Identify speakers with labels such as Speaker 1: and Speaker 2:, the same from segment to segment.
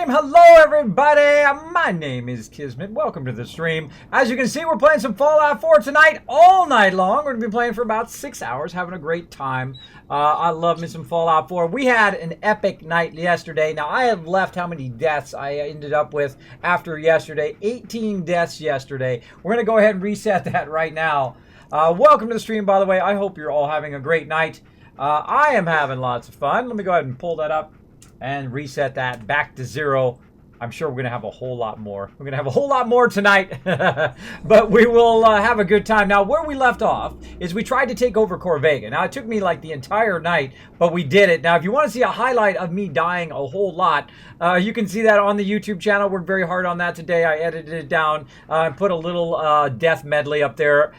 Speaker 1: stream. Hello, everybody. My name is Kismet. Welcome to the stream. As you can see, we're playing some Fallout 4 tonight, all night long. We're going to be playing for about 6 hours, having a great time. I love me some Fallout 4. We had an epic night yesterday. Now, I have left how many deaths I ended up with after yesterday. 18 deaths yesterday. We're going to go ahead and reset that right now. Welcome to the stream, by the way. I hope you're all having a great night. I am having lots of fun. Let me go ahead and pull that up and reset that back to 0. I'm sure we're going to have a whole lot more. We're going to have a whole lot more tonight, but we will have a good time. Now, where we left off is we tried to take over Corvega. Now, it took me like the entire night, but we did it. Now, if you want to see a highlight of me dying a whole lot, you can see that on the YouTube channel. Worked very hard on that today. I edited it down and put a little death medley up there.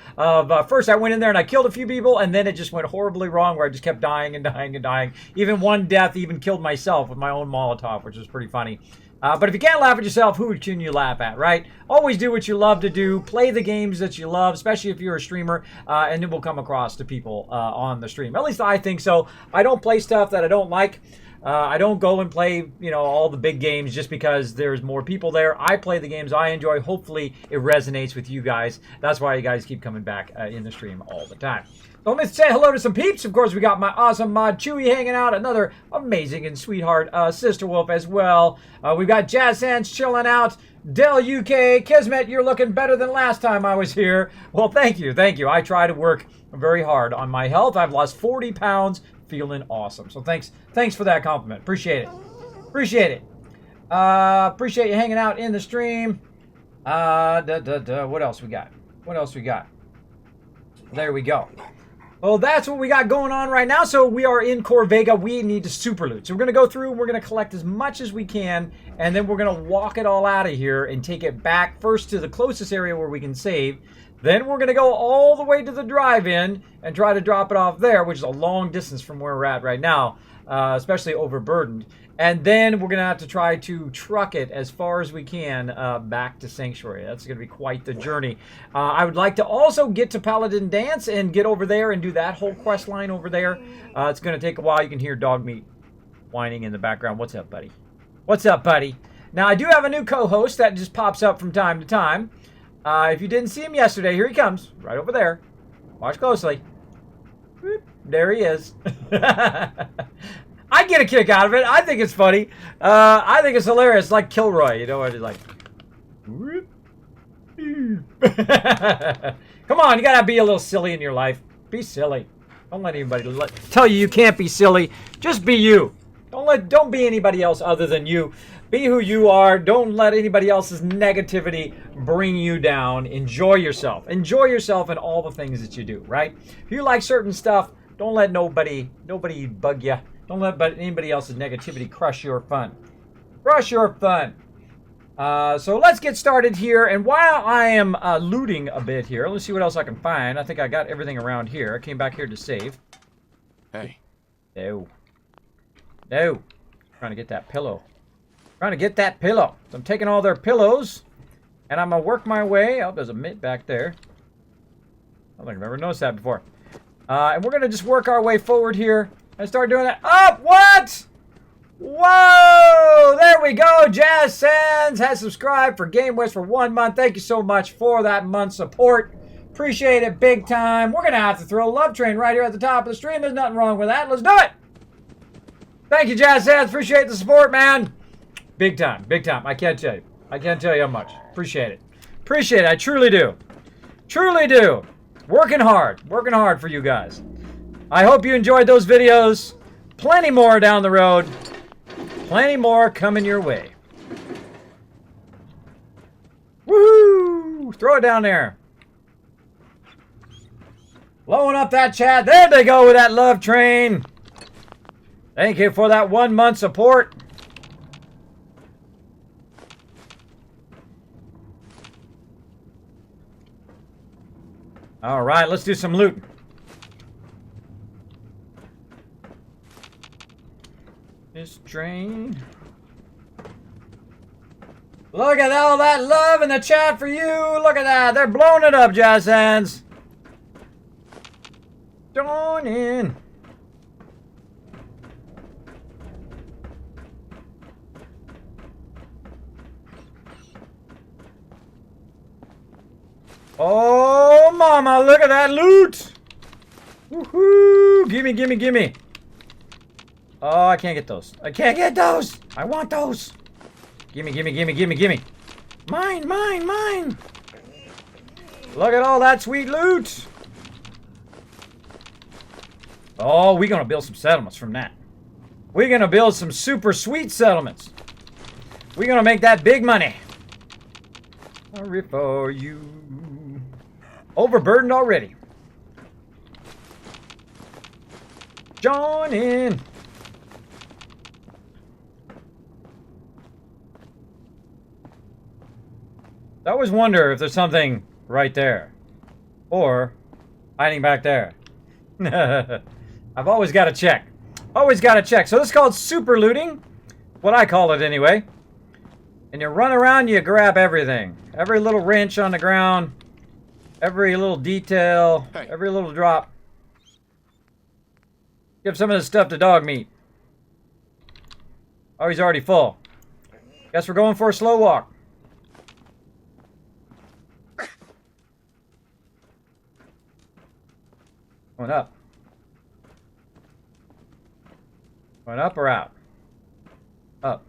Speaker 1: First, I went in there and I killed a few people, and then it just went horribly wrong where I just kept dying and dying and dying. Even one death even killed myself with my own Molotov, which was pretty funny. But if you can't laugh at yourself, who can you laugh at, right? Always do what you love to do. Play the games that you love, especially if you're a streamer, and it will come across to people on the stream. At least I think so. I don't play stuff that I don't like. I don't go and play, you know, all the big games just because there's more people there. I play the games I enjoy. Hopefully, it resonates with you guys. That's why you guys keep coming back in the stream all the time. So let me say hello to some peeps. Of course, we got my awesome mod Chewy hanging out. Another amazing and sweetheart Sister Wolf as well. We've got Jazz Sands chilling out. Del UK. Kismet, you're looking better than last time I was here. Well, thank you. Thank you. I try to work very hard on my health. I've lost 40 pounds. Feeling awesome. So thanks for that compliment. Appreciate it. Appreciate it. Appreciate you hanging out in the stream. What else we got? What else we got? There we go. Well, that's what we got going on right now. So we are in Corvega. We need to super loot. So we're going to go through and we're going to collect as much as we can. And then we're going to walk it all out of here and take it back first to the closest area where we can save. Then we're going to go all the way to the drive-in and try to drop it off there, which is a long distance from where we're at right now, especially overburdened. And then we're going to have to try to truck it as far as we can back to Sanctuary. That's going to be quite the journey. I would like to also get to Paladin Dance and get over there and do that whole quest line over there. It's going to take a while. You can hear dog meat whining in the background. What's up, buddy? What's up, buddy? Now, I do have a new co-host that just pops up from time to time. If you didn't see him yesterday, here he comes, right over there. Watch closely. Whoop, there he is. I get a kick out of it. I think it's funny. I think it's hilarious, like Kilroy. You know what he's like? Whoop. Come on, you gotta be a little silly in your life. Be silly. Don't let anybody tell you can't be silly. Just be you. Don't be anybody else other than you. Be who you are. Don't let anybody else's negativity bring you down. Enjoy yourself. Enjoy yourself in all the things that you do, right? If you like certain stuff, don't let nobody bug you. Don't let anybody else's negativity crush your fun. Crush your fun. So let's get started here. And while I am looting a bit here, let's see what else I can find. I think I got everything around here. I came back here to save.
Speaker 2: Hey.
Speaker 1: No. No. Trying to get that pillow. Trying to get that pillow. So I'm taking all their pillows, and I'm going to work my way. Oh, there's a mitt back there. I don't think I've ever noticed that before. And we're going to just work our way forward here and start doing that. Oh, what? Whoa! There we go. Jazz Sands has subscribed for Game West for 1 month. Thank you so much for that month's support. Appreciate it big time. We're going to have to throw Love Train right here at the top of the stream. There's nothing wrong with that. Let's do it. Thank you, Jazz Sands. Appreciate the support, man. Big time, big time. I can't tell you. I can't tell you how much. Appreciate it. Appreciate it. I truly do. Truly do. Working hard for you guys. I hope you enjoyed those videos. Plenty more down the road. Plenty more coming your way. Woohoo! Throw it down there. Blowing up that chat. There they go with that love train. Thank you for that 1 month support. All right, let's do some loot. This train. Look at all that love in the chat for you. Look at that. They're blowing it up, Jazz Hands. Join in. Oh, mama, look at that loot! Woohoo! Gimme, gimme, gimme! Oh, I can't get those. I can't get those! I want those! Gimme, gimme, gimme, gimme, gimme! Mine, mine, mine! Look at all that sweet loot! Oh, we're gonna build some settlements from that. We're gonna build some super sweet settlements. We're gonna make that big money. Sorry for you. Overburdened already. Join in. I always wonder if there's something right there. Or hiding back there. I've always got to check. Always got to check. So this is called super looting. What I call it anyway. And you run around, you grab everything. Every little wrench on the ground. Every little detail. Hey. Every little drop. Give some of this stuff to dog meat. Oh, he's already full. Guess we're going for a slow walk. Going up. Going up or out? Up.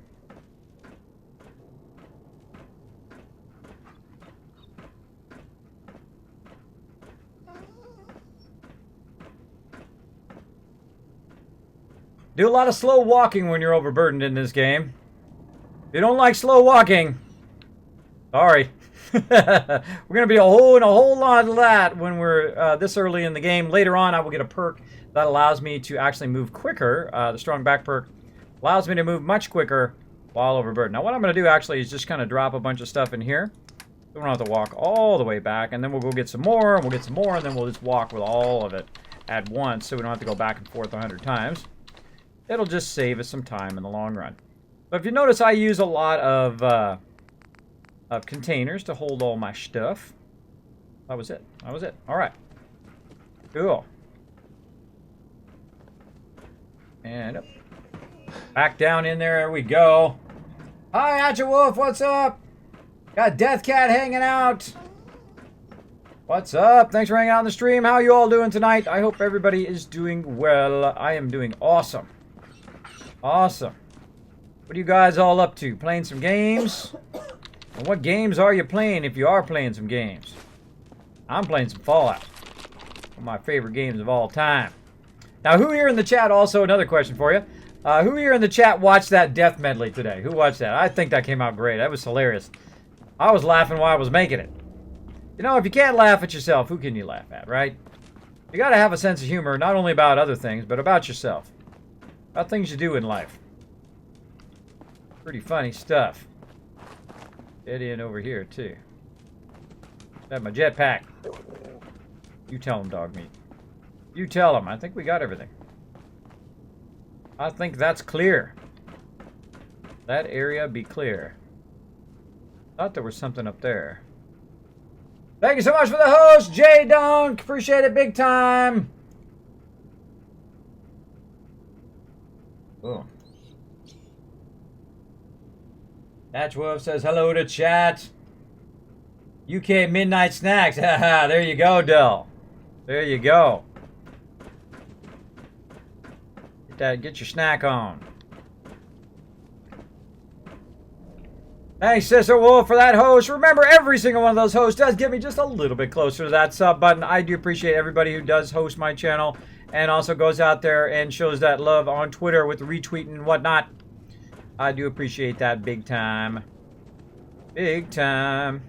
Speaker 1: Do a lot of slow walking when you're overburdened in this game. If you don't like slow walking, sorry. We're going to be in a whole lot of that when we're this early in the game. Later on, I will get a perk that allows me to actually move quicker. The strong back perk allows me to move much quicker while overburdened. Now, what I'm going to do actually is just kind of drop a bunch of stuff in here. We don't have to walk all the way back, and then we'll go get some more, and we'll get some more, and then we'll just walk with all of it at once, so we don't have to go back and forth 100 times. It'll just save us some time in the long run. But if you notice, I use a lot of containers to hold all my stuff. That was it. That was it. All right. Cool. And up. Back down in there we go. Hi, Atcha Wolf. What's up? Got Death Cat hanging out. What's up? Thanks for hanging out on the stream. How are you all doing tonight? I hope everybody is doing well. I am doing awesome. Awesome. What are you guys all up to? Playing some games? And what games are you playing if you are playing some games? I'm playing some Fallout. One of my favorite games of all time. Now, who here in the chat, also another question for you. Who here in the chat watched that death medley today? Who watched that? I think that came out great. That was hilarious. I was laughing while I was making it. You know, if you can't laugh at yourself, who can you laugh at, right? You gotta have a sense of humor, not only about other things, but about yourself. About things you do in life. Pretty funny stuff. Get in over here, too. Got my jetpack. You tell him, dog meat. You tell him. I think we got everything. I think that's clear. That area be clear. Thought there was something up there. Thank you so much for the host, Jay Dunk. Appreciate it big time. Oh. Natchwolf says hello to chat. UK Midnight Snacks. Haha, there you go, Dell. There you go. Get your snack on. Thanks, Sister Wolf, for that host. Remember, every single one of those hosts does get me just a little bit closer to that sub button. I do appreciate everybody who does host my channel and also goes out there and shows that love on Twitter with retweeting and whatnot. I do appreciate that big time. Big time.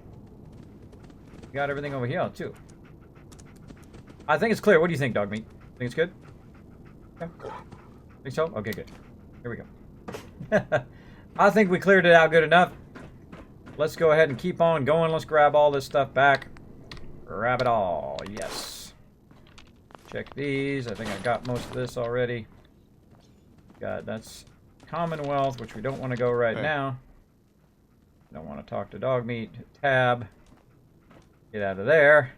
Speaker 1: Got everything over here, too. I think it's clear. What do you think, dog meat? Think it's good? Okay. Think so? Okay, good. Here we go. I think we cleared it out good enough. Let's go ahead and keep on going. Let's grab all this stuff back. Grab it all. Yes. Check these. I think I got most of this already. That's Commonwealth, which we don't want to go right now. Don't want to talk to dog meat. Tab. Get out of there.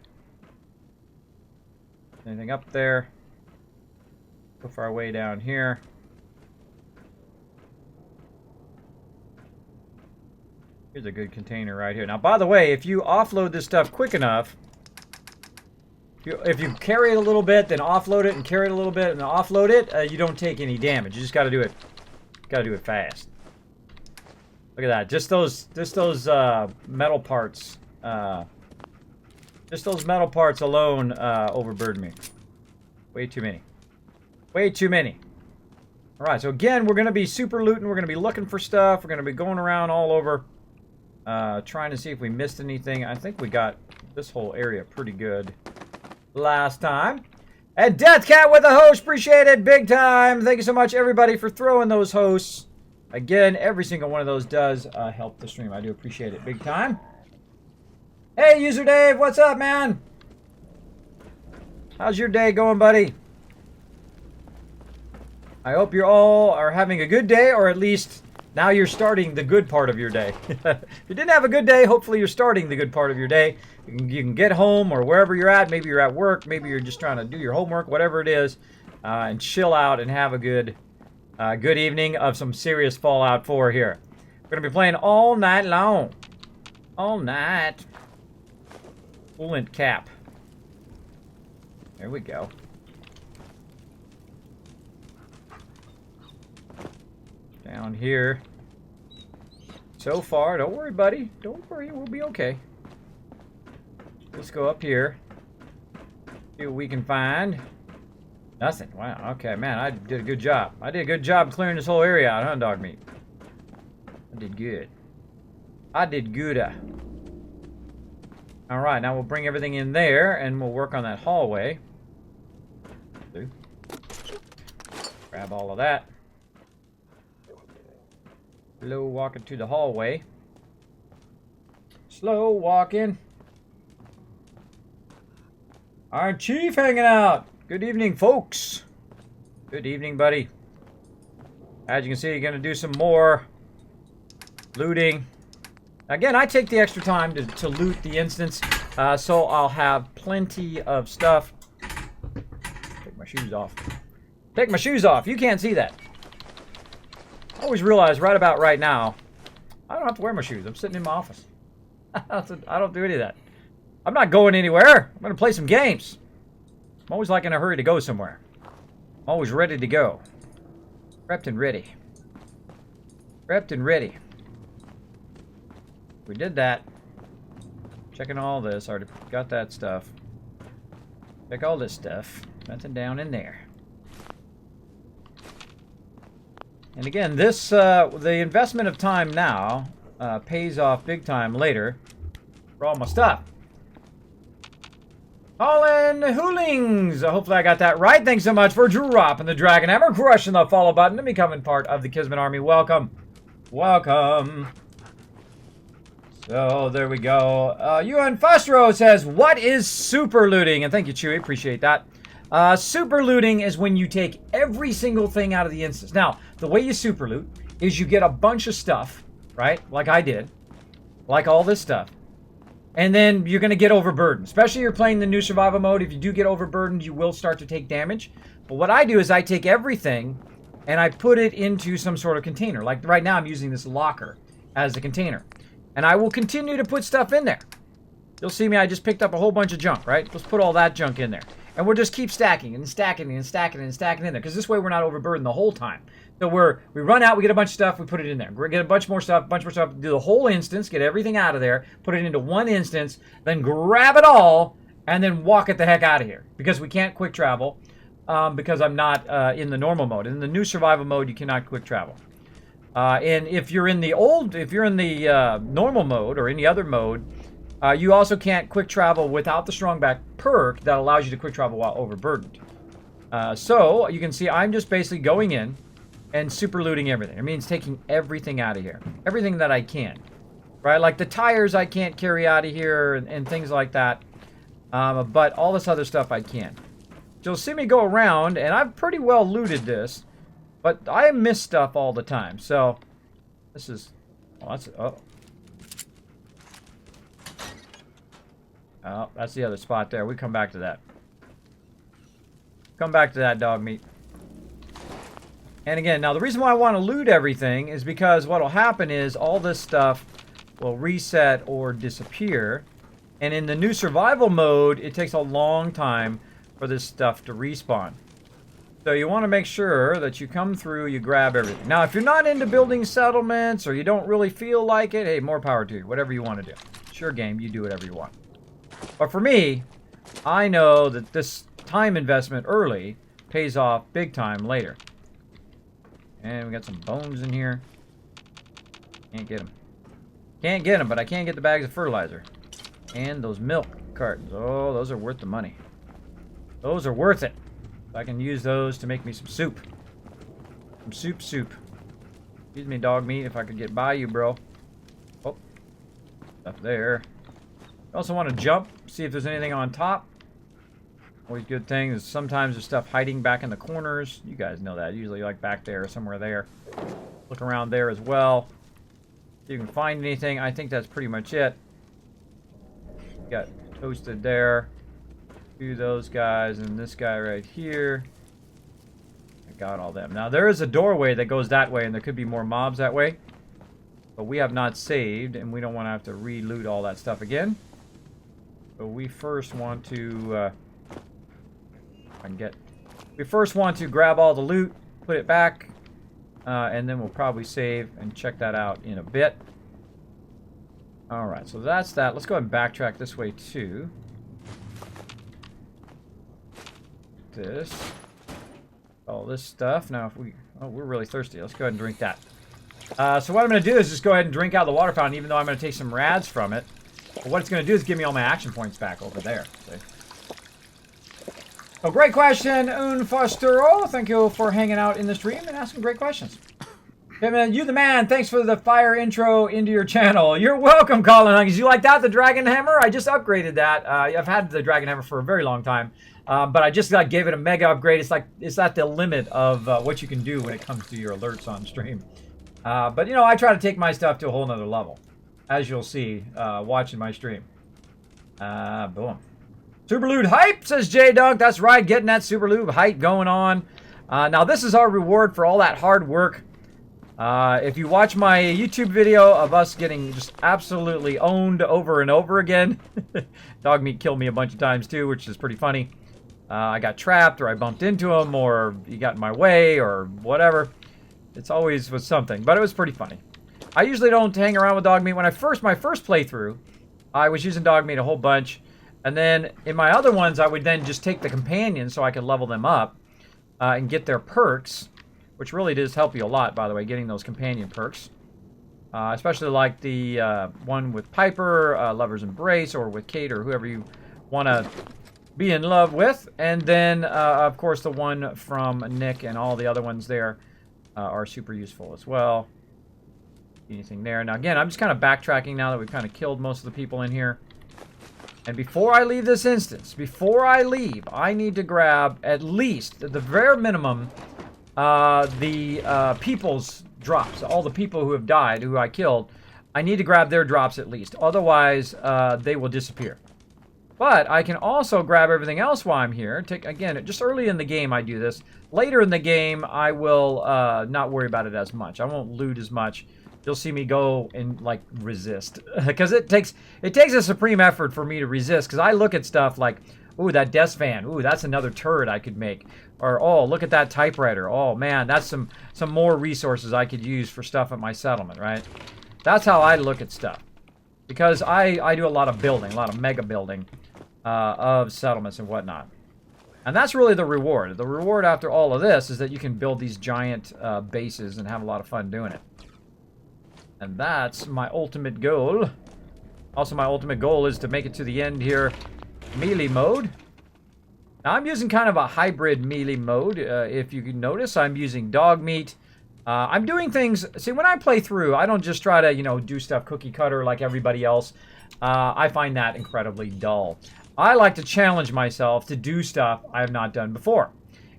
Speaker 1: Anything up there? Go for our way down here. Here's a good container right here. Now, by the way, if you offload this stuff quick enough, If you carry it a little bit, then offload it, and carry it a little bit, and then offload it, you don't take any damage. You just got to do it. Got to do it fast. Look at that. Just those metal parts. Just those metal parts alone overburden me. Way too many. Way too many. All right. So again, we're gonna be super looting. We're gonna be looking for stuff. We're gonna be going around all over, trying to see if we missed anything. I think we got this whole area pretty good last time. And Deathcat with a host, appreciate it big time. Thank you so much, everybody, for throwing those hosts. Again, every single one of those does help the stream. I do appreciate it big time. Hey, User Dave, what's up, man? How's your day going, buddy? I hope you all are having a good day, or at least now you're starting the good part of your day. If you didn't have a good day, hopefully you're starting the good part of your day. You can get home or wherever you're at. Maybe you're at work. Maybe you're just trying to do your homework, whatever it is, and chill out and have a good evening of some serious Fallout 4 here. We're going to be playing all night long. All night. Coolant cap. There we go. Down here. So far, don't worry, buddy. Don't worry, we'll be okay. Let's go up here. See what we can find. Nothing. Wow. Okay, man, I did a good job. I did a good job clearing this whole area out, huh, dog meat? I did good. I did good. All right, now we'll bring everything in there, and we'll work on that hallway. Grab all of that. Slow walking to the hallway. Slow walking. Our chief hanging out. Good evening, folks. Good evening, buddy. As you can see, you're going to do some more looting. Again, I take the extra time to loot the instance, so I'll have plenty of stuff. Take my shoes off. Take my shoes off. You can't see that. I always realize right about right now, I don't have to wear my shoes. I'm sitting in my office. I don't do any of that. I'm not going anywhere. I'm going to play some games. I'm always like in a hurry to go somewhere. I'm always ready to go. Prepped and ready. Prepped and ready. We did that. Checking all this. Already got that stuff. Check all this stuff. Nothing down in there. And again, this the investment of time now pays off big time later for all my stuff. Colin Hoolings! Hopefully I got that right. Thanks so much for dropping the Dragon Hammer, crushing the follow button, and becoming part of the Kismet Army. Welcome. Welcome. So, there we go. UN Fustro says, what is super looting? And thank you, Chewy. Appreciate that. Super looting is when you take every single thing out of the instance. Now, the way you super loot is you get a bunch of stuff, right? Like I did. Like all this stuff. And then you're going to get overburdened. Especially if you're playing the new survival mode. If you do get overburdened, you will start to take damage. But what I do is I take everything and I put it into some sort of container. Like right now I'm using this locker as a container. And I will continue to put stuff in there. You'll see me, I just picked up a whole bunch of junk, right? Let's put all that junk in there. And we'll just keep stacking and stacking and stacking and stacking in there. Because this way we're not overburdened the whole time. So we run out, we get a bunch of stuff, we put it in there. We get a bunch more stuff, do the whole instance, get everything out of there, put it into one instance, then grab it all, and then walk it the heck out of here. Because we can't quick travel, because I'm not in the normal mode. In the new survival mode, you cannot quick travel. And if you're in the normal mode or any other mode, you also can't quick travel without the Strongback perk that allows you to quick travel while overburdened. So you can see I'm just basically going in and super looting everything. It means taking everything out of here. Everything that I can. Right? Like the tires I can't carry out of here and things like that. But all this other stuff I can. So you'll see me go around, and I've pretty well looted this. But I miss stuff all the time. So this is... Oh, that's the other spot there. We come back to that. Come back to that, dog meat. And again, now the reason why I want to loot everything is because what will happen is all this stuff will reset or disappear. And in the new survival mode, it takes a long time for this stuff to respawn. So you want to make sure that you come through, you grab everything. Now, if you're not into building settlements or you don't really feel like it, hey, more power to you. Whatever you want to do. It's your game. You do whatever you want. But for me, I know that this time investment early pays off big time later. And we got some bones in here. Can't get them. Can't get them, but I can get the bags of fertilizer. And those milk cartons. Oh, those are worth the money. Those are worth it. I can use those to make me some soup. Some soup. Excuse me, dog meat, if I could get by you, bro. Oh. Up there. I also want to jump, see if there's anything on top. Always good thing is sometimes there's stuff hiding back in the corners. You guys know that. Usually like back there, somewhere there. Look around there as well. If you can find anything, I think that's pretty much it. Got toasted there. Do those guys and this guy right here. I got all them. Now there is a doorway that goes that way and there could be more mobs that way. But we have not saved and we don't want to have to re-loot all that stuff again. So we first want to we first want to grab all the loot, put it back, and then we'll probably save and check that out in a bit. Alright, so that's that. Let's go ahead and backtrack this way too. This. All this stuff. Now if we're really thirsty. Let's go ahead and drink that. So what I'm going to do is just go ahead and drink out of the water fountain, even though I'm going to take some rads from it. But what it's going to do is give me all my action points back over there. See? So great question, Unfostero. Thank you for hanging out in the stream and asking great questions. Hey man, you the man. Thanks for the fire intro into your channel. You're welcome, Colin Huggins. You like that, the Dragon Hammer? I just upgraded that. I've had the Dragon Hammer for a very long time. But I just gave it a mega upgrade. It's at the limit of what you can do when it comes to your alerts on stream. But, you know, I try to take my stuff to a whole nother level, as you'll see watching my stream. Boom. Superlube hype, says J-Dunk. That's right, getting that Superlube hype going on. Now, this is our reward for all that hard work. If you watch my YouTube video of us getting just absolutely owned over and over again, dog meat killed me a bunch of times too, which is pretty funny. I got trapped, or I bumped into him, or he got in my way, or whatever. It's always was something, but it was pretty funny. I usually don't hang around with dog meat. When my first playthrough, I was using dog meat a whole bunch, and then in my other ones, I would then just take the companions so I could level them up and get their perks, which really does help you a lot, by the way, getting those companion perks. Especially like the one with Piper, Lover's Embrace, or with Kate, or whoever you want to be in love with. And then, of course, the one from Nick and all the other ones there are super useful as well. Anything there. Now, again, I'm just kind of backtracking now that we've kind of killed most of the people in here. And before I leave this instance, before I leave, I need to grab at least, at the very minimum, the people's drops. All the people who have died, who I killed, I need to grab their drops at least. Otherwise, they will disappear. But I can also grab everything else while I'm here. Again, just early in the game I do this. Later in the game, I will not worry about it as much. I won't loot as much. You'll see me go and like resist, because it takes a supreme effort for me to resist. Because I look at stuff like, ooh, that desk fan. Ooh, that's another turret I could make. Or, oh, look at that typewriter. Oh, man, that's some more resources I could use for stuff at my settlement, right? That's how I look at stuff. Because I do a lot of building, a lot of mega building of settlements and whatnot. And that's really the reward. The reward after all of this is that you can build these giant bases and have a lot of fun doing it. And that's my ultimate goal. Also, my ultimate goal is to make it to the end here. Melee mode. Now, I'm using kind of a hybrid melee mode. If you can notice, I'm using dog meat. I'm doing things... See, when I play through, I don't just try to, you know, do stuff cookie cutter like everybody else. I find that incredibly dull. I like to challenge myself to do stuff I have not done before.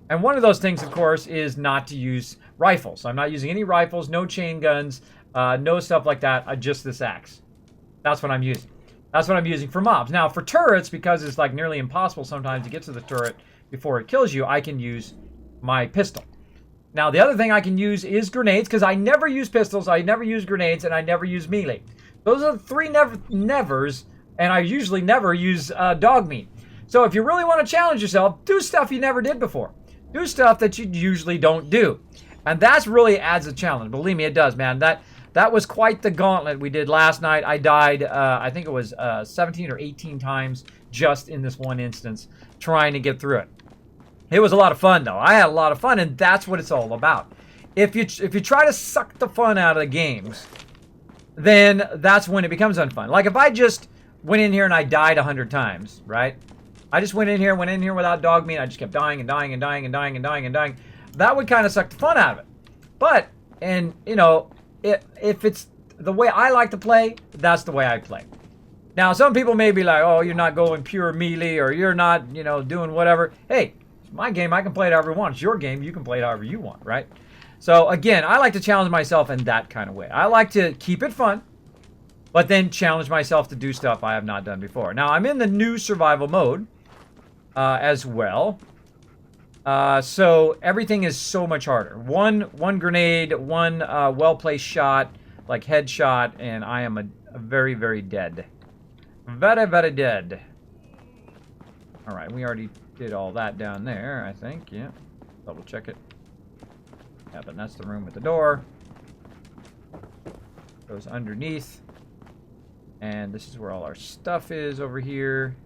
Speaker 1: And one of those things, of course, is not to use rifles. I'm not using any rifles, no chain guns, no stuff like that. Just this axe. That's what I'm using. That's what I'm using for mobs. Now, for turrets, because it's like nearly impossible sometimes to get to the turret before it kills you, I can use my pistol. Now, the other thing I can use is grenades, because I never use pistols, I never use grenades, and I never use melee. Those are the three nevers And I usually never use dog meat. So if you really want to challenge yourself, do stuff you never did before. Do stuff that you usually don't do. And that's really adds a challenge. Believe me, it does, man. That was quite the gauntlet we did last night. I died, I think it was 17 or 18 times just in this one instance trying to get through it. It was a lot of fun, though. I had a lot of fun, and that's what it's all about. If you try to suck the fun out of the games, then that's when it becomes unfun. Like if I just went in here and I died 100 times, right? I just went in here without dog meat. I just kept dying and dying and dying and dying and dying and dying. That would kind of suck the fun out of it. But, and you know, if it's the way I like to play, that's the way I play. Now, some people may be like, oh, you're not going pure melee, or you're not, you know, doing whatever. Hey, it's my game. I can play it however I want. It's your game. You can play it however you want, right? So, again, I like to challenge myself in that kind of way. I like to keep it fun, but then challenge myself to do stuff I have not done before. Now, I'm in the new survival mode as well. So everything is so much harder. One grenade, one well-placed shot, like headshot, and I am a very, very dead. Very, very dead. All right, we already did all that down there, I think. Yeah, double check it. Yeah, but that's the room with the door. Goes underneath. And this is where all our stuff is over here.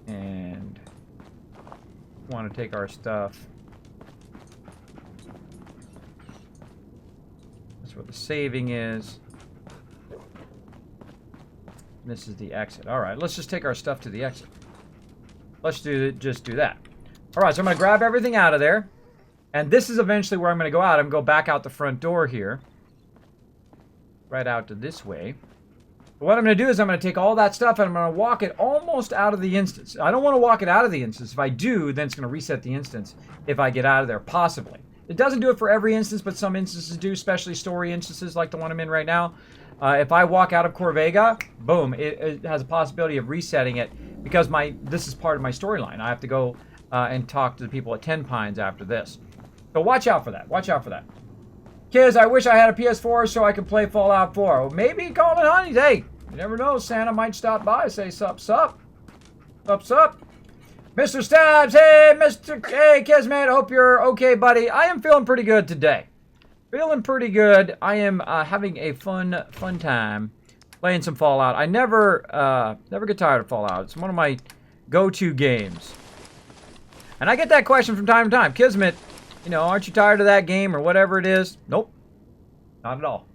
Speaker 1: And want to take our stuff. That's where the saving is. This is the exit. All right, let's just take our stuff to the exit. Let's just do that. All right, so I'm going to grab everything out of there. And this is eventually where I'm going to go out. I'm going to go back out the front door here. Right out to this way. But what I'm going to do is I'm going to take all that stuff and I'm going to walk it almost out of the instance. I don't want to walk it out of the instance. If I do, then it's going to reset the instance if I get out of there, possibly. It doesn't do it for every instance, but some instances do, especially story instances like the one I'm in right now. If I walk out of Corvega, boom, it has a possibility of resetting it because this is part of my storyline. I have to go and talk to the people at 10 Pines after this. So watch out for that. Watch out for that. Kids, I wish I had a PS4 so I could play Fallout 4. Well, maybe Colin Honeys. Hey, you never know. Santa might stop by and say, sup, sup. Sup, sup. Mr. Stabs, hey, hey, Kismet, I hope you're okay, buddy. I am feeling pretty good today. Feeling pretty good. I am having a fun time playing some Fallout. I never get tired of Fallout. It's one of my go-to games. And I get that question from time to time. Kismet, you know, aren't you tired of that game or whatever it is? Nope. Not at all.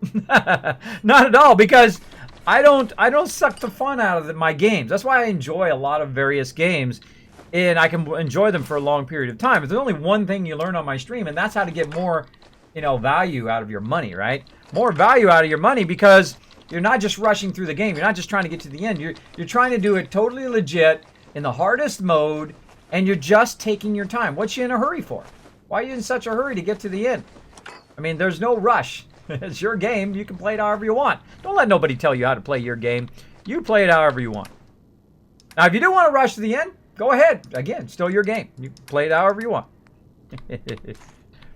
Speaker 1: Not at all, because I don't suck the fun out of my games. That's why I enjoy a lot of various games, and I can enjoy them for a long period of time. But there's only one thing you learn on my stream, and that's how to get more, you know, value out of your money, right? More value out of your money, because you're not just rushing through the game. You're not just trying to get to the end. You're trying to do it totally legit in the hardest mode, and you're just taking your time. What you in a hurry for? Why are you in such a hurry to get to the end? I mean, there's no rush. It's your game. You can play it however you want. Don't let nobody tell you how to play your game. You play it however you want. Now, if you do want to rush to the end, go ahead. Again, still your game. You play it however you want.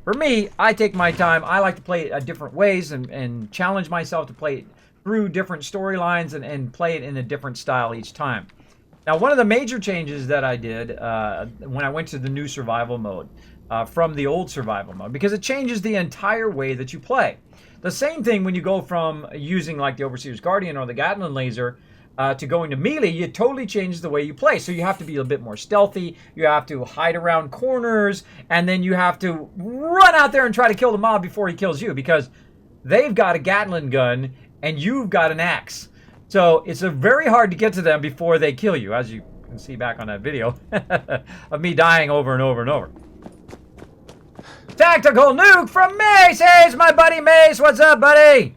Speaker 1: For me, I take my time. I like to play it different ways and challenge myself to play it through different storylines and play it in a different style each time. Now, one of the major changes that I did when I went to the new survival mode from the old survival mode, because it changes the entire way that you play. The same thing when you go from using like the Overseer's Guardian or the Gatling laser to going to melee, it totally changes the way you play. So you have to be a bit more stealthy, you have to hide around corners, and then you have to run out there and try to kill the mob before he kills you, because they've got a Gatling gun and you've got an axe. So it's very hard to get to them before they kill you, as you can see back on that video of me dying over and over and over. Tactical nuke from Mace. Hey, it's my buddy Mace. What's up, buddy?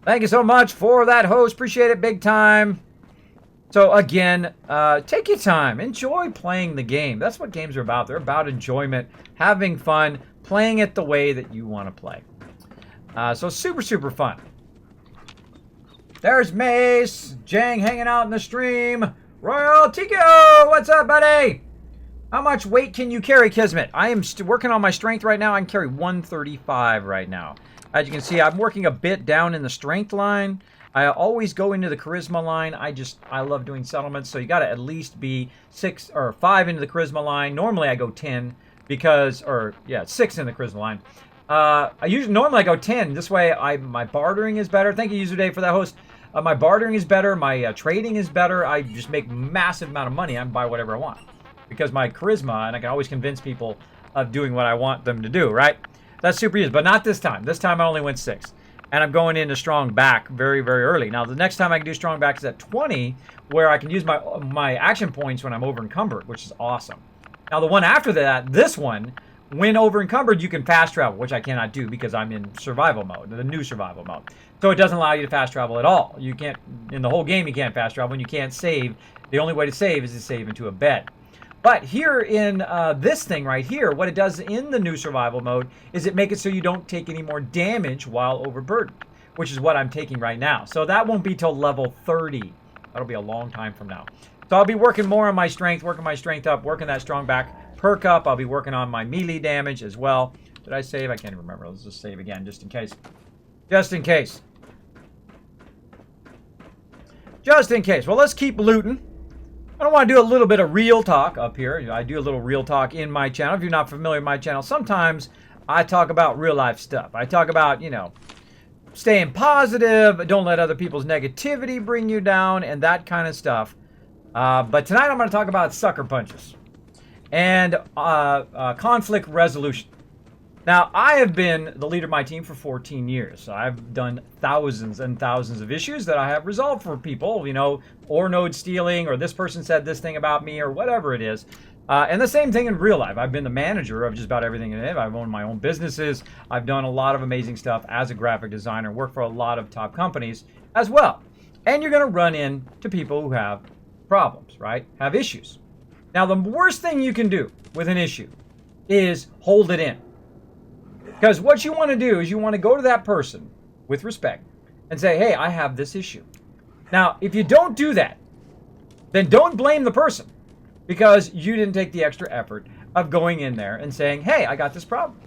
Speaker 1: Thank you so much for that host. Appreciate it big time. So again, take your time. Enjoy playing the game. That's what games are about. They're about enjoyment, having fun, playing it the way that you want to play. So super, super fun. There's Mace. Jang hanging out in the stream. Royal Tico. What's up, buddy? How much weight can you carry, Kismet? I am working on my strength right now. I can carry 135 right now. As you can see, I'm working a bit down in the strength line. I always go into the charisma line. I love doing settlements, so you got to at least be 6 or 5 into the charisma line. Normally I go 10 because, or yeah, 6 in the charisma line. Normally I go 10. This way my bartering is better. Thank you, User Dave, for that host. My bartering is better. My trading is better. I just make massive amount of money. I can buy whatever I want because my charisma, and I can always convince people of doing what I want them to do, right? That's super easy, but not this time. This time I only went 6. And I'm going into strong back very, very early. Now, the next time I can do strong back is at 20, where I can use my action points when I'm over encumbered, which is awesome. Now, the one after that, this one, when over encumbered, you can fast travel, which I cannot do because I'm in survival mode, the new survival mode. So it doesn't allow you to fast travel at all. You can't, in the whole game, you can't fast travel, and you can't save. The only way to save is to save into a bed. But here in this thing right here, what it does in the new survival mode is it makes it so you don't take any more damage while overburdened, which is what I'm taking right now. So that won't be till level 30. That'll be a long time from now. So I'll be working more on my strength, working my strength up, working that strong back perk up. I'll be working on my melee damage as well. Did I save? I can't even remember. Let's just save again, just in case. Just in case. Just in case. Well, let's keep looting. I don't want to do a little bit of real talk up here. I do a little real talk in my channel. If you're not familiar with my channel, sometimes I talk about real life stuff. I talk about, you know, staying positive, don't let other people's negativity bring you down, and that kind of stuff. But tonight I'm going to talk about sucker punches and conflict resolution. Now, I have been the leader of my team for 14 years. So I've done thousands and thousands of issues that I have resolved for people, you know, or node stealing, or this person said this thing about me, or whatever it is. And the same thing in real life. I've been the manager of just about everything in it. I've owned my own businesses. I've done a lot of amazing stuff as a graphic designer, worked for a lot of top companies as well. And you're going to run into people who have problems, right? Have issues. Now, the worst thing you can do with an issue is hold it in. Because what you want to do is you want to go to that person with respect and say, hey, I have this issue. Now, if you don't do that, then don't blame the person because you didn't take the extra effort of going in there and saying, hey, I got this problem.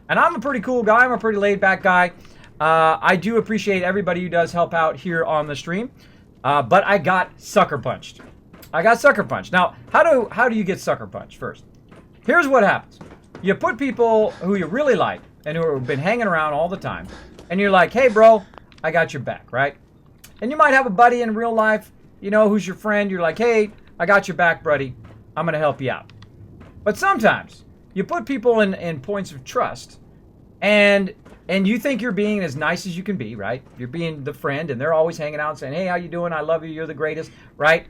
Speaker 1: And I'm a pretty cool guy. I'm a pretty laid back guy. I do appreciate everybody who does help out here on the stream. But I got sucker punched. I got sucker punched. Now, how do you get sucker punched first? Here's what happens. You put people who you really like and who have been hanging around all the time, and you're like, hey, bro, I got your back, right? And you might have a buddy in real life, you know, who's your friend. You're like, hey, I got your back, buddy. I'm going to help you out. But sometimes you put people in points of trust, and you think you're being as nice as you can be, right? You're being the friend, and they're always hanging out and saying, hey, how you doing? I love you. You're the greatest, right?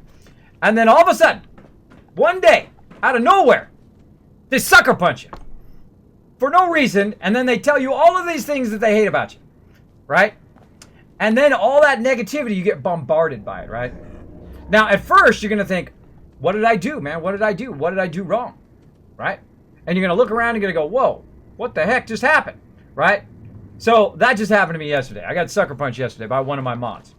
Speaker 1: And then all of a sudden, one day, out of nowhere, they sucker punch you for no reason, and then they tell you all of these things that they hate about you, right? And then all that negativity, you get bombarded by it, right? Now, at first, you're going to think, what did I do, man? What did I do? What did I do wrong, right? And you're going to look around and you're going to go, whoa, what the heck just happened, right? So that just happened to me yesterday. I got sucker punched yesterday by one of my mods,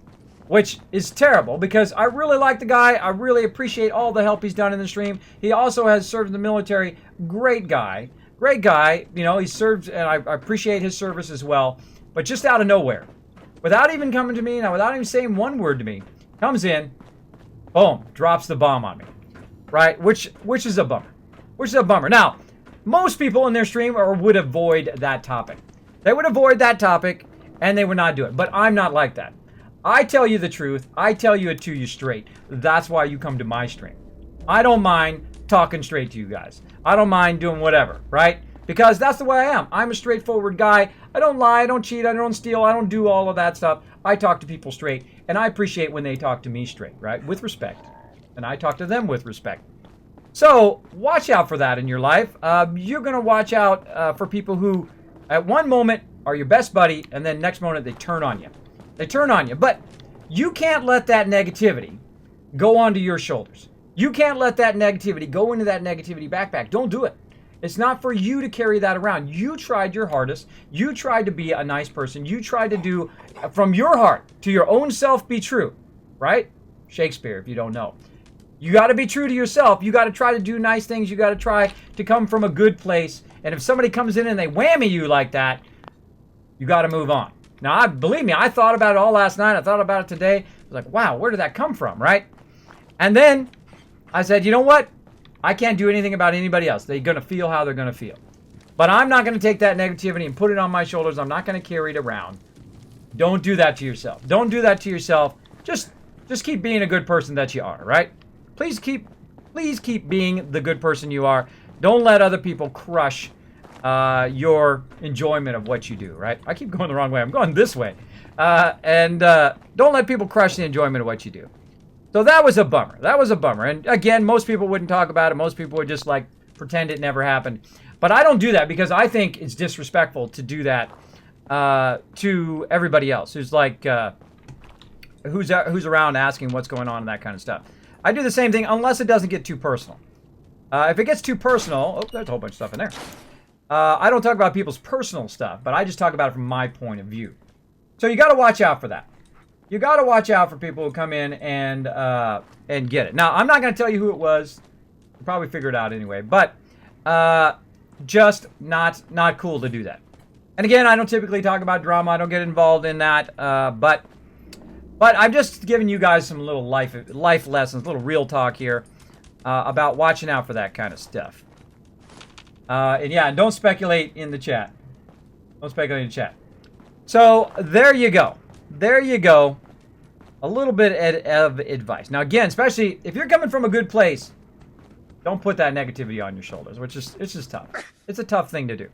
Speaker 1: which is terrible because I really like the guy. I really appreciate all the help he's done in the stream. He also has served in the military. Great guy. Great guy. You know, he served, and I appreciate his service as well. But just out of nowhere, without even coming to me, now without even saying one word to me, comes in, boom, drops the bomb on me, right? Which is a bummer. Which is a bummer. Now, most people in their stream would avoid that topic. They would avoid that topic, and they would not do it. But I'm not like that. I tell you the truth. I tell you it to you straight. That's why you come to my stream. I don't mind talking straight to you guys. I don't mind doing whatever, right? Because that's the way I am. I'm a straightforward guy. I don't lie. I don't cheat. I don't steal. I don't do all of that stuff. I talk to people straight, and I appreciate when they talk to me straight, right? With respect. And I talk to them with respect. So watch out for that in your life. You're going to watch out for people who at one moment are your best buddy, and then next moment they turn on you. They turn on you. But you can't let that negativity go onto your shoulders. You can't let that negativity go into that negativity backpack. Don't do it. It's not for you to carry that around. You tried your hardest. You tried to be a nice person. You tried to do from your heart to your own self be true, right? Shakespeare, if you don't know. You got to be true to yourself. You got to try to do nice things. You got to try to come from a good place. And if somebody comes in and they whammy you like that, You got to move on. Now, believe me, I thought about it all last night. I thought about it today. I was like, wow, where did that come from, right? And then I said, you know what? I can't do anything about anybody else. They're going to feel how they're going to feel. But I'm not going to take that negativity and put it on my shoulders. I'm not going to carry it around. Don't do that to yourself. Don't do that to yourself. Just keep being a good person that you are, right? Please keep being the good person you are. Don't let other people crush your enjoyment of what you do, right? I keep going the wrong way. I'm going this way. Don't let people crush the enjoyment of what you do. So that was a bummer. That was a bummer. And again, most people wouldn't talk about it. Most people would just like pretend it never happened. But I don't do that because I think it's disrespectful to do that to everybody else who's like who's around asking what's going on and that kind of stuff. I do the same thing unless it doesn't get too personal. If it gets too personal, oh, there's a whole bunch of stuff in there. I don't talk about people's personal stuff, but I just talk about it from my point of view. So you got to watch out for that. You got to watch out for people who come in and get it. Now, I'm not going to tell you who it was. You'll probably figure it out anyway. But just not cool to do that. And again, I don't typically talk about drama. I don't get involved in that. But I'm just giving you guys some little life lessons, little real talk here about watching out for that kind of stuff. And yeah, don't speculate in the chat. Don't speculate in the chat. So there you go. There you go. A little bit of advice. Now again, especially if you're coming from a good place, don't put that negativity on your shoulders, it's just tough. It's a tough thing to do.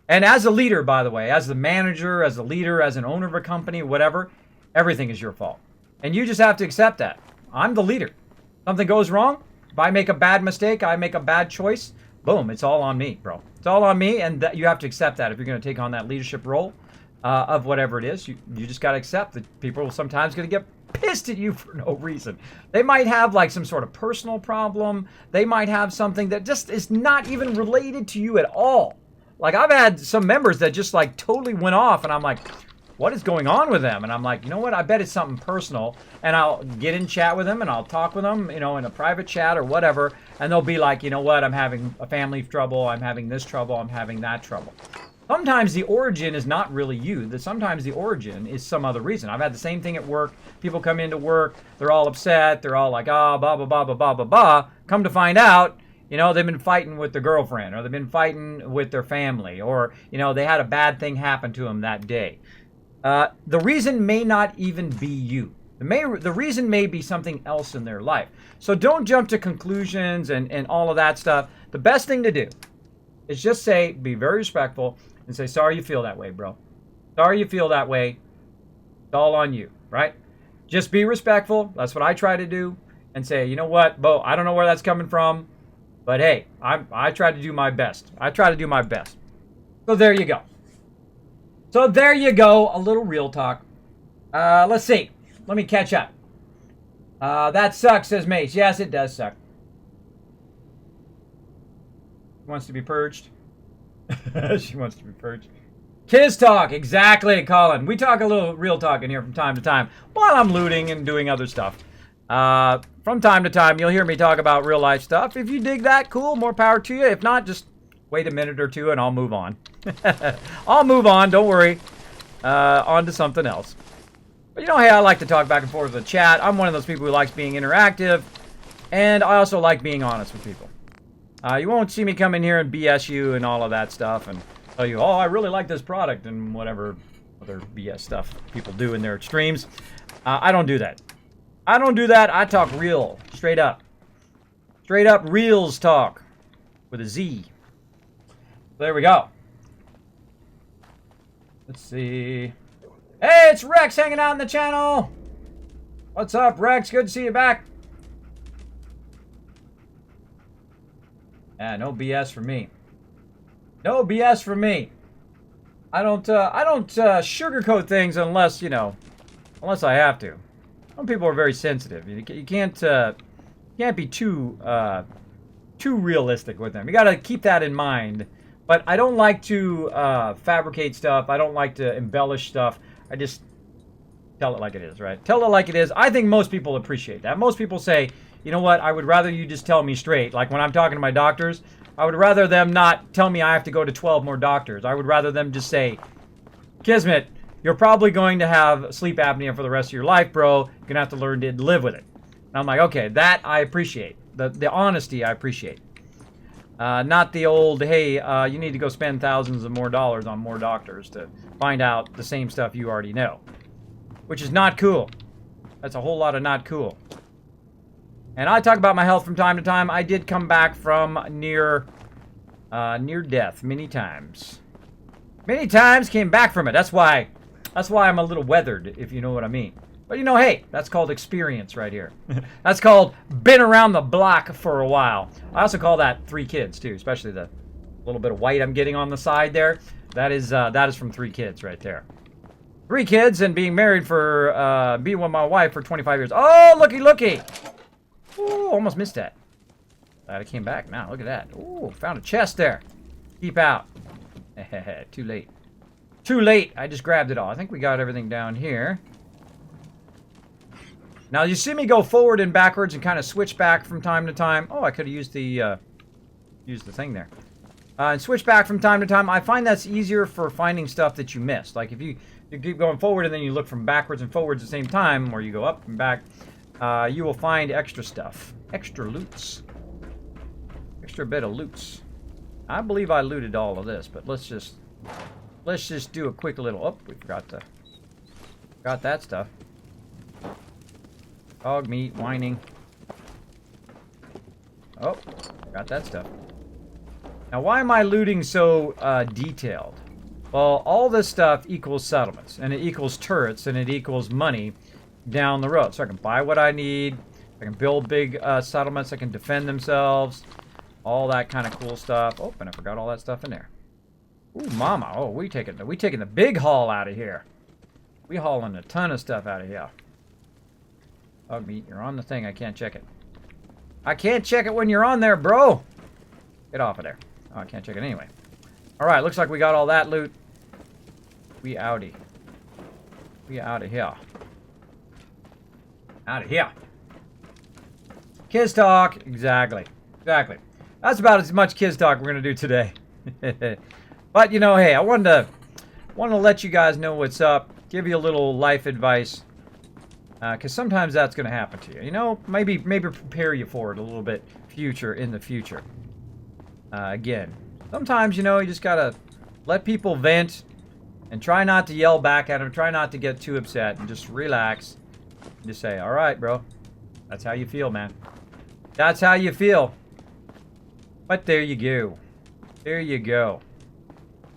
Speaker 1: And as a leader, by the way, as the manager, as a leader, as an owner of a company, whatever, everything is your fault. And you just have to accept that. I'm the leader. Something goes wrong, if I make a bad mistake, I make a bad choice, boom, it's all on me, bro. It's all on me, and you have to accept that if you're going to take on that leadership role of whatever it is. You just got to accept that people are sometimes going to get pissed at you for no reason. They might have like some sort of personal problem. They might have something that just is not even related to you at all. Like I've had some members that just like totally went off, and I'm like, what is going on with them? And I'm like, you know what? I bet it's something personal. And I'll get in chat with them and I'll talk with them, you know, in a private chat or whatever. And they'll be like, you know what? I'm having a family trouble. I'm having this trouble. I'm having that trouble. Sometimes the origin is not really you. Sometimes the origin is some other reason. I've had the same thing at work. People come into work. They're all upset. They're all like, ah, blah, blah, blah, blah, blah, blah, blah. Come to find out, you know, they've been fighting with their girlfriend, or they've been fighting with their family, or, you know, they had a bad thing happen to them that day. The reason may not even be you. The reason may be something else in their life. So don't jump to conclusions and all of that stuff. The best thing to do is just say, be very respectful, and say, sorry you feel that way, bro. Sorry you feel that way. It's all on you, right? Just be respectful. That's what I try to do. And say, you know what, Bo, I don't know where that's coming from, but hey, I try to do my best. I try to do my best. So there you go. So there you go, a little real talk. Let's see. Let me catch up. That sucks, says Mace. Yes, it does suck. She wants to be purged. She wants to be purged. Kids talk, exactly, Colin. We talk a little real talk in here from time to time while I'm looting and doing other stuff. From time to time, you'll hear me talk about real life stuff. If you dig that, cool, more power to you. If not, just wait a minute or two and I'll move on. I'll move on, don't worry. On to something else. But you know, hey, I like to talk back and forth with the chat. I'm one of those people who likes being interactive. And I also like being honest with people. You won't see me come in here and BS you and all of that stuff and tell you, oh, I really like this product and whatever other BS stuff people do in their streams. I don't do that. I don't do that. I talk real, straight up. Straight up reals talk with a Z. There we go. Let's see. Hey, it's Rex hanging out in the channel. What's up, Rex? Good to see you back. Yeah, no BS for me. No BS for me. I don't sugarcoat things unless, you know, unless I have to. Some people are very sensitive. You can't be too realistic with them. You got to keep that in mind. But I don't like to fabricate stuff. I don't like to embellish stuff. I just tell it like it is, right? Tell it like it is. I think most people appreciate that. Most people say, you know what, I would rather you just tell me straight. Like when I'm talking to my doctors, I would rather them not tell me I have to go to 12 more doctors. I would rather them just say, Kismet, you're probably going to have sleep apnea for the rest of your life, bro. You're going to have to learn to live with it. And I'm like, okay, that I appreciate. The honesty I appreciate. Not the old, hey, you need to go spend thousands of more dollars on more doctors to find out the same stuff you already know. Which is not cool. That's a whole lot of not cool. And I talk about my health from time to time. I did come back from near death many times. Many times came back from it. That's why I'm a little weathered, if you know what I mean. But you know, hey, that's called experience right here. That's called been around the block for a while. I also call that 3 kids too, especially the little bit of white I'm getting on the side there. That is from 3 kids right there. 3 kids and being married for being with my wife for 25 years. Oh, looky. Ooh, almost missed that. Glad I came back now. Look at that. Ooh, found a chest there. Keep out. Too late. Too late. I just grabbed it all. I think we got everything down here. Now, you see me go forward and backwards and kind of switch back from time to time. Oh, I could have used the thing there. And switch back from time to time. I find that's easier for finding stuff that you missed. Like if you keep going forward and then you look from backwards and forwards at the same time, or you go up and back, you will find extra stuff. Extra loots. Extra bit of loots. I believe I looted all of this, but let's just do a quick little... Oh, we forgot that stuff. Dog meat, whining. Oh, got that stuff. Now, why am I looting so detailed? Well, all this stuff equals settlements, and it equals turrets, and it equals money down the road. So I can buy what I need, I can build big settlements, I can defend themselves, all that kind of cool stuff. Oh, and I forgot all that stuff in there. Ooh, mama. Oh, we taking the big haul out of here. We hauling a ton of stuff out of here. Dog meat, you're on the thing. I can't check it. I can't check it when you're on there, bro. Get off of there. Oh, I can't check it anyway. All right, looks like we got all that loot. We outie. We out of here. Out of here. Kids talk. Exactly. Exactly. That's about as much kids talk we're going to do today. But, you know, hey, I wanted to let you guys know what's up. Give you a little life advice. Because sometimes that's going to happen to you. You know, maybe prepare you for it a little bit in the future. Again, sometimes, you know, you just got to let people vent and try not to yell back at them. Try not to get too upset and just relax. And just say, all right, bro. That's how you feel, man. That's how you feel. But there you go. There you go.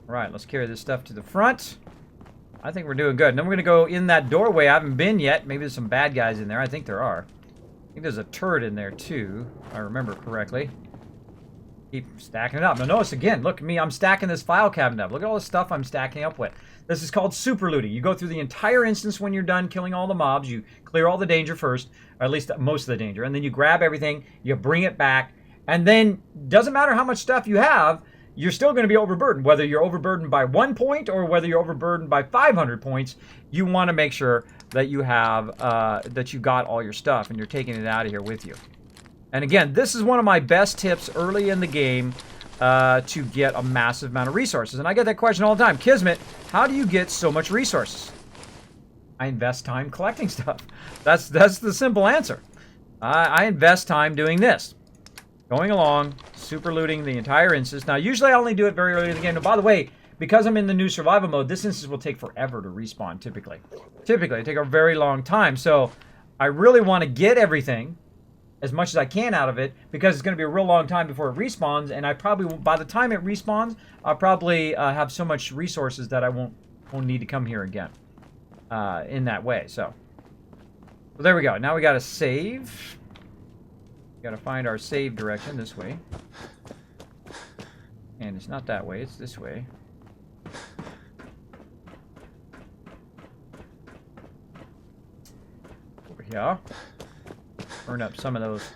Speaker 1: All right, let's carry this stuff to the front. I think we're doing good. And then we're going to go in that doorway. I haven't been yet. Maybe there's some bad guys in there. I think there are. I think there's a turret in there, too, if I remember correctly. Keep stacking it up. Now, notice again, look at me. I'm stacking this file cabinet up. Look at all the stuff I'm stacking up with. This is called super looting. You go through the entire instance when you're done killing all the mobs. You clear all the danger first, or at least most of the danger. And then you grab everything. You bring it back. And then, doesn't matter how much stuff you have, you're still going to be overburdened. Whether you're overburdened by 1 point or whether you're overburdened by 500 points, you want to make sure that you have, that you got all your stuff and you're taking it out of here with you. And again, this is one of my best tips early in the game to get a massive amount of resources. And I get that question all the time. Kismet, how do you get so much resources? I invest time collecting stuff. That's the simple answer. I invest time doing this. Going along, super looting the entire instance. Now, usually I only do it very early in the game. And by the way, because I'm in the new survival mode, this instance will take forever to respawn, typically. Typically, it take a very long time. So, I really want to get everything, as much as I can out of it, because it's going to be a real long time before it respawns. And I probably, by the time it respawns, I'll probably have so much resources that I won't need to come here again in that way. So, there we go. Now we got to save. Got to find our save direction this way. And it's not that way, it's this way. Over here. Burn up some of those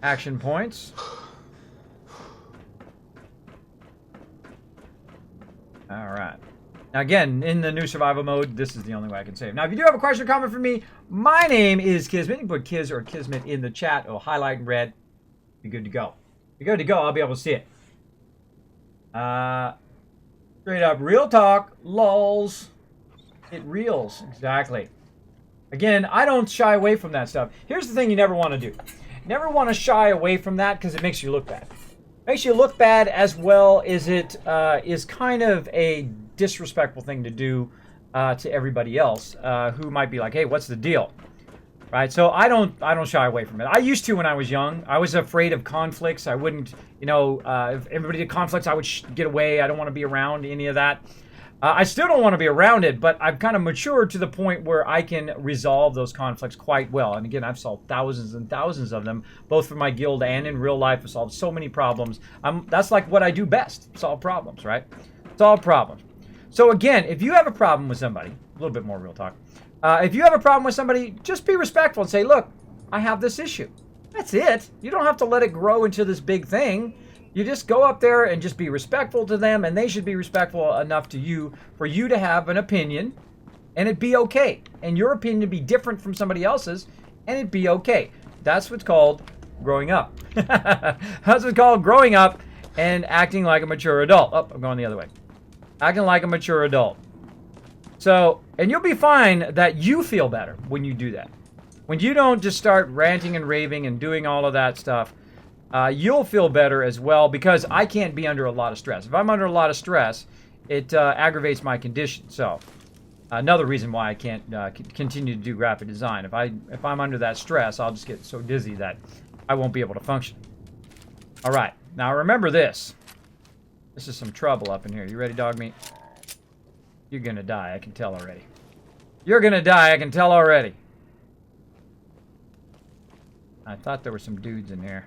Speaker 1: action points. Alright. Now again, in the new survival mode, this is the only way I can save. Now if you do have a question or comment for me, my name is Kismet. You can put Kiz or Kismet in the chat. It'll highlight in red. Be good to go. Be good to go. I'll be able to see it. Straight up real talk. Lols. It reels, exactly. Again, I don't shy away from that stuff. Here's the thing you never want to do. You never want to shy away from that because it makes you look bad. Makes you look bad as well as it is kind of a disrespectful thing to do to everybody else who might be like, hey, what's the deal? Right? So I don't shy away from it. I used to when I was young. I was afraid of conflicts. I wouldn't, you know, if everybody did conflicts, I would get away. I don't want to be around any of that. I still don't want to be around it, but I've kind of matured to the point where I can resolve those conflicts quite well. And again, I've solved thousands and thousands of them, both for my guild and in real life. I've solved so many problems. That's like what I do best, solve problems, right? Solve problems. So again, if you have a problem with somebody, a little bit more real talk. If you have a problem with somebody, just be respectful and say, look, I have this issue. That's it. You don't have to let it grow into this big thing. You just go up there and just be respectful to them, and they should be respectful enough to you for you to have an opinion, and it be okay. And your opinion be different from somebody else's, and it be okay. That's what's called growing up. That's what's called growing up and acting like a mature adult. Oh, I'm going the other way. Acting like a mature adult. So, and you'll be fine that you feel better when you do that. When you don't just start ranting and raving and doing all of that stuff, you'll feel better as well, because I can't be under a lot of stress. If I'm under a lot of stress, it aggravates my condition. So another reason why I can't continue to do graphic design. If I'm under that stress, I'll just get so dizzy that I won't be able to function. All right, now remember this. This is some trouble up in here. You ready, dog meat? You're gonna die, I can tell already. You're gonna die, I can tell already. I thought there were some dudes in here.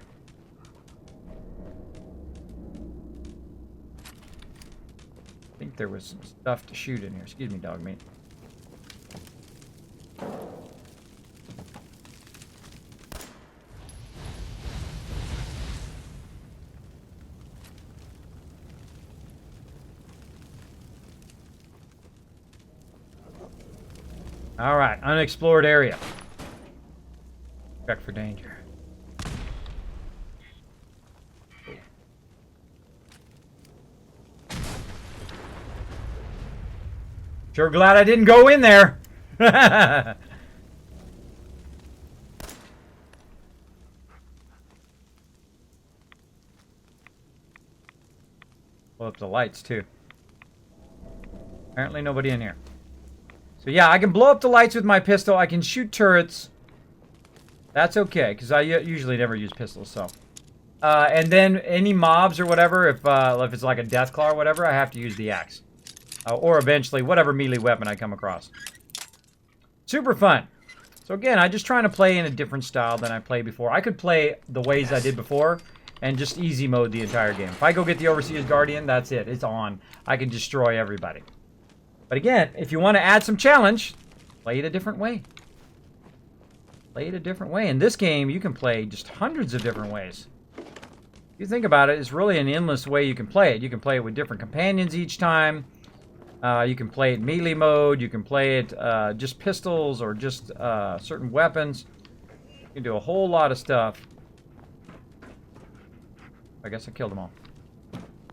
Speaker 1: I think there was some stuff to shoot in here. Excuse me, dog meat. All right, unexplored area. Check for danger. Sure glad I didn't go in there. Blow up the lights too. Apparently nobody in here. So yeah, I can blow up the lights with my pistol. I can shoot turrets. That's okay, because I usually never use pistols, so. And then any mobs or whatever, if it's like a deathclaw or whatever, I have to use the axe. Or eventually, whatever melee weapon I come across. Super fun. So again, I'm just trying to play in a different style than I played before. I could play the ways I did before and just easy mode the entire game. If I go get the Overseer's Guardian, that's it. It's on. I can destroy everybody. But again, if you want to add some challenge, play it a different way. Play it a different way. In this game, you can play just hundreds of different ways. If you think about it, it's really an endless way you can play it. You can play it with different companions each time. You can play it melee mode. You can play it just pistols or just certain weapons. You can do a whole lot of stuff. I guess I killed them all.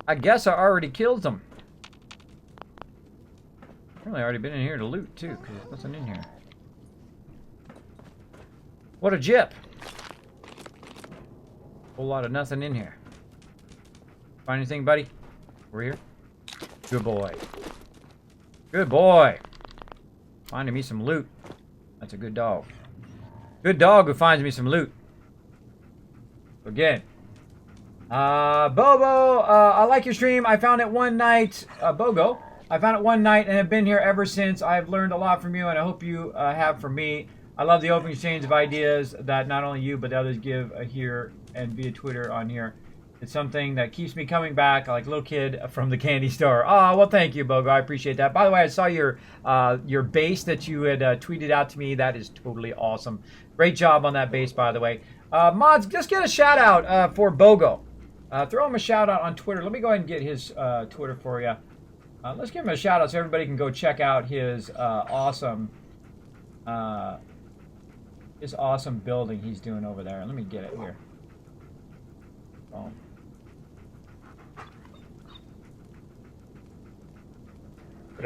Speaker 1: I guess I already killed them. Really already been in here to loot too, because there's nothing in here. What a jip. Whole lot of nothing in here. Find anything, buddy? Over here? Good boy. Good boy. Finding me some loot. That's a good dog. Good dog who finds me some loot. Again. Bobo, I like your stream. I found it one night. Bogo. I found it one night and have been here ever since. I've learned a lot from you, and I hope you have from me. I love the open exchange of ideas that not only you but others give here and via Twitter on here. It's something that keeps me coming back like a little kid from the candy store. Oh, well, thank you, Bogo. I appreciate that. By the way, I saw your base that you had tweeted out to me. That is totally awesome. Great job on that base, by the way. Mods, just get a shout out for Bogo. Throw him a shout out on Twitter. Let me go ahead and get his Twitter for you. Let's give him a shout out so everybody can go check out his awesome building he's doing over there. Let me get it here.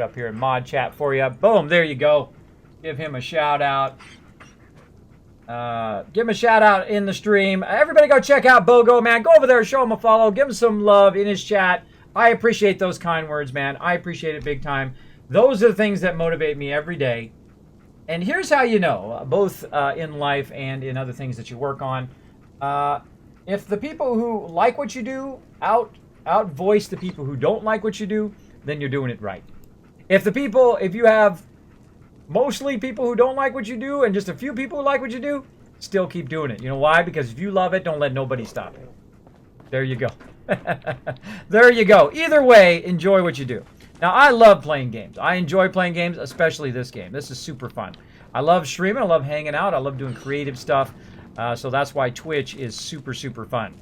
Speaker 1: it up here in mod chat for you. Boom, there you go. Give him a shout out. Give him a shout out in the stream. Everybody go check out Bogo, man. Go over there, show him a follow. Give him some love in his chat. I appreciate those kind words, man. I appreciate it big time. Those are the things that motivate me every day. And here's how you know, both in life and in other things that you work on. If the people who like what you do out voice the people who don't like what you do, then you're doing it right. If you have mostly people who don't like what you do and just a few people who like what you do, still keep doing it. You know why? Because if you love it, don't let nobody stop you. There you go. There you go. Either way, enjoy what you do. Now, I love playing games. I enjoy playing games, especially this game. This is super fun. I love streaming. I love hanging out. I love doing creative stuff. So that's why Twitch is super, super fun.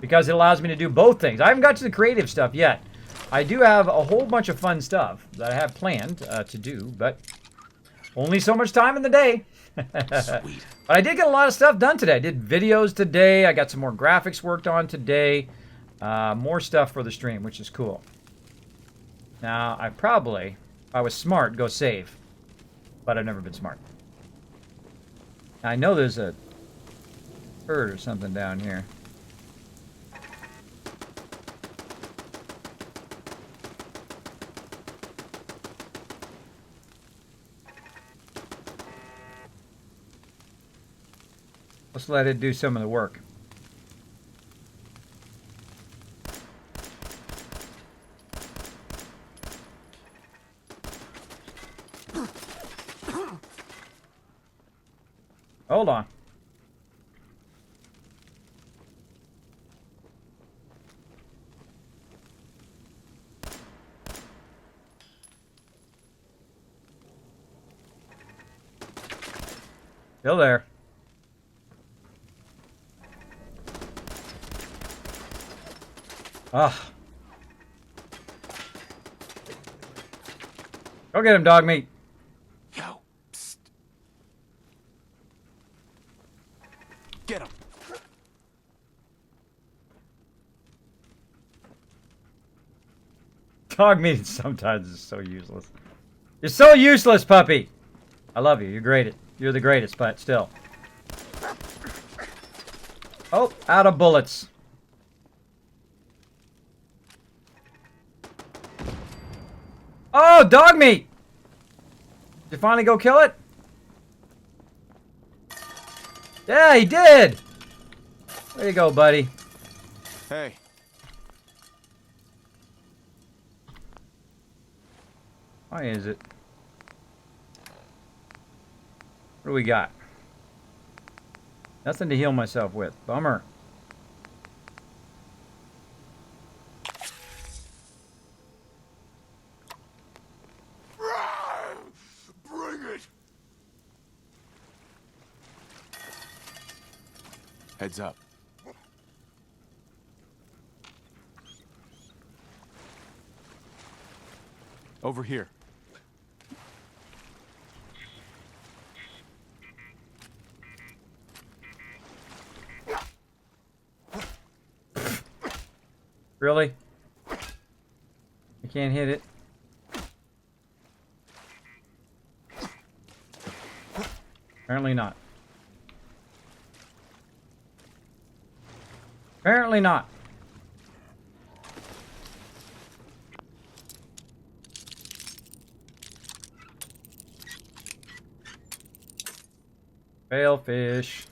Speaker 1: Because it allows me to do both things. I haven't got to the creative stuff yet. I do have a whole bunch of fun stuff that I have planned to do, but only so much time in the day. Sweet. But I did get a lot of stuff done today. I did videos today. I got some more graphics worked on today. More stuff for the stream, which is cool. Now, I probably, if I was smart, go save. But I've never been smart. I know there's a bird or something down here. Let's let it do some of the work. Hold on. Still there. Ugh. Go get him, dog meat.
Speaker 2: Yo, psst. Get him.
Speaker 1: Dog meat sometimes is so useless. You're so useless, puppy. I love you. You're great. You're the greatest, but still. Oh, out of bullets. Oh, dog meat! Did you finally go kill it? Yeah, he did! There you go, buddy.
Speaker 2: Hey.
Speaker 1: Why is it? What do we got? Nothing to heal myself with. Bummer.
Speaker 2: Bring it. Heads up. Over here.
Speaker 1: Really? I can't hit it. Apparently not. Apparently not. Fail fish.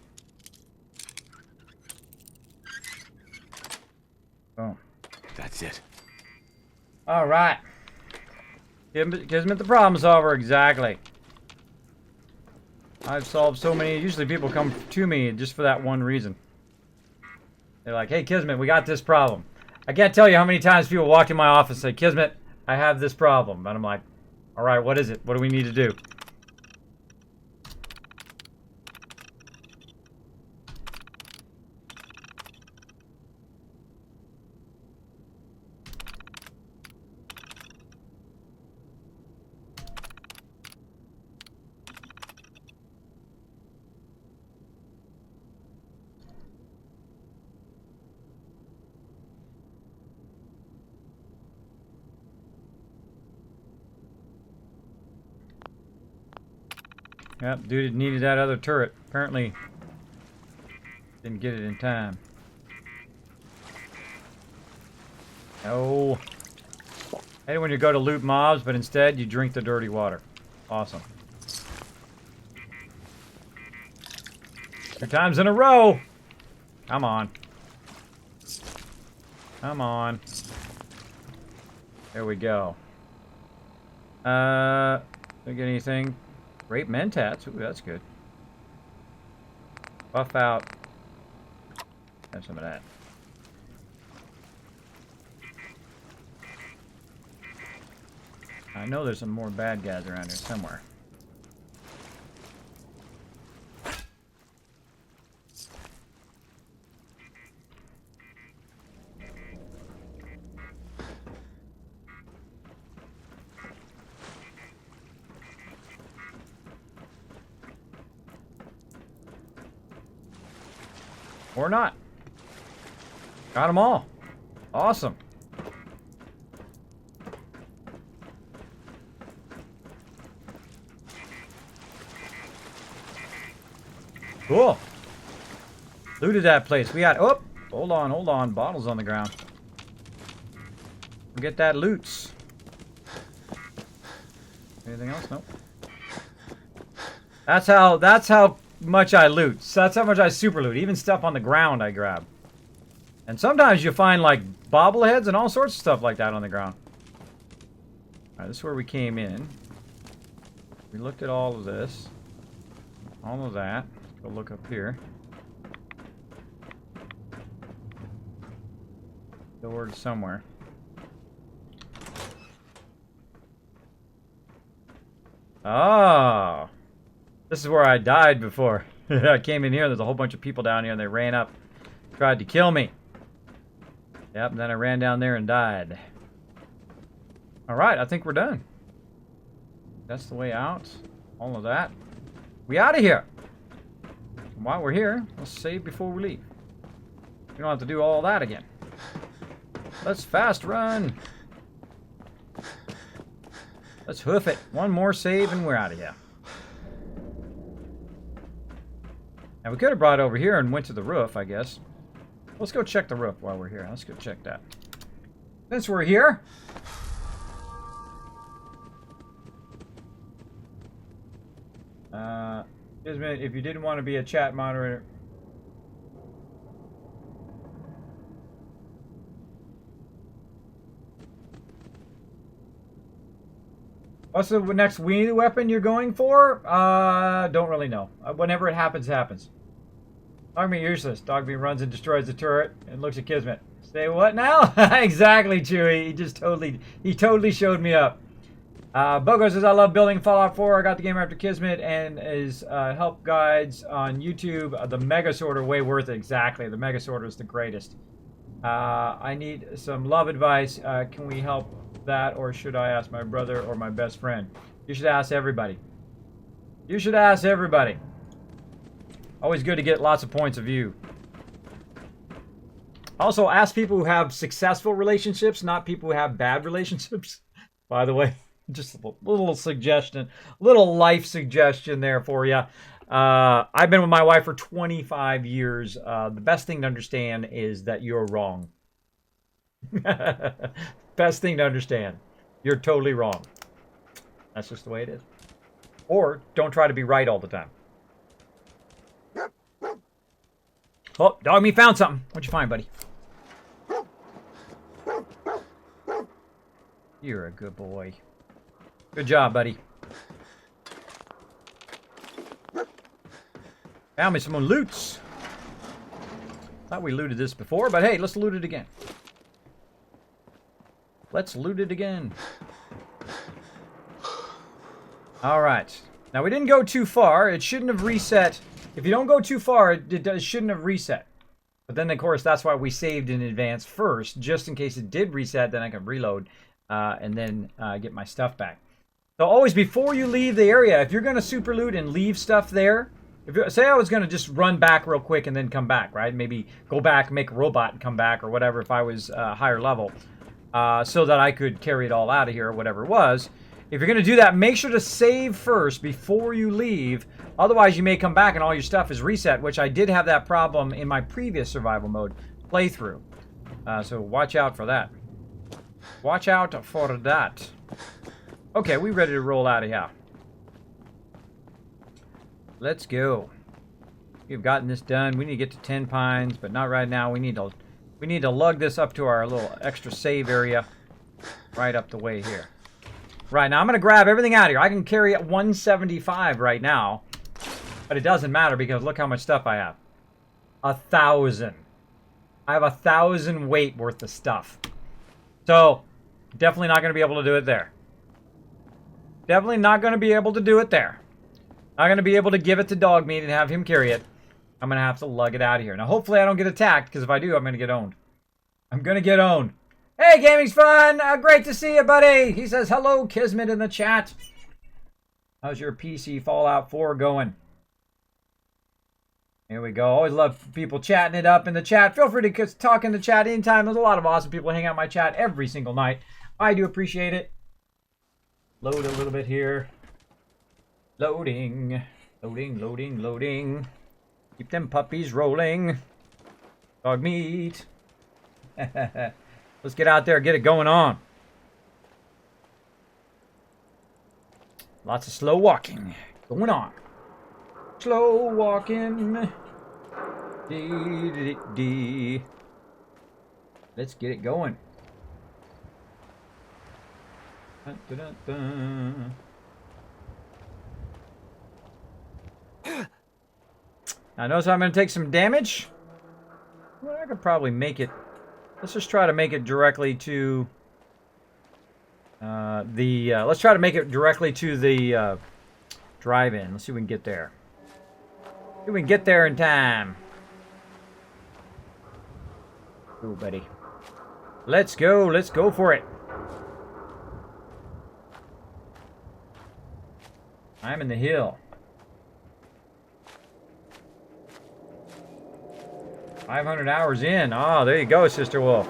Speaker 1: Boom.
Speaker 2: That's it.
Speaker 1: All right. Kismet the problem solver, exactly. I've solved so many. Usually people come to me just for that one reason. They're like, hey, Kismet, we got this problem. I can't tell you how many times people walk in my office and say, Kismet, I have this problem. And I'm like, all right, what is it? What do we need to do? Yep, dude needed that other turret. Apparently, didn't get it in time. No. I hate when you go to loot mobs, but instead you drink the dirty water. Awesome. 2 times in a row. Come on. Come on. There we go. Did I get anything? Great mentats. Ooh, that's good. Buff out. Have some of that. I know there's some more bad guys around here somewhere. Or not. Got them all. Awesome. Cool. Looted that place. We got... Oh! Hold on. Bottles on the ground. We'll get that loot. Anything else? Nope. That's how much I loot. So that's how much I super loot. Even stuff on the ground I grab. And sometimes you find like bobbleheads and all sorts of stuff like that on the ground. Alright, this is where we came in. We looked at all of this. All of that. Go look up here. Door somewhere. Oh. This is where I died before. I came in here, there's a whole bunch of people down here, and they ran up, tried to kill me. Yep, and then I ran down there and died. Alright, I think we're done. That's the way out. All of that. We out of here. And while we're here, let's save before we leave. We don't have to do all that again. Let's fast run. Let's hoof it. One more save and we're out of here. Now we could have brought it over here and went to the roof, I guess. Let's go check the roof while we're here. Let's go check that. Since we're here. Kismet, if you didn't want to be a chat moderator. What's the next weenie weapon you're going for? Don't really know. Whenever it happens, it happens. Dogmeat useless. Dogmeat runs and destroys the turret and looks at Kismet. Say what now? Exactly, Chewy. He totally showed me up. Bogo says, I love building Fallout 4. I got the game after Kismet and his help guides on YouTube. The Mega Sorter, way worth it. Exactly. The Mega Sorter is the greatest. I need some love advice. Can we help that, or should I ask my brother or my best friend? You should ask everybody. You should ask everybody. Always good to get lots of points of view. Also, ask people who have successful relationships, not people who have bad relationships. By the way, just a little suggestion, little life suggestion there for you. I've been with my wife for 25 years. The best thing to understand is that you're wrong. Best thing to understand. You're totally wrong. That's just the way it is. Or don't try to be right all the time. Oh, Dogmeat found something. What'd you find, buddy? You're a good boy. Good job, buddy. Found me some more loots. Thought we looted this before, but hey, let's loot it again. Let's loot it again. Alright. Now, we didn't go too far. It shouldn't have reset. If you don't go too far, it shouldn't have reset. But then, of course, that's why we saved in advance first. Just in case it did reset, then I can reload and then get my stuff back. So always, before you leave the area, if you're going to super loot and leave stuff there, say I was going to just run back real quick and then come back, right? Maybe go back, make a robot and come back or whatever if I was higher level. So that I could carry it all out of here or whatever it was. if you're going to do that, make sure to save first before you leave. Otherwise, you may come back and all your stuff is reset, which I did have that problem in my previous survival mode playthrough. So watch out for that. Watch out for that. Okay, we ready to roll out of here. Let's go. We've gotten this done. We need to get to 10 pines, but not right now. We need to lug this up to our little extra save area right up the way here. Right, now I'm going to grab everything out of here. I can carry 175 right now, but it doesn't matter because look how much stuff I have. 1,000. I have 1,000 weight worth of stuff. So, definitely not going to be able to do it there. Definitely not going to be able to do it there. Not going to be able to give it to Dog Meat and have him carry it. I'm going to have to lug it out of here. Now, hopefully I don't get attacked, because if I do, I'm going to get owned. I'm going to get owned. Hey, gaming's fun. Great to see you, buddy. He says, hello, Kismet in the chat. How's your PC Fallout 4 going? Here we go. Always love people chatting it up in the chat. Feel free to talk in the chat anytime. There's a lot of awesome people hang out in my chat every single night. I do appreciate it. Load a little bit here. Loading. Loading, loading, loading. Keep them puppies rolling. Dog meat. Let's get out there and get it going on. Lots of slow walking going on. Slow walking. Dee. Let's get it going. Dun, dun, dun, dun. Now notice I'm going to take some damage. Well, I could probably make it. Let's just try to make it directly to let's try to make it directly to the drive-in. Let's see if we can get there. See if we can get there in time. Ooh, buddy. Let's go. Let's go for it. I'm in the hill. 500 hours in. Oh, there you go, Sister Wolf.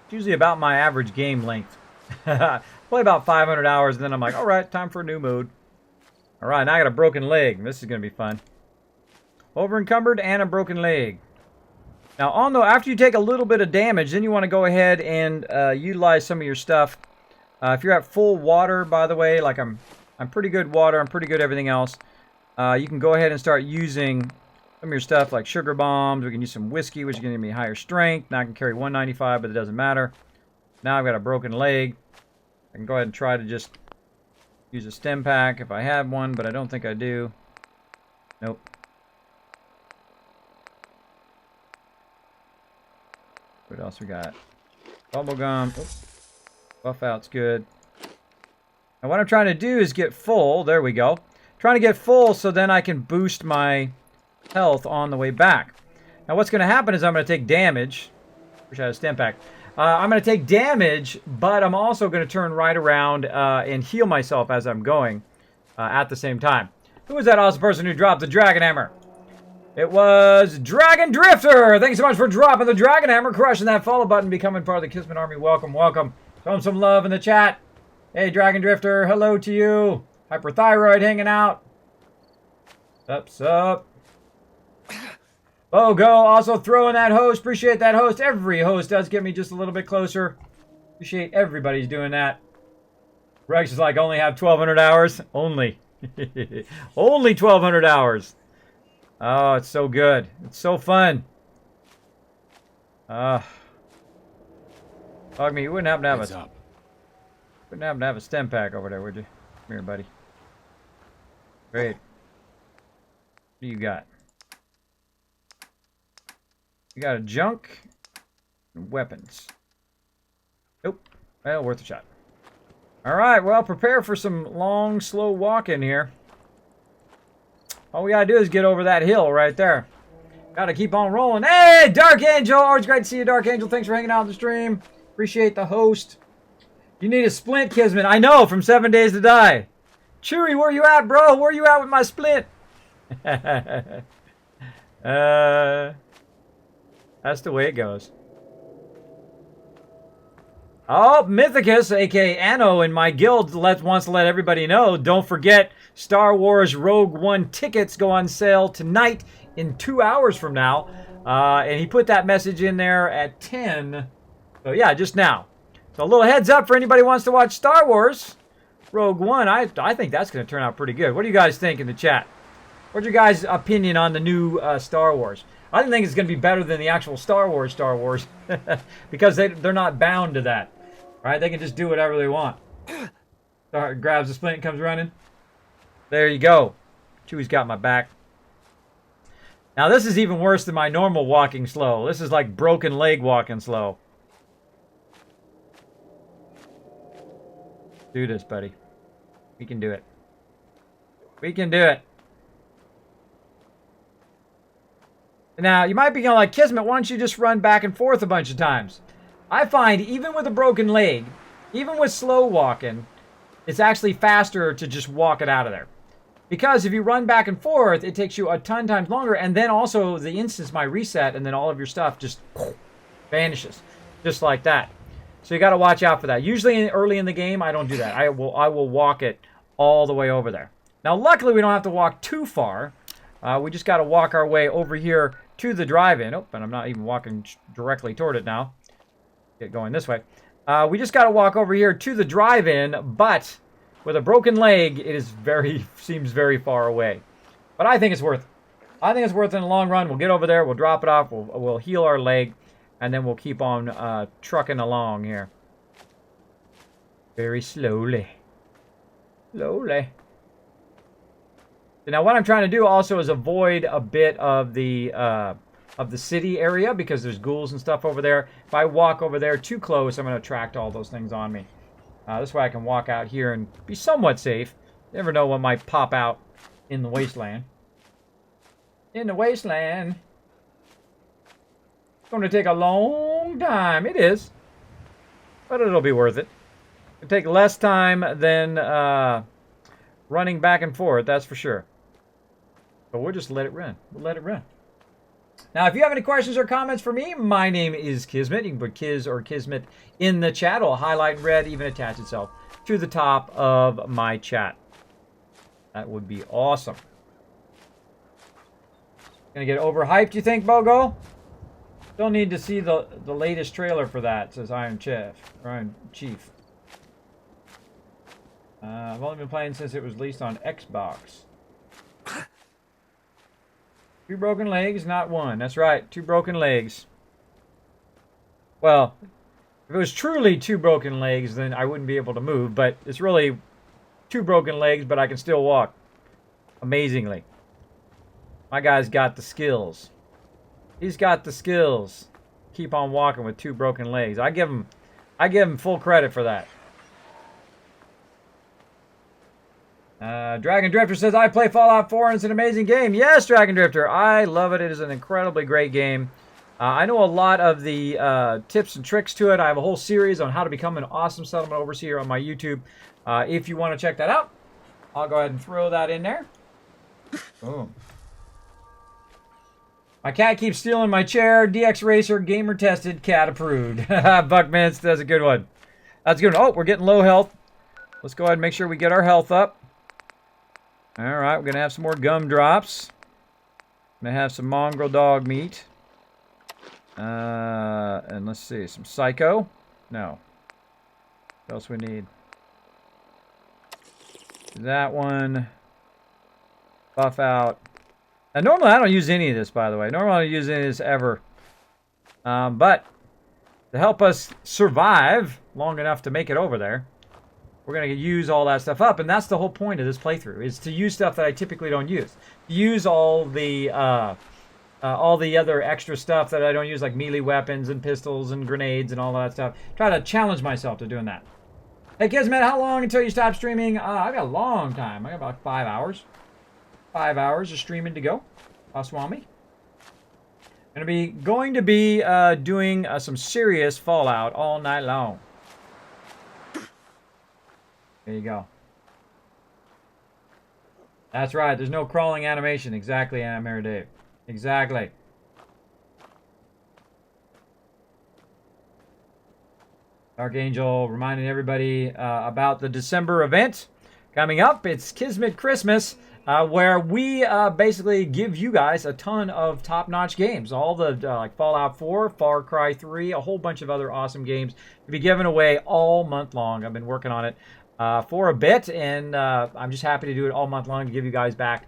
Speaker 1: It's usually about my average game length. Play about 500 hours, and then I'm like, all right, time for a new mood. All right, now I got a broken leg. This is going to be fun. Over encumbered and a broken leg. Now, after you take a little bit of damage, then you want to go ahead and utilize some of your stuff. If you're at full water, by the way, like I'm pretty good water, I'm pretty good everything else. You can go ahead and start using some of your stuff like sugar bombs. We can use some whiskey, which is going to give me higher strength. Now I can carry 195, but it doesn't matter. Now I've got a broken leg. I can go ahead and try to just use a stem pack if I have one, but I don't think I do. Nope. What else we got? Bubble gum. Oops. Buff out's good. Now what I'm trying to do is get full. There we go. Trying to get full so then I can boost my health on the way back. Now what's going to happen is I'm going to take damage. Wish I had a stem pack. I'm going to take damage, but I'm also going to turn right around and heal myself as I'm going at the same time. Who was that awesome person who dropped the Dragon Hammer? It was Dragon Drifter. Thanks so much for dropping the Dragon Hammer, crushing that follow button, becoming part of the Kismet Army. Welcome, welcome. Show him some love in the chat. Hey, Dragon Drifter, hello to you. Hyperthyroid hanging out. Up. Bogo also throwing that host. Appreciate that host. Every host does get me just a little bit closer. Appreciate everybody's doing that. Rex is like, only have 1,200 hours? Only. Only 1,200 hours. Oh, it's so good. It's so fun. Dog me, you wouldn't happen to have a stem pack over there, would you? Come here, buddy. Great. What do you got? You got a junk and weapons. Nope. Well, worth a shot. Alright, well, prepare for some long, slow walking here. All we gotta do is get over that hill right there. Gotta keep on rolling. Hey, Dark Angel! Always great to see you, Dark Angel. Thanks for hanging out on the stream. Appreciate the host. You need a splint, Kismet. I know, from 7 Days to Die. Chewy, where you at, bro? Where you at with my splint? That's the way it goes. Oh, Mythicus, aka Anno, in my guild wants to let everybody know. Don't forget, Star Wars Rogue One tickets go on sale tonight in 2 hours from now. And he put that message in there at 10. So yeah, just now. So a little heads up for anybody who wants to watch Star Wars Rogue One. I think that's going to turn out pretty good. What do you guys think in the chat? What's your guys' opinion on the new Star Wars? I think it's going to be better than the actual Star Wars because they're not bound to that, right? They can just do whatever they want. Grabs the splint and comes running. There you go. Chewie's got my back. Now this is even worse than my normal walking slow. This is like broken leg walking slow. Do this, buddy. We can do it. We can do it. Now, you might be going like, Kismet, why don't you just run back and forth a bunch of times? I find, even with a broken leg, even with slow walking, it's actually faster to just walk it out of there. Because if you run back and forth, it takes you a ton of times longer, and then also the instance might reset, and then all of your stuff just vanishes. Just like that. So you got to watch out for that. Usually early in the game, I don't do that. I will walk it all the way over there. Now, luckily, we don't have to walk too far. We just got to walk our way over here to the drive-in. Oh, and I'm not even walking directly toward it now. Get going this way. We just got to walk over here to the drive-in, but with a broken leg, it is seems very far away. But I think it's worth it. I think it's worth it in the long run. We'll get over there. We'll drop it off. We'll heal our leg. And then we'll keep on trucking along here. Very slowly. Slowly. Now what I'm trying to do also is avoid a bit of the city area because there's ghouls and stuff over there. If I walk over there too close, I'm going to attract all those things on me. This way I can walk out here and be somewhat safe. You never know what might pop out in the wasteland. In the wasteland. It's going to take a long time. It is. But it'll be worth it. It'll take less time than running back and forth, that's for sure. But we'll just let it run. We'll let it run. Now, if you have any questions or comments for me, my name is Kismet. You can put Kiz or Kismet in the chat. It'll highlight in red, even attach itself to the top of my chat. That would be awesome. Gonna get overhyped, you think, Bogo? Still need to see the latest trailer for that, says Iron Chief. I've only been playing since it was released on Xbox. 2 broken legs, not 1. That's right, 2 broken legs. Well, if it was truly 2 broken legs, then I wouldn't be able to move. But it's really 2 broken legs, but I can still walk. Amazingly. My guy's got the skills. He's got the skills. Keep on walking with 2 broken legs. I give him full credit for that. Dragon Drifter says, I play Fallout 4 and it's an amazing game. Yes, Dragon Drifter. I love it. It is an incredibly great game. I know a lot of the tips and tricks to it. I have a whole series on how to become an awesome settlement overseer on my YouTube. If you want to check that out, I'll go ahead and throw that in there. Boom. My cat keeps stealing my chair. DX Racer, gamer tested, cat approved. Buckminster, that's a good one. That's a good one. Oh, we're getting low health. Let's go ahead and make sure we get our health up. All right, we're going to have some more gumdrops. Going to have some mongrel dog meat. And let's see, some psycho. No. What else we need? That one. Buff out. And normally I don't use any of this, by the way. Normally I don't use any of this ever. But to help us survive long enough to make it over there, we're going to use all that stuff up. And that's the whole point of this playthrough, is to use stuff that I typically don't use. Use all the other extra stuff that I don't use, like melee weapons and pistols and grenades and all that stuff. Try to challenge myself to doing that. Hey, Kismet, how long until you stop streaming? I've got a long time. I got about 5 hours. 5 hours of streaming to go. Swami. Going to be doing some serious Fallout all night long. There you go. That's right. There's no crawling animation. Exactly, Mary Dave. Exactly. Archangel reminding everybody about the December event coming up. It's Kismet Christmas, where we basically give you guys a ton of top-notch games. All the like Fallout 4, Far Cry 3, a whole bunch of other awesome games to be given away all month long. I've been working on it for a bit, and I'm just happy to do it all month long to give you guys back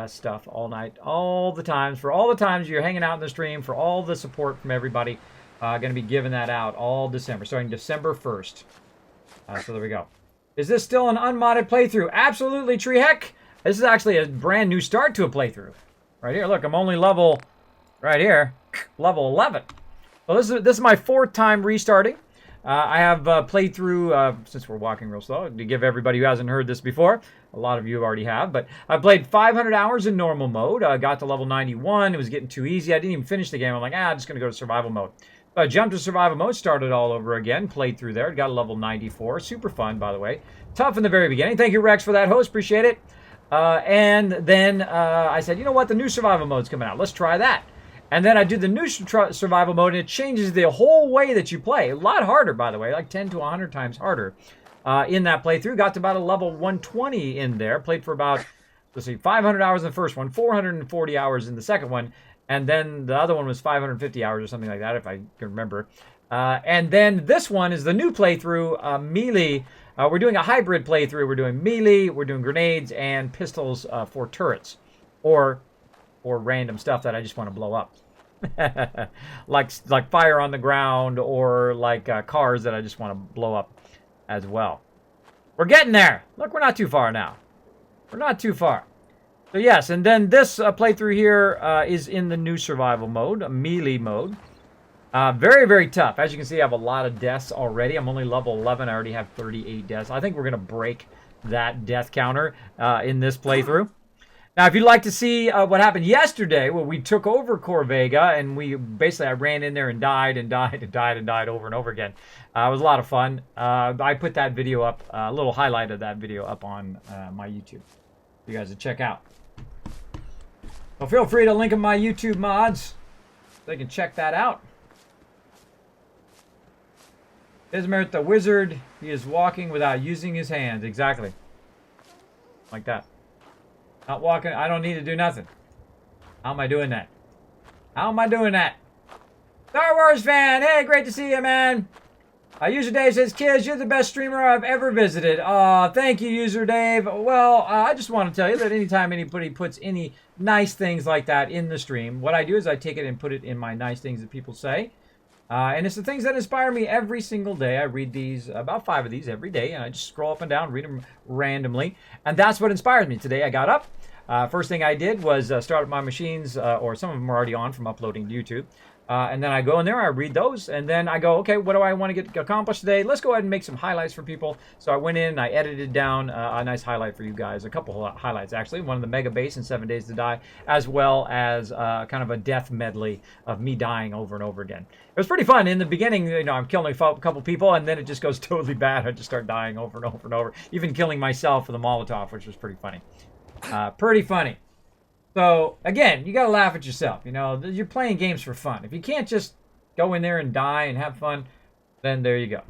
Speaker 1: stuff all night, all the times, for all the times you're hanging out in the stream, for all the support from everybody. Going to be giving that out all December, starting December 1st. So there we go. Is this still an unmodded playthrough? Absolutely, Tree Heck. This is actually a brand new start to a playthrough. Right here, look, I'm only level, right here, level 11. Well, this is my 4th time restarting. I have played through, since we're walking real slow, to give everybody who hasn't heard this before, a lot of you already have, but I played 500 hours in normal mode. I got to level 91. It was getting too easy. I didn't even finish the game. I'm like, I'm just going to go to survival mode. I jumped to survival mode, started all over again, played through there, got a level 94. Super fun, by the way. Tough in the very beginning. Thank you, Rex, for that host. Appreciate it. And then I said, you know what? The new survival mode's coming out. Let's try that. And then I do the new survival mode, and it changes the whole way that you play. A lot harder, by the way, like 10 to 100 times harder in that playthrough. Got to about a level 120 in there. Played for about, let's see, 500 hours in the first one, 440 hours in the second one. And then the other one was 550 hours or something like that, if I can remember. And then this one is the new playthrough, melee. We're doing a hybrid playthrough. We're doing melee, we're doing grenades, and pistols for turrets. Or random stuff that I just want to blow up. like fire on the ground, or like cars that I just want to blow up as well. We're getting there. Look, we're not too far now. We're not too far. So yes, and then this playthrough here is in the new survival mode, melee mode. Very, very tough. As you can see, I have a lot of deaths already. I'm only level 11. I already have 38 deaths. I think we're going to break that death counter in this playthrough. Now, if you'd like to see what happened yesterday, well, we took over Corvega, and I ran in there and died and died and died and died over and over again. It was a lot of fun. I put that video up, a little highlight of that video up on my YouTube for you guys to check out. So feel free to link in my YouTube mods so they can check that out. Kismet the wizard, he is walking without using his hands. Exactly. Like that. Not walking, I don't need to do nothing. How am I doing that? How am I doing that? Star Wars fan, hey, great to see you, man. User Dave says, Kids, you're the best streamer I've ever visited. Thank you, User Dave. Well, I just want to tell you that anytime anybody puts any nice things like that in the stream, what I do is I take it and put it in my nice things that people say. And it's the things that inspire me every single day. I read these, about 5 of these every day, and I just scroll up and down, read them randomly. And that's what inspires me. Today I got up. First thing I did was start up my machines, or some of them are already on from uploading to YouTube. And then I go in there, I read those, and then I go, okay, what do I want to get accomplished today? Let's go ahead and make some highlights for people. So I went in and I edited down a nice highlight for you guys, a couple of highlights actually. One of the Mega Base and 7 Days to Die, as well as kind of a death medley of me dying over and over again. It was pretty fun. In the beginning, you know, I'm killing a couple people, and then it just goes totally bad. I just start dying over and over and over, even killing myself with a Molotov, which was pretty funny. Pretty funny. So, again, you got to laugh at yourself. You know, you're playing games for fun. If you can't just go in there and die and have fun, then there you go.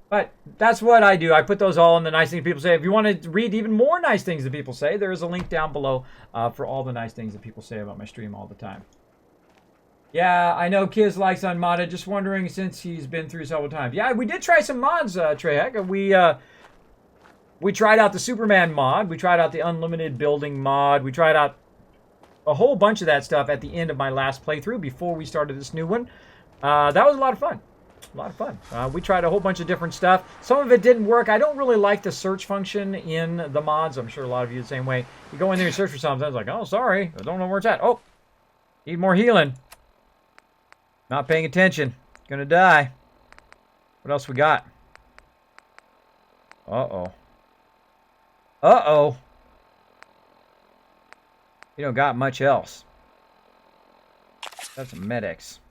Speaker 1: But that's what I do. I put those all in the nice things people say. If you want to read even more nice things that people say, there is a link down below for all the nice things that people say about my stream all the time. Yeah, I know Kiz likes unmodded. Just wondering, since he's been through several times. Yeah, we did try some mods, Treyheck. We tried out the Superman mod. We tried out the Unlimited Building mod. We tried out a whole bunch of that stuff at the end of my last playthrough before we started this new one. That was a lot of fun. A lot of fun. We tried a whole bunch of different stuff. Some of it didn't work. I don't really like the search function in the mods. I'm sure a lot of you the same way. You go in there and search for something. I was like, oh, sorry. I don't know where it's at. Oh, need more healing. Not paying attention. Gonna die. What else we got? Uh-oh. Uh-oh. You don't got much else. That's some medics.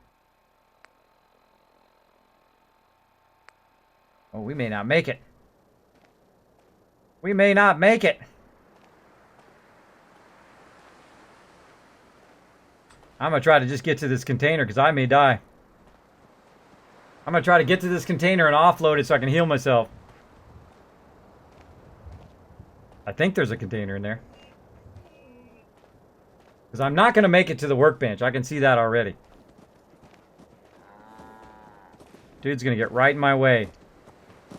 Speaker 1: Oh, we may not make it. We may not make it. I'm going to try to just get to this container because I may die. I'm going to try to get to this container and offload it so I can heal myself. I think there's a container in there. Because I'm not going to make it to the workbench. I can see that already. Dude's going to get right in my way.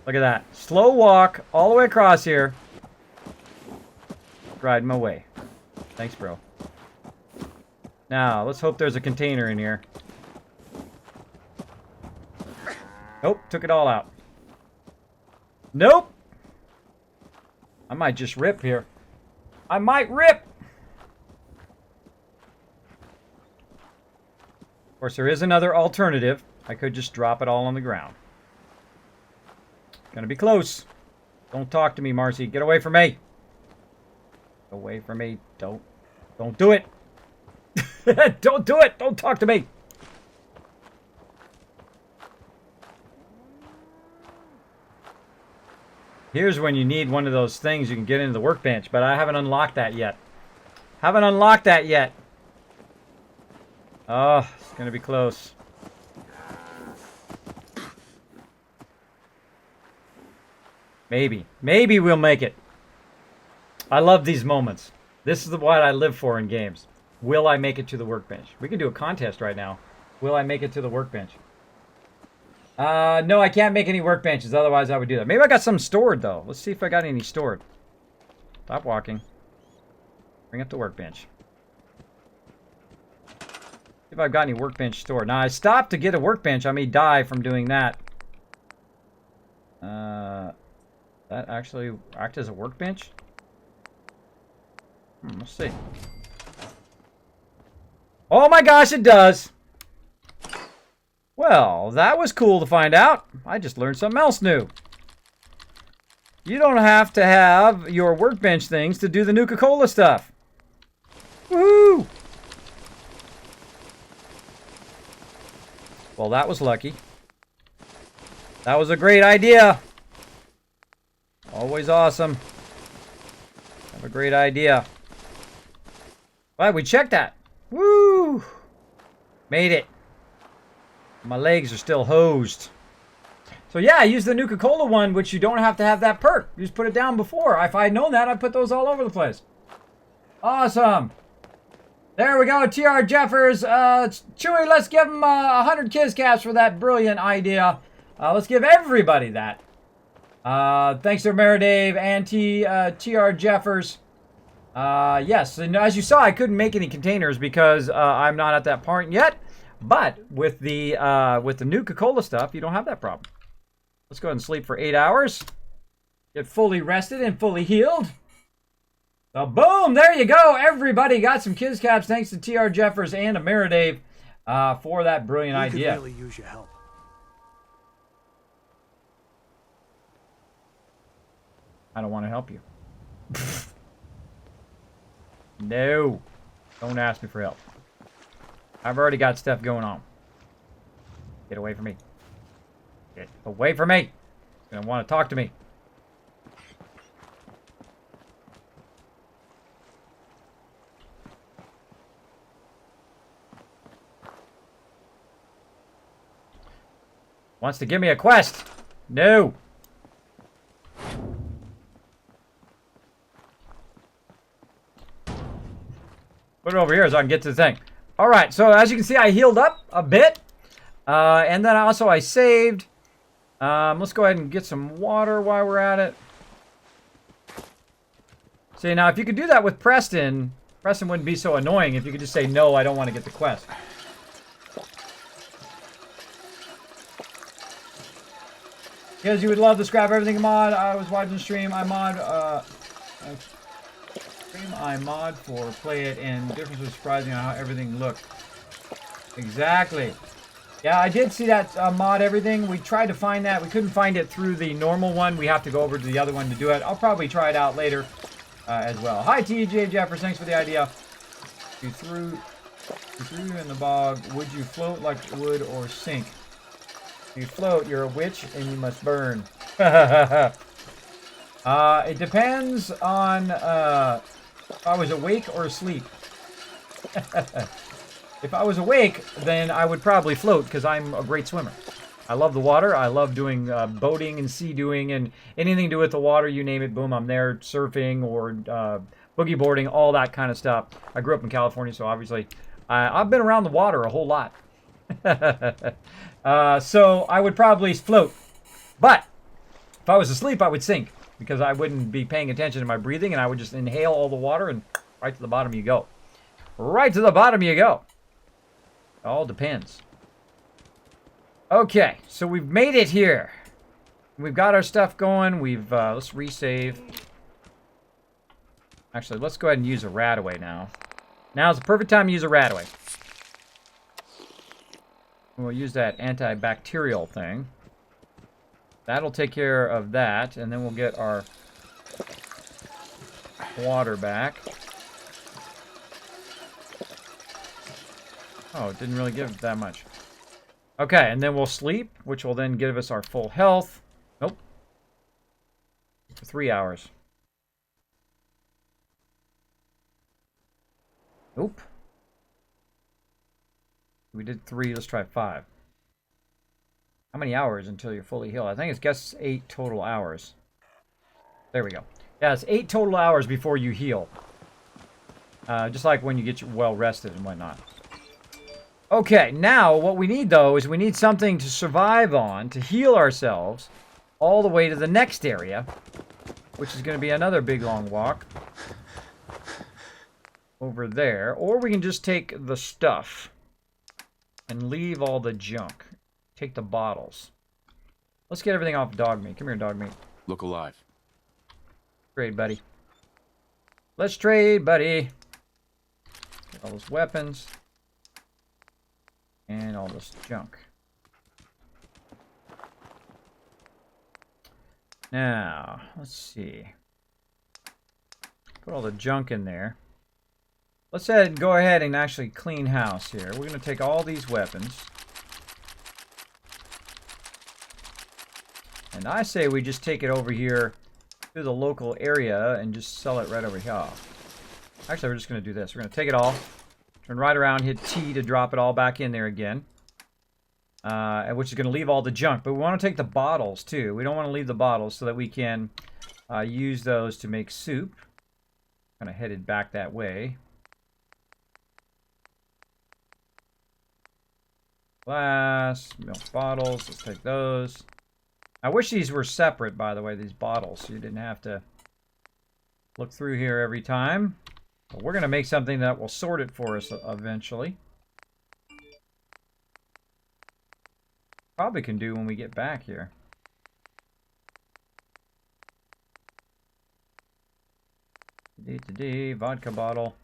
Speaker 1: Look at that. Slow walk all the way across here. Right in my way. Thanks, bro. Now, let's hope there's a container in here. Nope, took it all out. Nope! I might just rip here. I might rip! Of course, there is another alternative. I could just drop it all on the ground. Gonna be close. Don't talk to me, Marcy. Get away from me. Get away from me. Don't do it. Don't do it. Don't talk to me. Here's when you need one of those things you can get into the workbench, but I haven't unlocked that yet. Haven't unlocked that yet. Oh, it's gonna be close. Maybe. Maybe we'll make it. I love these moments. This is what I live for in games. Will I make it to the workbench? We can do a contest right now. Will I make it to the workbench? No, I can't make any workbenches. Otherwise, I would do that. Maybe I got some stored, though. Let's see if I got any stored. Stop walking. Bring up the workbench. See if I've got any workbench stored. Now, I stopped to get a workbench. I may die from doing that. That actually act as a workbench? Let's see. Oh my gosh, it does! Well, that was cool to find out. I just learned something else new. You don't have to have your workbench things to do the Nuka-Cola stuff. Woohoo! Well, that was lucky. That was a great idea. Always awesome. Have a great idea. Well, we checked that. Woo! Made it. My legs are still hosed. So yeah, I used the Nuka-Cola one, which you don't have to have that perk. You just put it down before. If I had known that, I'd put those all over the place. Awesome. There we go, TR Jeffers. Chewy, let's give him 100 Kiscaps for that brilliant idea. Let's give everybody that. Thanks to Mara Dave and TR Jeffers. Yes, and as you saw, I couldn't make any containers because I'm not at that point yet. But with the Nuka-Cola stuff, you don't have that problem. Let's go ahead and sleep for 8 hours. Get fully rested and fully healed. So boom, there you go. Everybody got some Kiscaps thanks to TR Jeffers and Ameridave for that brilliant idea.
Speaker 3: Could really use your help.
Speaker 1: I don't want to help you. No. Don't ask me for help. I've already got stuff going on. Get away from me. Get away from me. You're gonna want to talk to me. Wants to give me a quest. No. Put it over here so I can get to the thing. Alright, so as you can see, I healed up a bit. And then also I saved. Let's go ahead and get some water while we're at it. See, now if you could do that with Preston, Preston wouldn't be so annoying if you could just say, no, I don't want to get the quest. Because you would love to scrap everything mod. I was watching the stream. I mod for play it, and the difference was surprising on how everything looked. Exactly. Yeah, I did see that mod everything. We tried to find that. We couldn't find it through the normal one. We have to go over to the other one to do it. I'll probably try it out later as well. Hi, TJ Jeffers. Thanks for the idea. You threw you in the bog. Would you float like wood or sink? If you float, you're a witch and you must burn. It depends on if I was awake or asleep. If I was awake, then I would probably float because I'm a great swimmer. I love the water. I love doing boating and sea doing and anything to do with the water. You name it, boom, I'm there. Surfing or boogie boarding, all that kind of stuff. I grew up in California, so obviously I've been around the water a whole lot. So I would probably float. But if I was asleep, I would sink because I wouldn't be paying attention to my breathing and I would just inhale all the water and right to the bottom you go. Right to the bottom you go. All depends. Okay, so we've made it here. We've got our stuff going. We've let's resave. Actually, let's go ahead and use a Radaway now. Now's the perfect time to use a Radaway. We'll use that antibacterial thing. That'll take care of that, and then we'll get our water back. Oh, it didn't really give that much. Okay, and then we'll sleep, which will then give us our full health. Nope. For 3 hours. Nope. We did 3, let's try 5. How many hours until you're fully healed? I think it's guess 8 total hours. There we go. Yeah, it's 8 total hours before you heal. Just like when you get well rested and whatnot. Okay, now what we need though is we need something to survive on, to heal ourselves, all the way to the next area, which is going to be another big long walk. Over there. Or we can just take the stuff and leave all the junk. Take the bottles. Let's get everything off dog meat. Come here, dog meat.
Speaker 2: Look alive.
Speaker 1: Trade, buddy. Let's trade, buddy. Get all those weapons. And all this junk. Now, let's see. Put all the junk in there. Let's go ahead and actually clean house here. We're going to take all these weapons. And I say we just take it over here to the local area and just sell it right over here. Actually, we're just going to do this. We're going to take it all. Turn right around, hit T to drop it all back in there again. Which is going to leave all the junk. But we want to take the bottles, too. We don't want to leave the bottles so that we can use those to make soup. Kind of headed back that way. Glass, milk bottles. Let's take those. I wish these were separate, by the way, these bottles. So you didn't have to look through here every time. But we're going to make something that will sort it for us eventually. Probably can do when we get back here. Vodka bottle.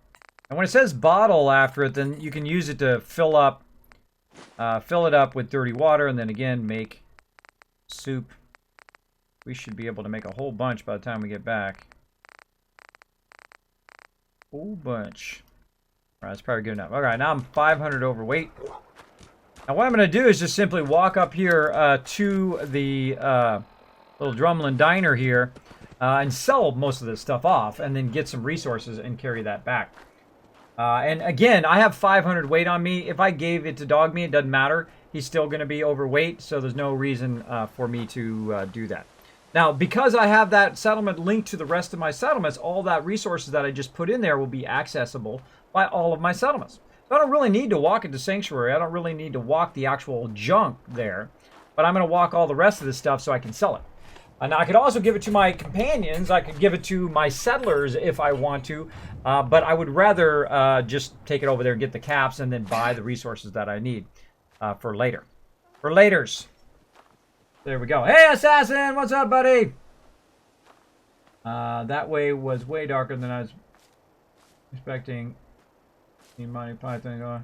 Speaker 1: And when it says bottle after it, then you can use it to fill it up with dirty water, and then again make soup. We should be able to make a whole bunch by the time we get back. Whole bunch. Alright, that's probably good enough. Alright, now I'm 500 overweight. Now what I'm going to do is just simply walk up here to the little Drumlin Diner here and sell most of this stuff off and then get some resources and carry that back. And again, I have 500 weight on me. If I gave it to Dog Meat, it doesn't matter. He's still going to be overweight, so there's no reason for me to do that. Now, because I have that settlement linked to the rest of my settlements, all that resources that I just put in there will be accessible by all of my settlements. So I don't really need to walk into Sanctuary. I don't really need to walk the actual junk there. But I'm going to walk all the rest of this stuff so I can sell it. Now, I could also give it to my companions. I could give it to my settlers if I want to. But I would rather just take it over there, get the caps, and then buy the resources that I need for later. For laters. There we go. Hey, Assassin! What's up, buddy? That way was way darker than I was expecting. Need Monty Python.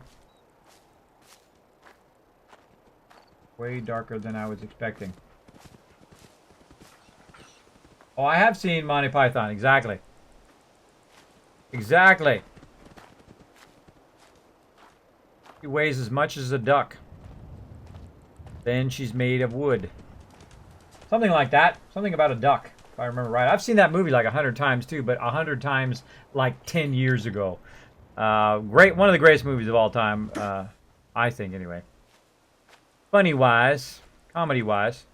Speaker 1: Way darker than I was expecting. Oh, I have seen Monty Python. Exactly. Exactly. She weighs as much as a duck. Then she's made of wood. Something like that. Something about a duck, if I remember right. I've seen that movie like 100 times too, but 100 times like 10 years ago. One of the greatest movies of all time, I think anyway. Funny wise. comedy-wise.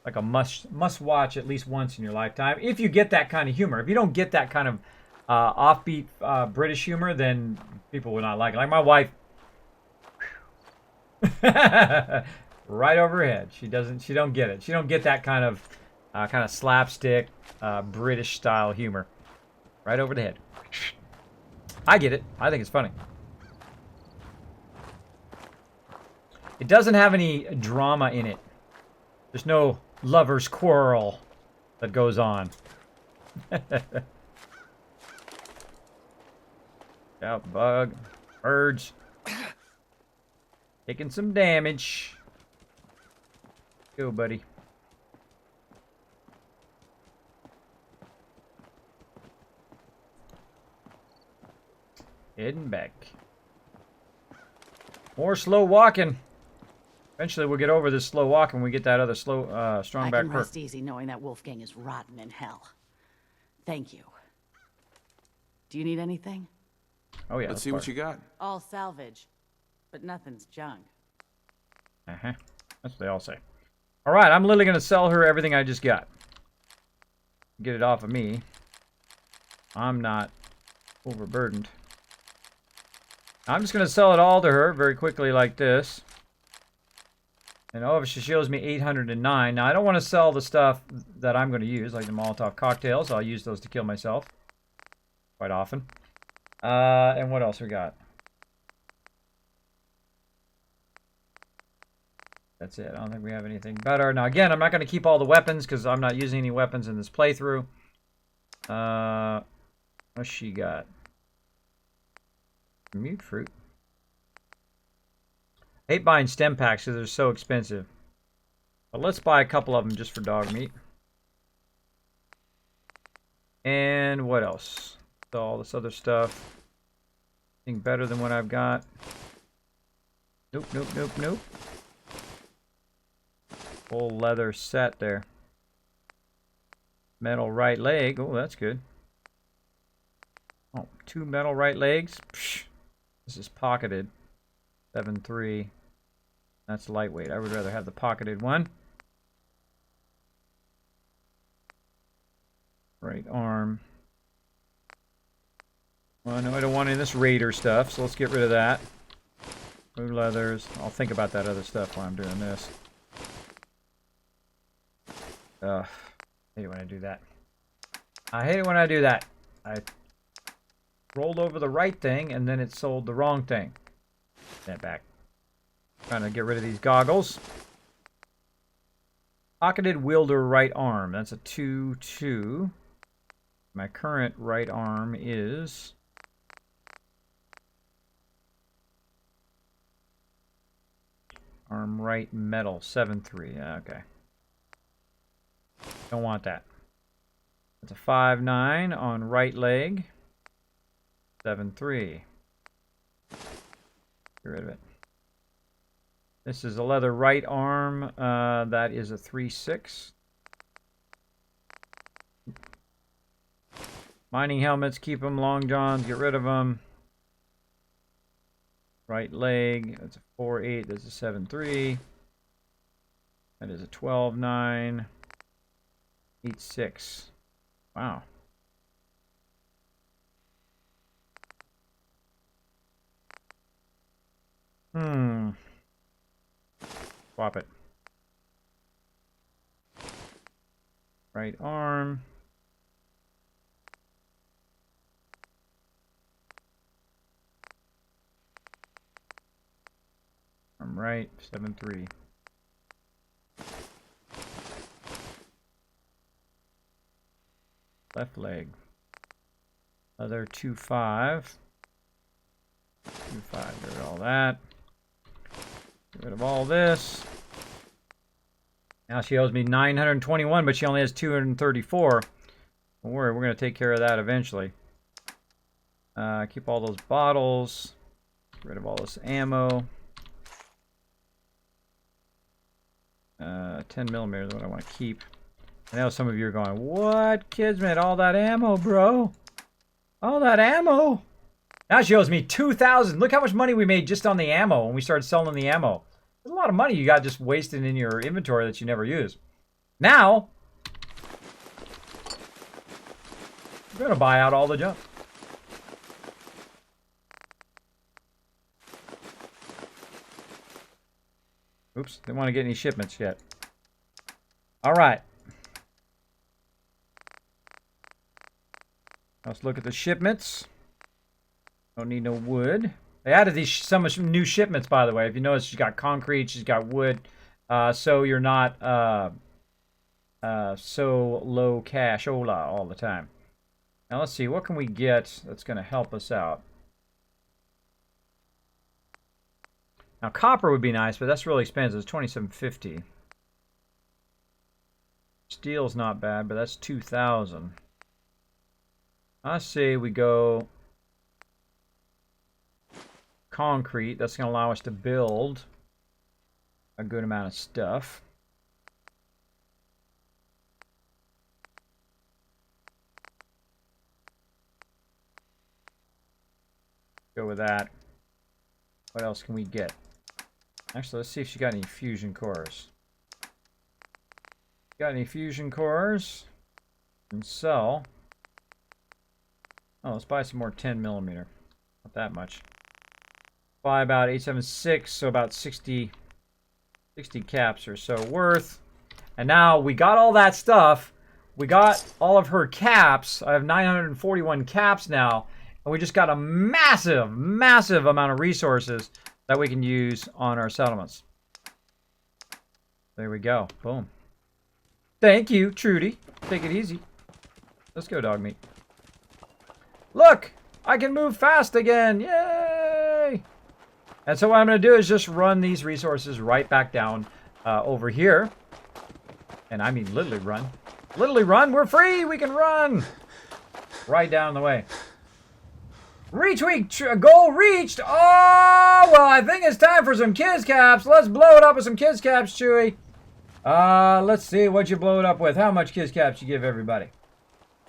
Speaker 1: Like a must watch at least once in your lifetime. If you get that kind of humor. If you don't get that kind of offbeat British humor, then people will not like it. Like my wife, right over her head. She don't get it. She don't get that kind of slapstick British style humor. Right over the head. I get it. I think it's funny. It doesn't have any drama in it. There's no lover's quarrel that goes on. Out bug. Birds. Taking some damage. Go, buddy. Heading back. More slow walking. Eventually we'll get over this slow walk when we get that other slow, strong back perk.
Speaker 3: I can rest easy knowing that Wolfgang is rotten in hell. Thank you. Do you need anything?
Speaker 1: Oh yeah.
Speaker 2: Let's see what you got.
Speaker 3: All salvage, but nothing's junk.
Speaker 1: Uh-huh. That's what they all say. All right, I'm literally going to sell her everything I just got. Get it off of me. I'm not overburdened. I'm just going to sell it all to her very quickly like this. And oh, she shows me 809. Now, I don't want to sell the stuff that I'm going to use, like the Molotov cocktails. I'll use those to kill myself quite often. And what else we got? That's it. I don't think we have anything better. Now, again, I'm not going to keep all the weapons because I'm not using any weapons in this playthrough. What's she got? Mute fruit. I hate buying stem packs because they're so expensive. But let's buy a couple of them just for dog meat. And what else? So all this other stuff. Anything better than what I've got? Nope, nope, nope, nope. Full leather set there. Metal right leg. Oh, that's good. Oh, 2 metal right legs. Psh, this is pocketed. 7.3. That's lightweight. I would rather have the pocketed one. Right arm. Well, no, I don't want any of this Raider stuff, so let's get rid of that. Blue leathers. I'll think about that other stuff while I'm doing this. I hate it when I do that. I hate it when I do that. I rolled over the right thing, and then it sold the wrong thing. That back. Trying to get rid of these goggles. Pocketed wielder right arm. That's a 2-2. My current right arm is... arm right metal. 7.3. Okay. Don't want that. That's a 5.9 on right leg. 7.3. Get rid of it. This is a leather right arm. That is a 3.6. Mining helmets, keep them. Long johns, get rid of them. Right leg, that's a 4.8. That's a 7.3. That is a 12.9. 8.6. Wow. Swap it. Right arm. Arm right, 7.3. Left leg. Other 2.5. 2.5, get rid of all that. Get rid of all this. Now she owes me 921, but she only has 234. Don't worry, we're going to take care of that eventually. Keep all those bottles. Get rid of all this ammo. 10 millimeters is what I want to keep. I know some of you are going, what, Kismet? All that ammo, bro. All that ammo. Now she owes me 2,000. Look how much money we made just on the ammo when we started selling the ammo. There's a lot of money you got just wasted in your inventory that you never use. Now, I'm going to buy out all the junk. Oops, didn't want to get any shipments yet. All right. Let's look at the shipments. Don't need no wood. They added these some new shipments, by the way. If you notice, she's got concrete, she's got wood, so you're not so low cashola all the time. Now let's see, what can we get that's going to help us out? Now copper would be nice, but that's really expensive. It's $27.50. Steel's not bad, but that's $2,000. I say we go concrete. That's going to allow us to build a good amount of stuff. Go with that. What else can we get? Actually, let's see if she got any fusion cores. Got any fusion cores? And sell. Oh, let's buy some more 10mm. Not that much. Buy about 876, so about 60 caps or so worth. And now we got all that stuff. We got all of her caps. I have 941 caps now. And we just got a massive, massive amount of resources that we can use on our settlements. There we go. Boom. Thank you, Trudy. Take it easy. Let's go, dog meat. Look! I can move fast again! Yay! And so what I'm going to do is just run these resources right back down over here. And I mean literally run. Literally run! We're free! We can run! Right down the way. Retweet! Goal reached! Oh! Well, I think it's time for some Kids Caps. Let's blow it up with some Kids Caps, Chewy. Let's see what you blow it up with. How much Kids Caps you give everybody?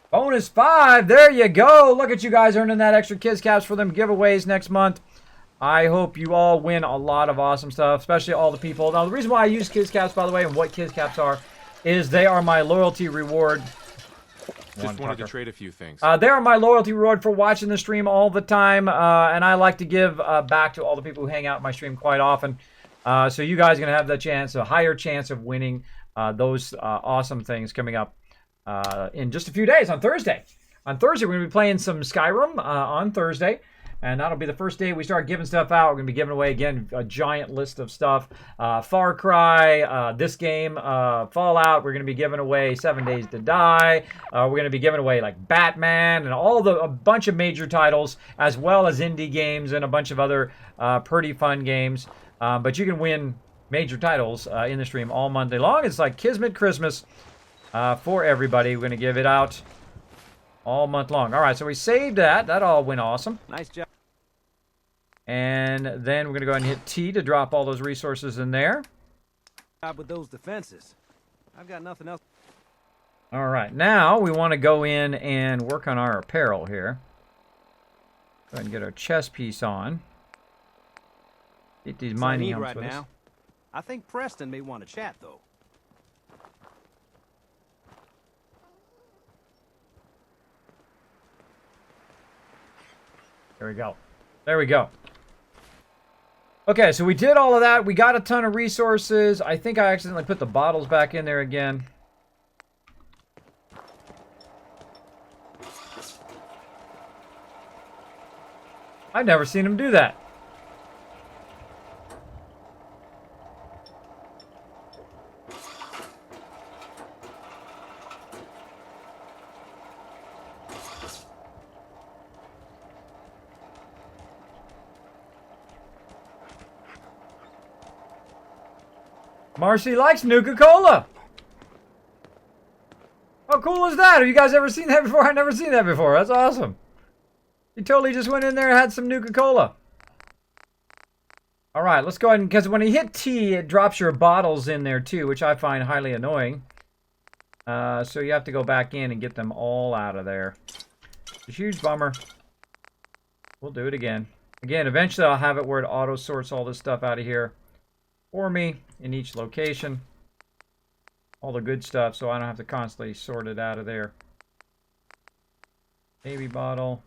Speaker 1: Bonus 5. There you go. Look at you guys earning that extra Kids Caps for them giveaways next month. I hope you all win a lot of awesome stuff, especially all the people. Now, the reason why I use Kids Caps, by the way, and what Kids Caps are, is they are my loyalty reward.
Speaker 2: Just wanted to trade a few things.
Speaker 1: They are my loyalty reward for watching the stream all the time, and I like to give back to all the people who hang out in my stream quite often. So you guys are going to have the chance, a higher chance of winning those awesome things coming up in just a few days on Thursday. On Thursday, we're going to be playing some Skyrim on Thursday. And that'll be the first day we start giving stuff out. We're going to be giving away, again, a giant list of stuff. Far Cry, this game, Fallout. We're going to be giving away 7 Days to Die. We're going to be giving away, like, Batman and a bunch of major titles, as well as indie games and a bunch of other pretty fun games. But you can win major titles in the stream all Monday long. It's like Kismet Christmas for everybody. We're going to give it out all month long. All right, so we saved that. That all went awesome.
Speaker 4: Nice job.
Speaker 1: And then we're going to go ahead and hit T to drop all those resources in there.
Speaker 4: With those defenses. I've got nothing else.
Speaker 1: All right, now we want to go in and work on our apparel here. Go ahead and get our chest piece on. Get these mining helmets
Speaker 4: right
Speaker 1: with
Speaker 4: now.
Speaker 1: us.
Speaker 4: I think Preston may want to chat, though.
Speaker 1: There we go. There we go. Okay, so we did all of that. We got a ton of resources. I think I accidentally put the bottles back in there again. I've never seen him do that. Marcy likes Nuka-Cola. How cool is that? Have you guys ever seen that before? I've never seen that before. That's awesome. He totally just went in there and had some Nuka-Cola. All right, let's go ahead and, because when you hit T, it drops your bottles in there too, which I find highly annoying. So you have to go back in and get them all out of there. It's a huge bummer. We'll do it again. Again, eventually I'll have it where it auto sorts all this stuff out of here. for me in each location. All the good stuff, so I don't have to constantly sort it out of there. Baby bottle.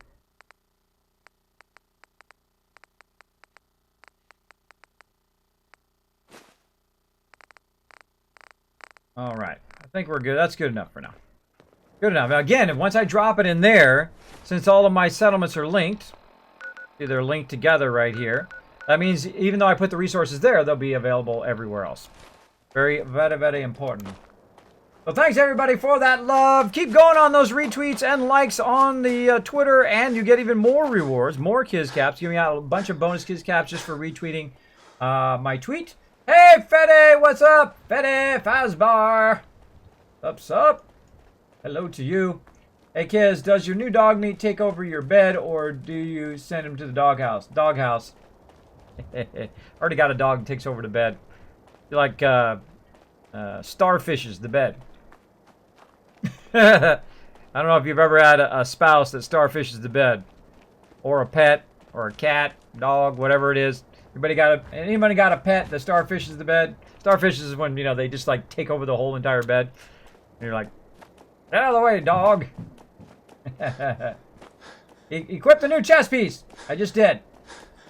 Speaker 1: All right. I think we're good. That's good enough for now. Good enough. Now, again, once I drop it in there, since all of my settlements are linked, see, they're linked together right here. That means even though I put the resources there, they'll be available everywhere else. Very, very, very important. So thanks, everybody, for that love. Keep going on those retweets and likes on the Twitter, and you get even more rewards, more Kiz Caps. Giving out a bunch of bonus Kiz Caps just for retweeting my tweet. Hey, Fede, what's up? Fede Fazbar. Up. Hello to you. Hey, Kiz, does your new dog meat take over your bed, or do you send him to the doghouse? Doghouse. Already got a dog that takes over the bed. You're like starfishes the bed. I don't know if you've ever had a spouse that starfishes the bed, or a pet, or a cat, dog, whatever it is. Anybody got a pet that starfishes the bed? Starfishes is when, you know, they just like take over the whole entire bed. And you're like, get out of the way, dog. Equip the new chess piece. I just did.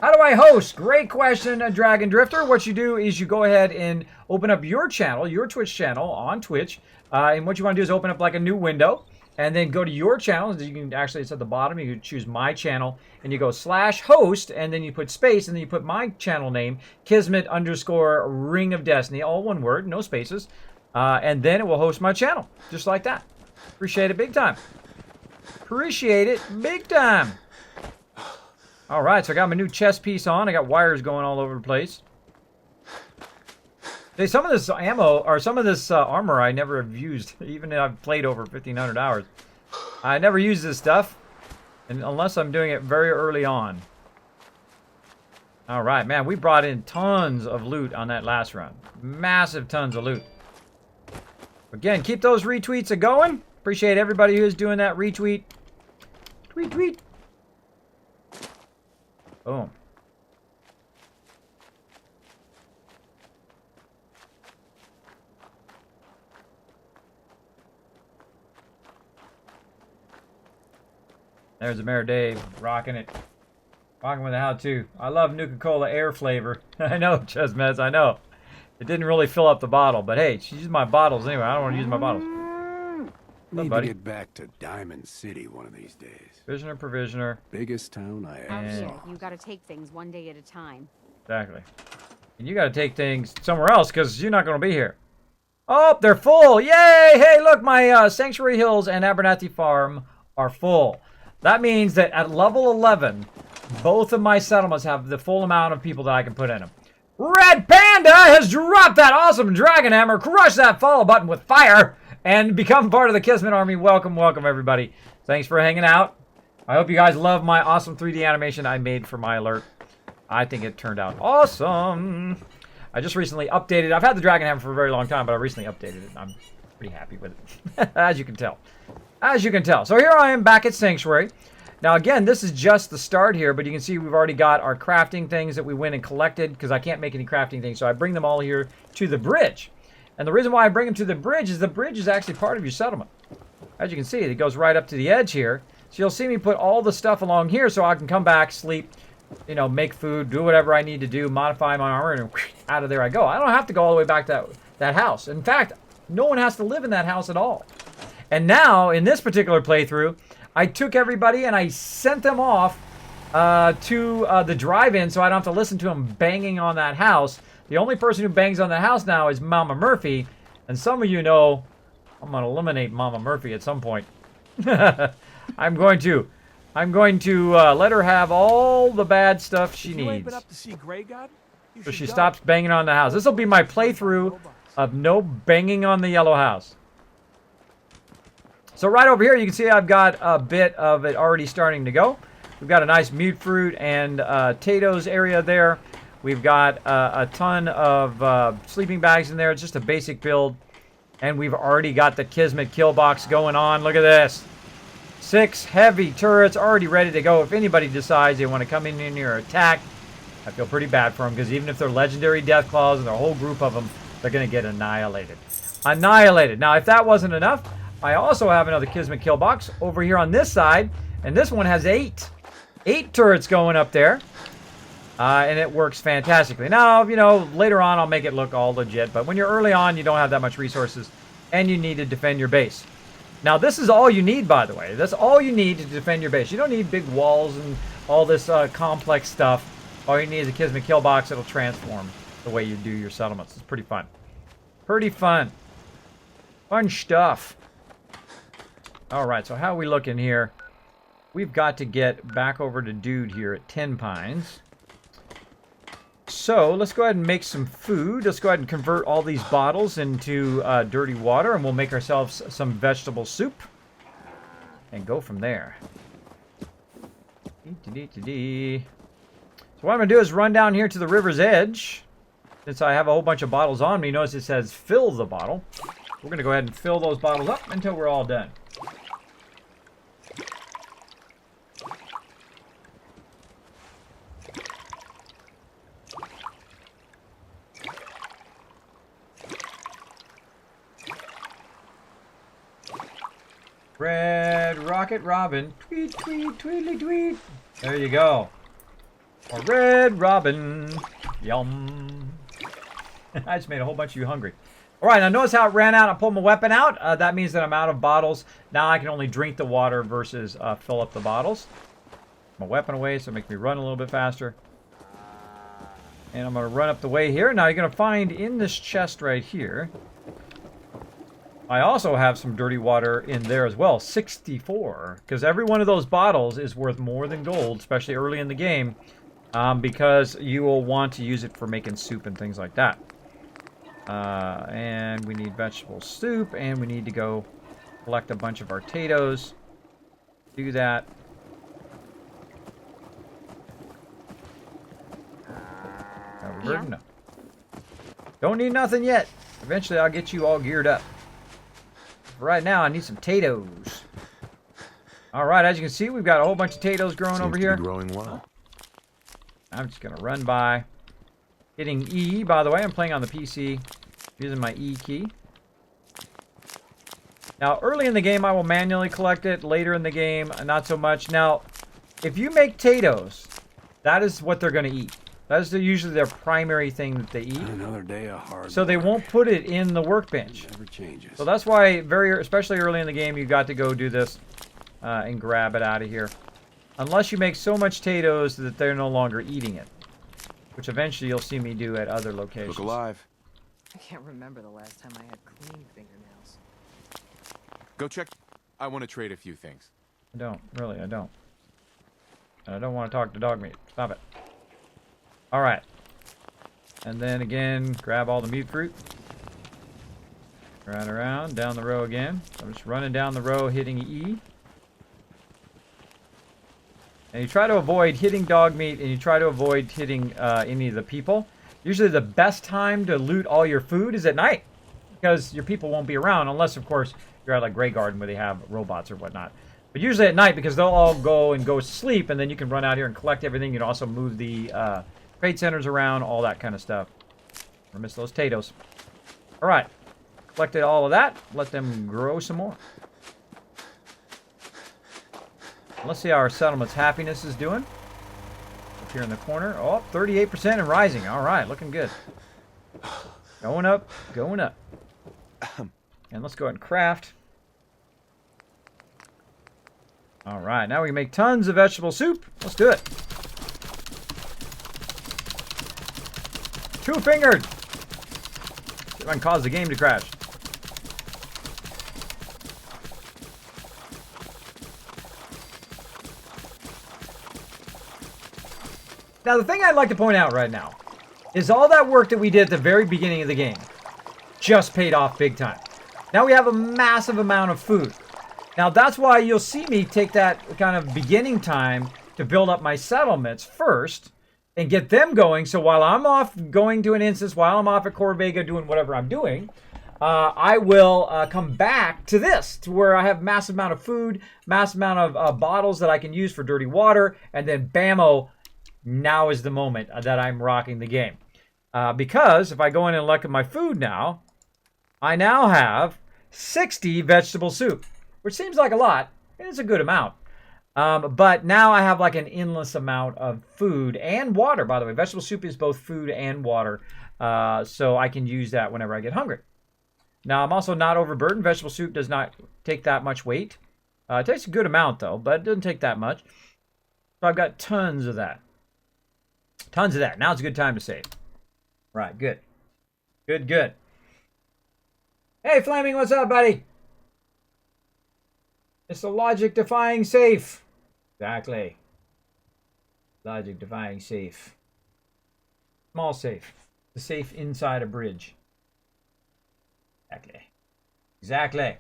Speaker 1: How do I host? Great question, Dragon Drifter. What you do is you go ahead and open up your channel, your Twitch channel on Twitch. And what you want to do is open up like a new window. And then go to your channel. You can actually, it's at the bottom. You can choose my channel. And you go /host. And then you put space. And then you put my channel name. Kismet_Ring of Destiny. All one word. No spaces. And then it will host my channel. Just like that. Appreciate it big time. Appreciate it big time. Alright, so I got my new chest piece on. I got wires going all over the place. Hey, some of this ammo, or some of this armor I never have used, even though I've played over 1,500 hours. I never use this stuff, and unless I'm doing it very early on. Alright, man, we brought in tons of loot on that last run. Massive tons of loot. Again, keep those retweets a-going. Appreciate everybody who's doing that retweet. Tweet. Boom. There's the Mayor Dave, rocking it. Rocking with the how-to. I love Nuka-Cola air flavor. I know, Chesmez, I know. It didn't really fill up the bottle, but hey, she used my bottles anyway. I don't want to use my bottles.
Speaker 5: Need to get back to Diamond City one of these days.
Speaker 1: Provisioner.
Speaker 5: Biggest town I ever saw.
Speaker 6: You gotta take things one day at a time.
Speaker 1: Exactly. And you gotta take things somewhere else, because you're not going to be here. Oh, they're full! Yay! Hey, look, my Sanctuary Hills and Abernathy Farm are full. That means that at level 11, both of my settlements have the full amount of people that I can put in them. Red Panda has dropped that awesome Dragon Hammer, crushed that follow button with fire, and become part of the Kismet Army. Welcome, everybody. Thanks for hanging out. I hope you guys love my awesome 3D animation I made for my alert. I think it turned out awesome. I just recently updated. I've had the Dragon Hammer for a very long time, but I recently updated it. I'm pretty happy with it, as you can tell. As you can tell. So here I am back at Sanctuary. Now, again, this is just the start here, but you can see we've already got our crafting things that we went and collected, because I can't make any crafting things, so I bring them all here to the bridge. And the reason why I bring them to the bridge is actually part of your settlement. As you can see, it goes right up to the edge here. So you'll see me put all the stuff along here so I can come back, sleep, you know, make food, do whatever I need to do, modify my armor, and out of there I go. I don't have to go all the way back to that house. In fact, no one has to live in that house at all. And now, in this particular playthrough, I took everybody and I sent them off to the drive-in so I don't have to listen to them banging on that house. The only person who bangs on the house now is Mama Murphy. And some of you know I'm going to eliminate Mama Murphy at some point. I'm going to let her have all the bad stuff she needs.
Speaker 4: You ain't been up to see Grey God?
Speaker 1: So she stops banging on the house. This will be my playthrough of no banging on the yellow house. So right over here, you can see I've got a bit of it already starting to go. We've got a nice mute fruit and potatoes area there. We've got a ton of sleeping bags in there. It's just a basic build. And we've already got the Kismet kill box going on. Look at this. 6 heavy turrets already ready to go. If anybody decides they want to come in here or attack, I feel pretty bad for them because even if they're legendary Deathclaws and their whole group of them, they're going to get annihilated. Annihilated. Now, if that wasn't enough, I also have another Kismet kill box over here on this side, and this one has 8 turrets going up there, and it works fantastically. Now, you know, later on I'll make it look all legit, but when you're early on, you don't have that much resources, and you need to defend your base. Now, this is all you need, by the way. That's all you need to defend your base. You don't need big walls and all this complex stuff. All you need is a Kismet kill box. It'll transform the way you do your settlements. It's pretty fun. Pretty fun. Fun stuff. All right, so how are we looking here? We've got to get back over to Dude here at 10 Pines. So let's go ahead and make some food. Let's go ahead and convert all these bottles into dirty water, and we'll make ourselves some vegetable soup and go from there. So what I'm going to do is run down here to the river's edge. Since I have a whole bunch of bottles on me, notice it says fill the bottle. We're going to go ahead and fill those bottles up until we're all done. Red Rocket Robin. Tweet, tweet, tweedly, tweet. There you go. Or Red Robin. Yum. I just made a whole bunch of you hungry. All right, now notice how it ran out. I pulled my weapon out. That means that I'm out of bottles. Now I can only drink the water versus fill up the bottles. My weapon away, so it makes me run a little bit faster. And I'm going to run up the way here. Now you're going to find in this chest right here, I also have some dirty water in there as well. 64. Because every one of those bottles is worth more than gold, especially early in the game. Because you will want to use it for making soup and things like that. And we need vegetable soup, and we need to go collect a bunch of our potatoes. Do that.
Speaker 6: Yeah.
Speaker 1: No. Don't need nothing yet. Eventually I'll get you all geared up. For right now I need some potatoes. Alright, as you can see, we've got a whole bunch of potatoes growing over here.
Speaker 5: Growing well.
Speaker 1: I'm just going to run by. Hitting E, by the way. I'm playing on the PC. Using my E key. Now, early in the game, I will manually collect it. Later in the game, not so much. Now, if you make potatoes, that is what they're going to eat. That is usually their primary thing that they eat.
Speaker 5: Another day of hard
Speaker 1: So they won't put it in the workbench.
Speaker 5: Never changes.
Speaker 1: So that's why, especially early in the game, you got to go do this and grab it out of here. Unless you make so much potatoes that they're no longer eating it. Which eventually you'll see me do at other locations.
Speaker 2: Look alive.
Speaker 7: I can't remember the last time I had clean fingernails.
Speaker 2: Go check. I want to trade a few things.
Speaker 1: I don't. Really, I don't. And I don't want to talk to dog meat. Stop it. Alright. And then again, grab all the mute fruit. Right around, down the row again. I'm just running down the row, hitting E. And you try to avoid hitting dog meat, and you try to avoid hitting any of the people. Usually the best time to loot all your food is at night. Because your people won't be around, unless, of course, you're at like Grey Garden where they have robots or whatnot. But usually at night, because they'll all go to sleep, and then you can run out here and collect everything. You can also move the trade centers around, all that kind of stuff. I miss those potatoes. Alright. Collected all of that. Let them grow some more. Let's see how our settlement's happiness is doing. Up here in the corner. Oh, 38% and rising. Alright, looking good. Going up, going up. And let's go ahead and craft. Alright, now we can make tons of vegetable soup. Let's do it. Two-fingered! See if I can cause the game to crash. Now, the thing I'd like to point out right now is all that work that we did at the very beginning of the game just paid off big time. Now we have a massive amount of food. Now, that's why you'll see me take that kind of beginning time to build up my settlements first and get them going. So while I'm off going to an instance, while I'm off at Corvega doing whatever I'm doing, I will come back to this, to where I have massive amount of food, massive amount of bottles that I can use for dirty water, and then bammo, now is the moment that I'm rocking the game. Because if I go in and look at my food now, I now have 60 vegetable soup, which seems like a lot, and it's a good amount. But now I have like an endless amount of food and water, by the way. Vegetable soup is both food and water, so I can use that whenever I get hungry. Now, I'm also not overburdened. Vegetable soup does not take that much weight. It takes a good amount, though, but it doesn't take that much. So I've got tons of that. Tons of that. Now it's a good time to save. Right, good. Good, good. Hey, Flaming, what's up, buddy? It's the logic-defying safe. Exactly. Logic-defying safe. Small safe. The safe inside a bridge. Exactly. Exactly.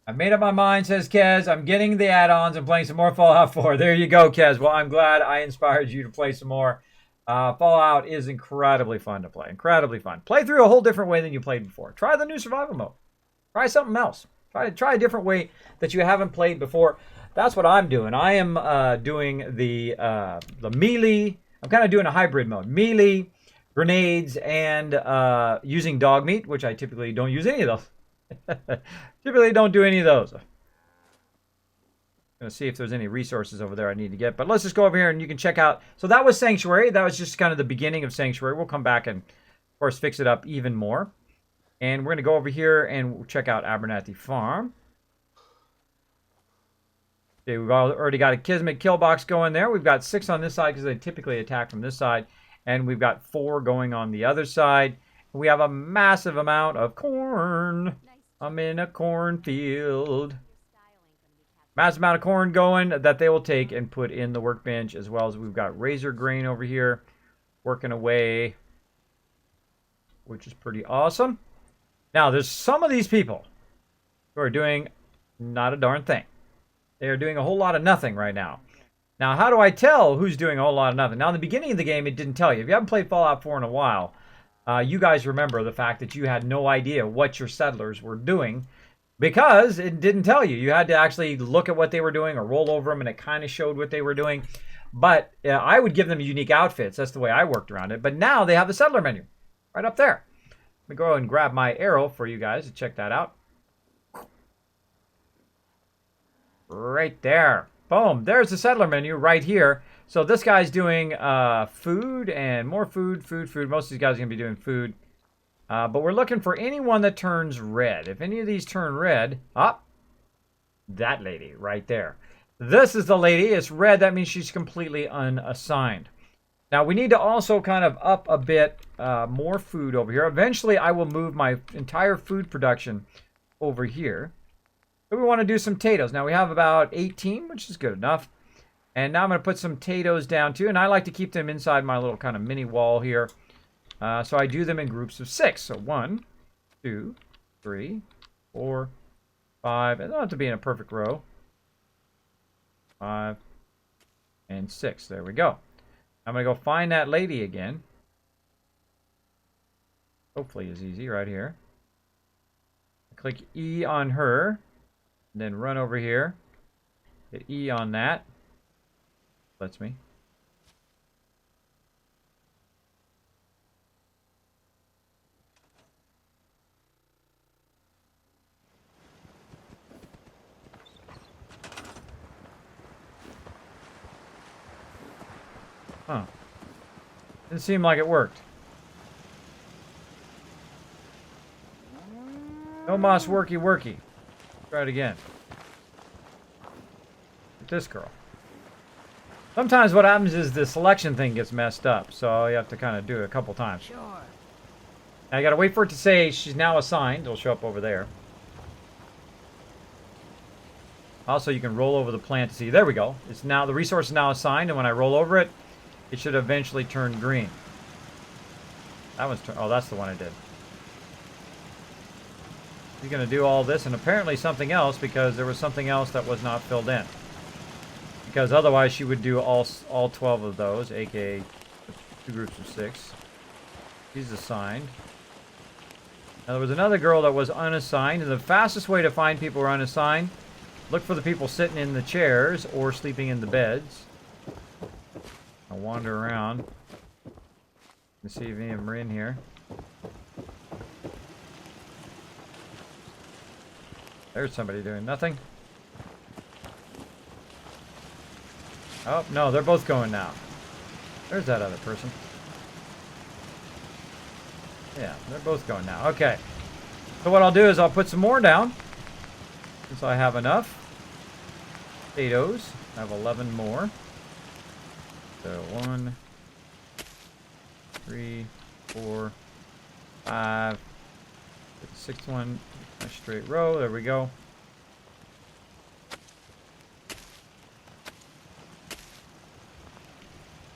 Speaker 1: I've made up my mind, says Kez. I'm getting the add-ons and playing some more Fallout 4. There you go, Kez. Well, I'm glad I inspired you to play some more. Fallout is incredibly fun to play. Incredibly fun. Play through a whole different way than you played before. Try the new survival mode. Try something else. Try a different way that you haven't played before. That's what I'm doing. I am doing the melee. I'm kind of doing a hybrid mode. Melee, grenades, and using dog meat, which I typically don't use any of those. Typically don't do any of those. Gonna see if there's any resources over there I need to get. But let's just go over here and you can check out. So that was Sanctuary. That was just kind of the beginning of Sanctuary. We'll come back and, of course, fix it up even more. And we're going to go over here and check out Abernathy Farm. Okay, we've already got a Kismet kill box going there. We've got 6 on this side because they typically attack from this side. And we've got 4 going on the other side. We have a massive amount of corn. I'm in a cornfield. Massive amount of corn going that they will take and put in the workbench, as well as we've got razor grain over here working away, which is pretty awesome. Now, there's some of these people who are doing not a darn thing. They are doing a whole lot of nothing right now. Now, how do I tell who's doing a whole lot of nothing? Now, in the beginning of the game, it didn't tell you. If you haven't played Fallout 4 in a while, you guys remember the fact that you had no idea what your settlers were doing because it didn't tell you. You had to actually look at what they were doing or roll over them, and it kind of showed what they were doing. But I would give them unique outfits. That's the way I worked around it. But now they have the settler menu right up there. Let me go and grab my arrow for you guys to check that out. Right there. Boom. There's the settler menu right here. So this guy's doing food and more food. Most of these guys are going to be doing food. But we're looking for anyone that turns red. If any of these turn red, that lady right there. This is the lady. It's red. That means she's completely unassigned. Now, we need to also kind of up a bit more food over here. Eventually, I will move my entire food production over here. But we want to do some potatoes. Now, we have about 18, which is good enough. And now I'm going to put some potatoes down, too. And I like to keep them inside my little kind of mini wall here. So I do them in groups of 6. So 1, 2, 3, 4, 5. It doesn't have to be in a perfect row. 5 and 6. There we go. I'm going to go find that lady again. Hopefully it's easy right here. Click E on her. Then run over here. Hit E on that. Lets me. Huh. Didn't seem like it worked. No moss worky. Try it again. With this girl. Sometimes what happens is the selection thing gets messed up, so you have to kind of do it a couple times.
Speaker 3: Sure.
Speaker 1: Now you gotta wait for it to say she's now assigned. It'll show up over there. Also, you can roll over the plant to see. There we go. It's now the resource is now assigned, and when I roll over it, it should eventually turn green. That one's oh, that's the one I did. He's going to do all this and apparently something else because there was something else that was not filled in. Because otherwise she would do all 12 of those, aka 2 groups of 6. She's assigned. Now there was another girl that was unassigned, and the fastest way to find people who are unassigned Look for the people sitting in the chairs or sleeping in the beds. I'll wander around. Let's see if any of them are in here. There's somebody doing nothing. Oh, no, they're both going now. There's that other person. Yeah, they're both going now. Okay. So what I'll do is I'll put some more down. Since I have enough. Potatoes. I have 11 more. So 1, 3, 4, 5, 6, 1, a straight row. There we go.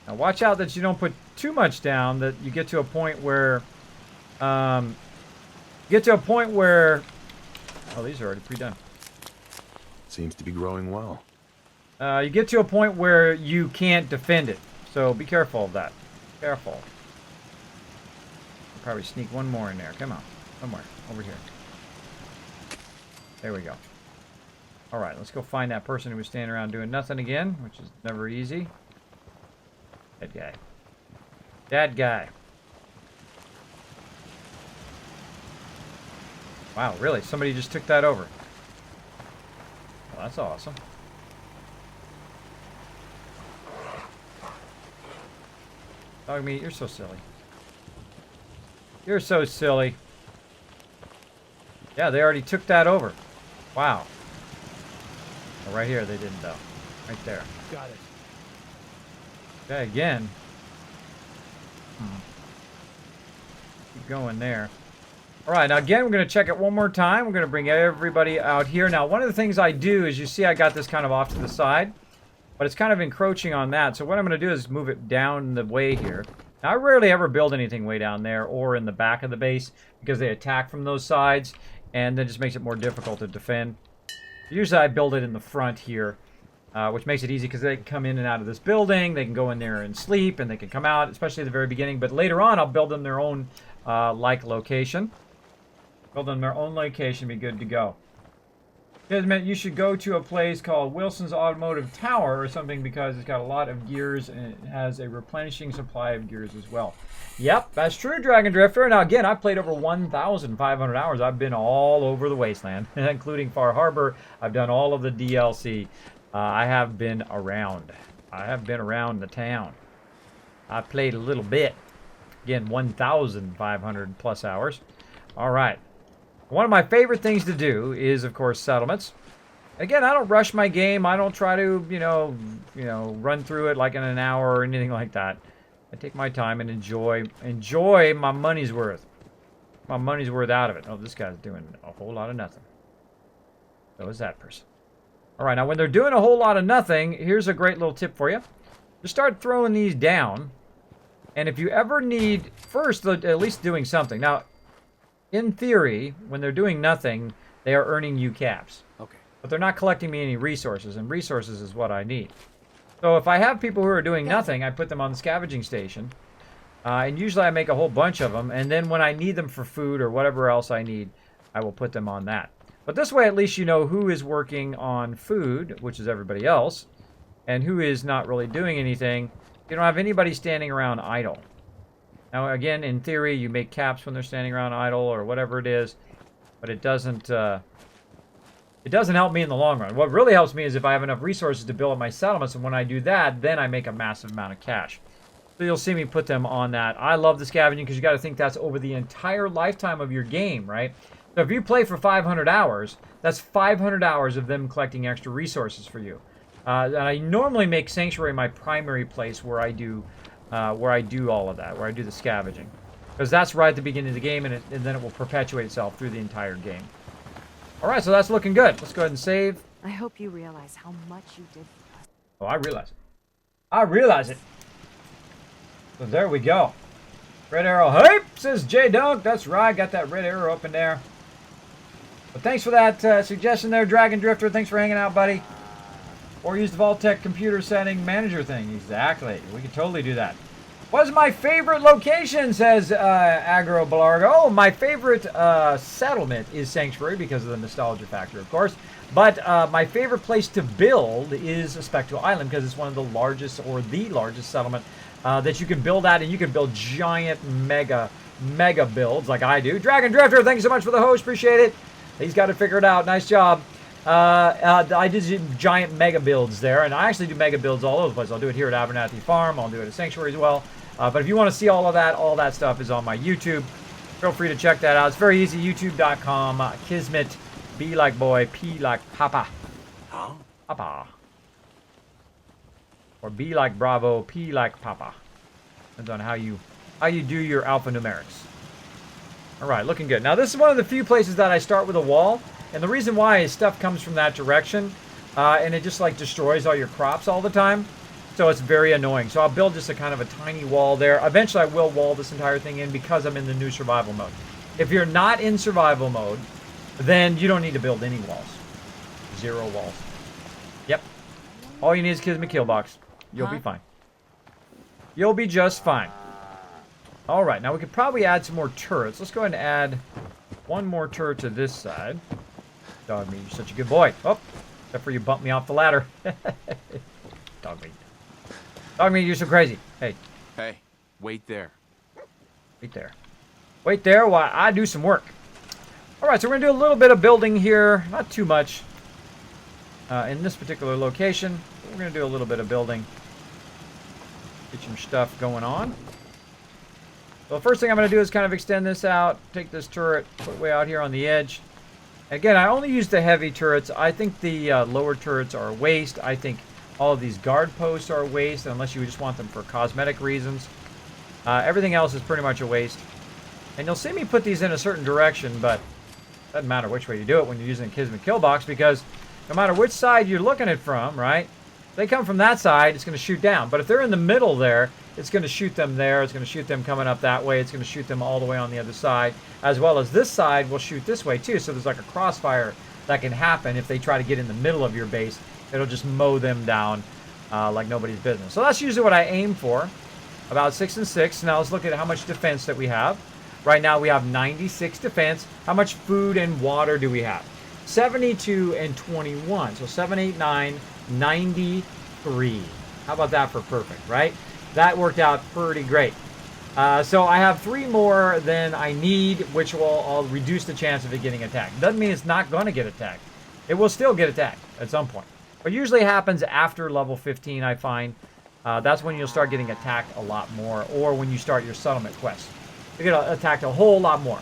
Speaker 1: Now watch out that you don't put too much down, that you get to a point where, oh, these are already pre-done.
Speaker 5: Seems to be growing well.
Speaker 1: You get to a point where you can't defend it. So be careful of that. Careful. I'll probably sneak one more in there. Come on. Somewhere. Over here. There we go. Alright, let's go find that person who was standing around doing nothing again, which is never easy. That guy. That guy. Wow, really? Somebody just took that over. Well, that's awesome. Dog meat, you're so silly. You're so silly. Yeah, they already took that over. Wow. Oh, right here they didn't though. Right there.
Speaker 4: Got it.
Speaker 1: Okay, again. Keep going there. Alright, now again, we're going to check it one more time. We're going to bring everybody out here. Now, one of the things I do is, you see I got this kind of off to the side, but it's kind of encroaching on that. So what I'm going to do is move it down the way here. Now, I rarely ever build anything way down there or in the back of the base because they attack from those sides, and that just makes it more difficult to defend. Usually I build it in the front here, which makes it easy because they can come in and out of this building. They can go in there and sleep, and they can come out, especially at the very beginning. But later on, I'll build them their own location. Build them their own location, be good to go. Kismet, you should go to a place called Wilson's Automotive Tower or something because it's got a lot of gears and it has a replenishing supply of gears as well. Yep, that's true, Dragon Drifter. Now again, I've played over 1,500 hours. I've been all over the wasteland, including Far Harbor. I've done all of the DLC. I have been around. I have been around the town. I played a little bit. Again, 1,500 plus hours. All right. One of my favorite things to do is, of course, settlements. Again, I don't rush my game. I don't try to, you know, run through it like in an hour or anything like that. I take my time and enjoy my money's worth. My money's worth out of it. Oh, this guy's doing a whole lot of nothing. So is that person. All right, now when they're doing a whole lot of nothing, here's a great little tip for you. Just start throwing these down. And if you ever need, first, at least doing something. Now, in theory, when they're doing nothing, they are earning you caps.
Speaker 4: Okay.
Speaker 1: But they're not collecting me any resources, and resources is what I need. So if I have people who are doing nothing, I put them on the scavenging station. And usually I make a whole bunch of them, and then when I need them for food or whatever else I need, I will put them on that. But this way, at least you know who is working on food, which is everybody else, and who is not really doing anything. You don't have anybody standing around idle. Now, again, in theory, you make caps when they're standing around idle or whatever it is, but it doesn't help me in the long run. What really helps me is if I have enough resources to build up my settlements, and when I do that, then I make a massive amount of cash. So you'll see me put them on that. I love the scavenging because you got to think that's over the entire lifetime of your game, right? So if you play for 500 hours, that's 500 hours of them collecting extra resources for you. And I normally make Sanctuary my primary place where I do all of that, where I do the scavenging. Because that's right at the beginning of the game, and then it will perpetuate itself through the entire game. Alright, so that's looking good. Let's go ahead and save.
Speaker 6: I hope you realize how much you did for us.
Speaker 1: Oh, I realize it. I realize it. So there we go. Red arrow. Hey, says J Dunk. That's right. Got that red arrow up in there. But thanks for that suggestion there, Dragon Drifter. Thanks for hanging out, buddy. Or use the vault-tec computer setting manager thing. Exactly. We could totally do that. What's my favorite location, says Agro Belargo. Oh, my favorite settlement is Sanctuary because of the nostalgia factor, of course. But my favorite place to build is Spectral Island because it's one of the largest or the largest settlement that you can build at, and you can build giant mega builds like I do. Dragon Drifter, thank you so much for the host. Appreciate it. He's got it figured out. Nice job. I did giant mega builds there, and I actually do mega builds all over the place. I'll do it here at Abernathy Farm. I'll do it at Sanctuary as well. But if you want to see all that stuff is on my YouTube. Feel free to check that out. It's very easy. YouTube.com. Kismet. B like boy. P like papa.
Speaker 5: Huh?
Speaker 1: Papa. Or B like bravo. P like papa. Depends on how you do your alphanumerics. All right, looking good. Now, this is one of the few places that I start with a wall. And the reason why is stuff comes from that direction. And it just like destroys all your crops all the time. So it's very annoying. So I'll build just a kind of a tiny wall there. Eventually I will wall this entire thing in because I'm in the new survival mode. If you're not in survival mode, then you don't need to build any walls. 0 walls. Yep. All you need is Kismet kill box. You'll be fine. You'll be just fine. Alright, now we could probably add some more turrets. Let's go ahead and add one more turret to this side. Dog meat, you're such a good boy. Oh, except for you bumped me off the ladder. Dog meat. Dog meat, you're so crazy. Hey.
Speaker 2: Hey, wait there.
Speaker 1: Wait there. Wait there while I do some work. Alright, so we're going to do a little bit of building here. Not too much. In this particular location. We're going to do a little bit of building. Get some stuff going on. So the first thing I'm going to do is kind of extend this out. Take this turret, put it way out here on the edge. Again, I only use the heavy turrets. I think the lower turrets are a waste. I think all of these guard posts are a waste, unless you just want them for cosmetic reasons. Everything else is pretty much a waste. And you'll see me put these in a certain direction, but it doesn't matter which way you do it when you're using a Kismet kill box, because no matter which side you're looking at from, right? If they come from that side, it's going to shoot down. But if they're in the middle there, it's going to shoot them there. It's going to shoot them coming up that way. It's going to shoot them all the way on the other side, as well as this side will shoot this way too. So there's like a crossfire that can happen if they try to get in the middle of your base. It'll just mow them down like nobody's business. So that's usually what I aim for, about 6 and 6. Now let's look at how much defense that we have. Right now we have 96 defense. How much food and water do we have? 72 and 21. So 7, 8, 9, 93. How about that for perfect, right? That worked out pretty great. So I have 3 more than I need, which will reduce the chance of it getting attacked. Doesn't mean it's not going to get attacked. It will still get attacked at some point. But usually happens after level 15, I find. That's when you'll start getting attacked a lot more, or when you start your settlement quest. You're going to attack a whole lot more.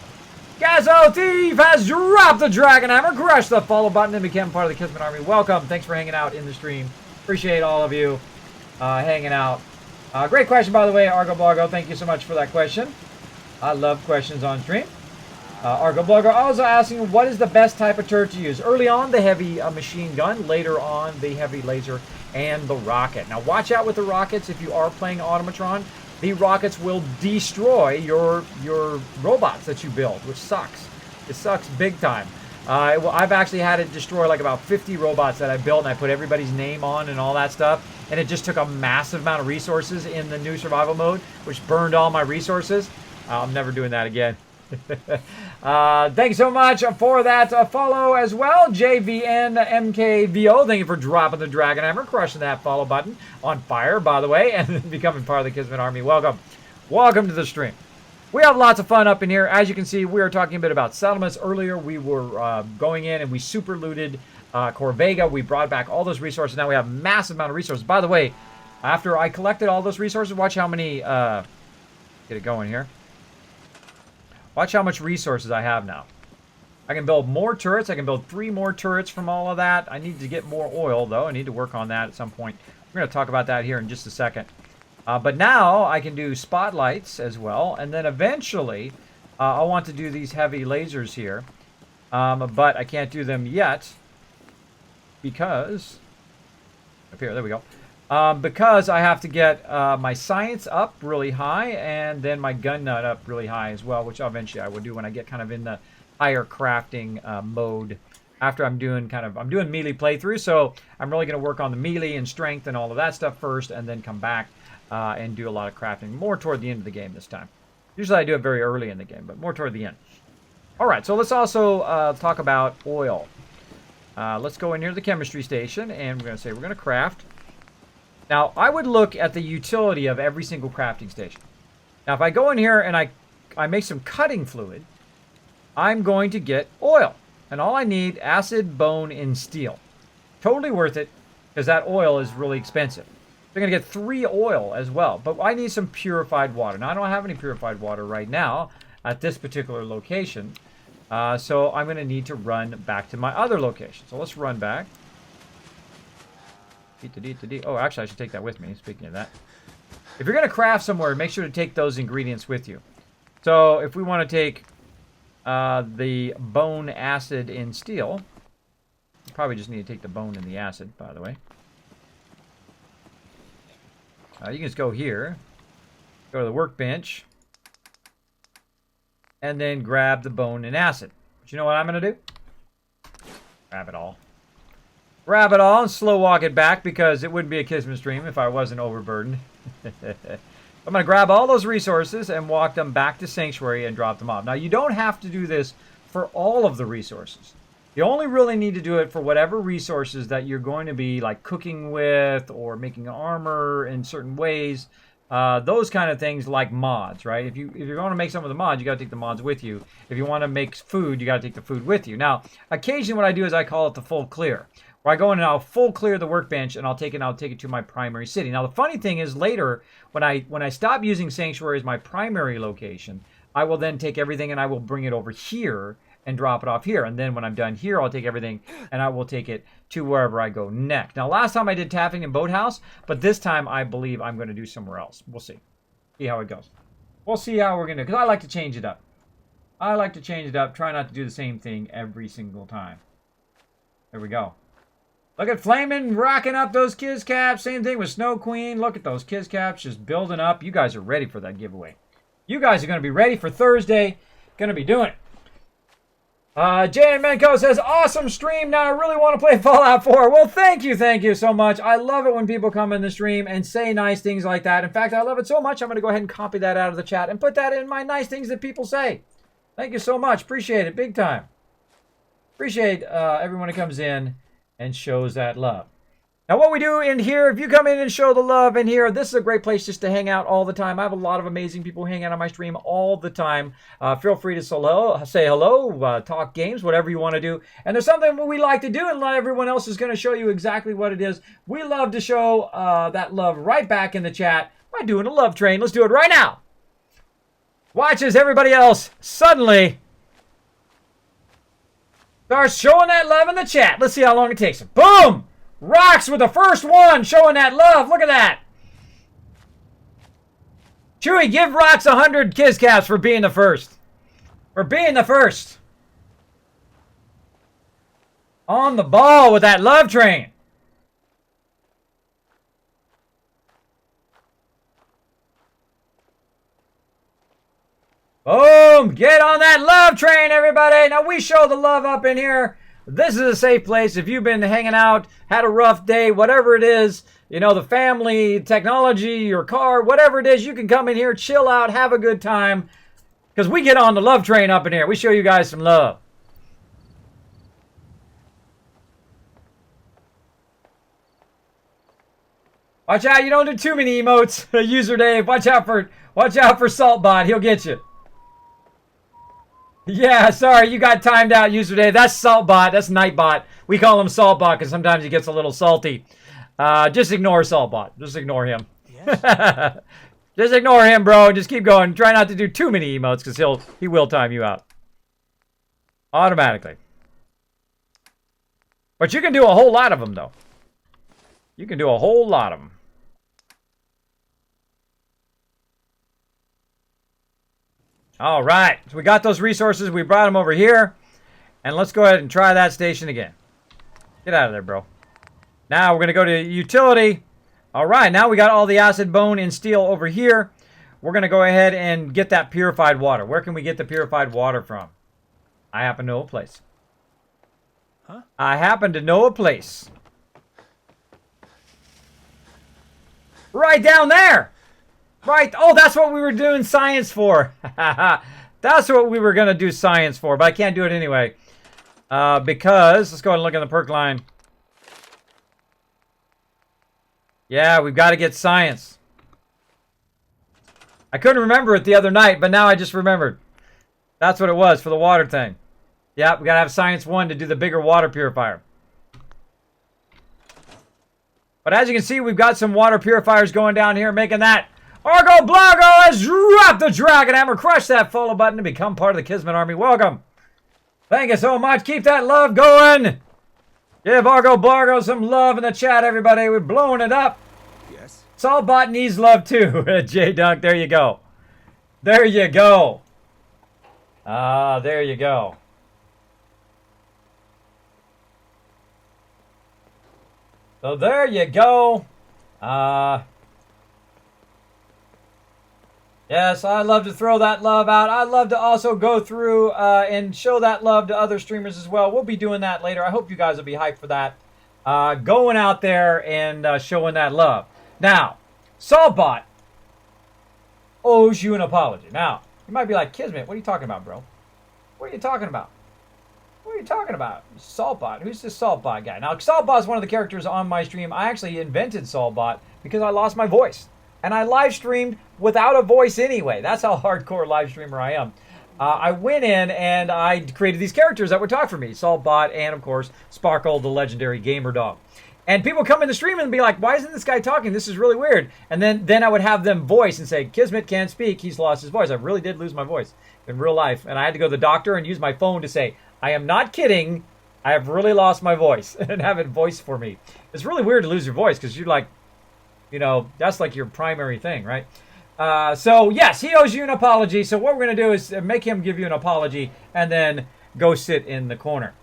Speaker 1: Gazo Thief has dropped the Dragon Hammer, crushed the follow button, and became part of the Kismet Army. Welcome. Thanks for hanging out in the stream. Appreciate all of you hanging out. Great question, by the way, Argo Bloggo. Thank you so much for that question. I love questions on stream. Argo Blogger also asking, what is the best type of turret to use? Early on, the heavy machine gun. Later on, the heavy laser and the rocket. Now, watch out with the rockets if you are playing Automatron. The rockets will destroy your robots that you build, which sucks. It sucks big time. I've actually had it destroy like about 50 robots that I built, and I put everybody's name on and all that stuff. And it just took a massive amount of resources in the new survival mode, which burned all my resources. I'm never doing that again. Thank you so much for that follow as well. JVNMKVO, thank you for dropping the Dragon Hammer, crushing that follow button. On fire, by the way, and becoming part of the Kismet Army. Welcome. Welcome to the stream. We have lots of fun up in here. As you can see, we were talking a bit about settlements. Earlier, we were going in and we super looted Corvega. We brought back all those resources. Now we have a massive amount of resources. By the way, after I collected all those resources, watch how many... get it going here. Watch how much resources I have now. I can build more turrets. I can build 3 more turrets from all of that. I need to get more oil, though. I need to work on that at some point. We're going to talk about that here in just a second. But now I can do spotlights as well. And then eventually, I want to do these heavy lasers here. But I can't do them yet because... Up here, there we go. Because I have to get my science up really high and then my gun nut up really high as well, which eventually I will do when I get kind of in the higher crafting mode. After I'm doing melee playthrough, so I'm really going to work on the melee and strength and all of that stuff first, and then come back and do a lot of crafting more toward the end of the game this time. Usually I do it very early in the game, but more toward the end. All right, so let's also talk about oil. Let's go in here to the chemistry station, and we're going to say we're going to craft. Now, I would look at the utility of every single crafting station. Now, if I go in here and I make some cutting fluid, I'm going to get oil. And all I need, acid, bone, and steel. Totally worth it, because that oil is really expensive. They're going to get 3 oil as well. But I need some purified water. Now, I don't have any purified water right now at this particular location. So I'm going to need to run back to my other location. So let's run back. Oh, actually, I should take that with me, speaking of that. If you're going to craft somewhere, make sure to take those ingredients with you. So if we want to take the bone, acid, and steel, you probably just need to take the bone and the acid, by the way. You can just go here, go to the workbench, and then grab the bone and acid. But you know what I'm going to do? Grab it all. Grab it all and slow walk it back, because it wouldn't be a Kismet stream if I wasn't overburdened. I'm going to grab all those resources and walk them back to Sanctuary and drop them off. Now, you don't have to do this for all of the resources. You only really need to do it for whatever resources that you're going to be like cooking with or making armor in certain ways. Those kind of things like mods, right? If you're going to make some of the mods, you got to take the mods with you. If you want to make food, you got to take the food with you. Now, occasionally what I do is I call it the full clear, where I go in and I'll full clear the workbench and I'll take it to my primary city. Now, the funny thing is later, when I stop using Sanctuary as my primary location, I will then take everything and I will bring it over here and drop it off here. And then when I'm done here, I'll take everything and I will take it to wherever I go next. Now, last time I did Tapping and Boathouse, but this time I believe I'm going to do somewhere else. We'll see. See how it goes. We'll see how we're going to, because I like to change it up. I like to change it up. Try not to do the same thing every single time. There we go. Look at Flamin' rocking up those Kiz Caps. Same thing with Snow Queen. Look at those Kiz Caps just building up. You guys are ready for that giveaway. You guys are going to be ready for Thursday. Going to be doing it. Jan Menko says, awesome stream. Now I really want to play Fallout 4. Well, thank you so much. I love it when people come in the stream and say nice things like that. In fact, I love it so much, I'm going to go ahead and copy that out of the chat and put that in my nice things that people say. Thank you so much. Appreciate it. Big time. Appreciate everyone who comes in and shows that love. Now, what we do in here, if you come in and show the love in here, this is a great place just to hang out all the time. I have a lot of amazing people hang out on my stream all the time. Feel free to say hello, talk games, whatever you want to do. And there's something we like to do, and not everyone else is going to show you exactly what it is. We love to show that love right back in the chat by doing a love train. Let's do it right now. Watch as everybody else suddenly starts showing that love in the chat. Let's see how long it takes. Boom! Rocks with the first one, showing that love. Look at that. Chewy, give Rocks 100 Kiz Caps for being the first. For being the first. On the ball with that love train. Boom! Get on that love train, everybody. Now, we show the love up in here. This is a safe place. If you've been hanging out, had a rough day, whatever it is, you know, the family, technology, your car, whatever it is, you can come in here, chill out, have a good time. Because we get on the love train up in here. We show you guys some love. Watch out, you don't do too many emotes. User Dave, watch out for Saltbot. He'll get you. Yeah, sorry, you got timed out, User Dave. That's Saltbot. That's Nightbot. We call him Saltbot because sometimes he gets a little salty. Just ignore Saltbot. Just ignore him. Yes. Just ignore him, bro. Just keep going. Try not to do too many emotes because he will time you out. Automatically. But you can do a whole lot of them, though. You can do a whole lot of them. All right, so we got those resources. We brought them over here. And let's go ahead and try that station again. Get out of there, bro. Now we're going to go to utility. All right, now we got all the acid, bone, and steel over here. We're going to go ahead and get that purified water. Where can we get the purified water from? I happen to know a place. Huh? I happen to know a place. Right down there. Right. Oh, that's what we were doing science for. That's what we were going to do science for, but I can't do it anyway. Because, let's go ahead and look in the perk line. Yeah, we've got to get science. I couldn't remember it the other night, but now I just remembered. That's what it was for the water thing. Yeah, we got to have science 1 to do the bigger water purifier. But as you can see, we've got some water purifiers going down here, making that. Argo Blago has dropped the Dragon Hammer. Crush that follow button to become part of the Kismet Army. Welcome. Thank you so much. Keep that love going. Give Argo Blargo some love in the chat, everybody. We're blowing it up.
Speaker 2: Yes?
Speaker 1: Saltbot needs love too. J Dunk, there you go. There you go. There you go. So there you go. Yes, I love to throw that love out. I love to also go through and show that love to other streamers as well. We'll be doing that later. I hope you guys will be hyped for that. Going out there and showing that love. Now, Saltbot owes you an apology. Now, you might be like, Kismet, what are you talking about, bro? What are you talking about? What are you talking about? Saltbot. Who's this Saltbot guy? Now, Saltbot is one of the characters on my stream. I actually invented Saltbot because I lost my voice. And I live streamed without a voice anyway. That's how hardcore live streamer I am. I went in and I created these characters that would talk for me. Saltbot and, of course, Sparkle, the legendary gamer dog. And people come in the stream and be like, why isn't this guy talking? This is really weird. And then I would have them voice and say, Kismet can't speak. He's lost his voice. I really did lose my voice in real life. And I had to go to the doctor and use my phone to say, I am not kidding. I have really lost my voice. And have it voice for me. It's really weird to lose your voice because you're like, you know, that's like your primary thing, right? So, yes, he owes you an apology. So what we're going to do is make him give you an apology and then go sit in the corner.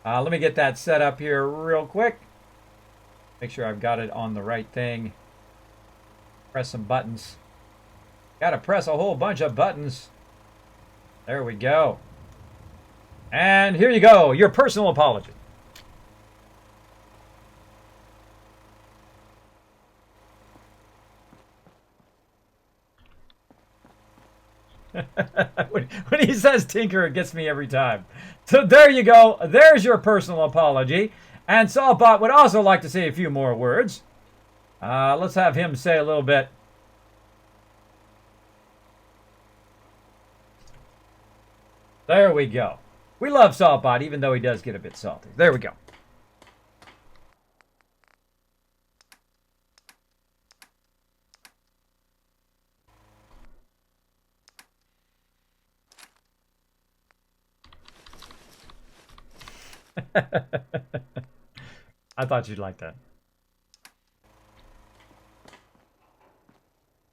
Speaker 1: Let me get that set up here real quick. Make sure I've got it on the right thing. Press some buttons. Got to press a whole bunch of buttons. There we go. And here you go, your personal apology. when he says tinker, it gets me every time. So there you go. There's your personal apology. And Saltbot would also like to say a few more words. Let's have him say a little bit. There we go. We love Saltbot, even though he does get a bit salty. There we go. I thought you'd like that.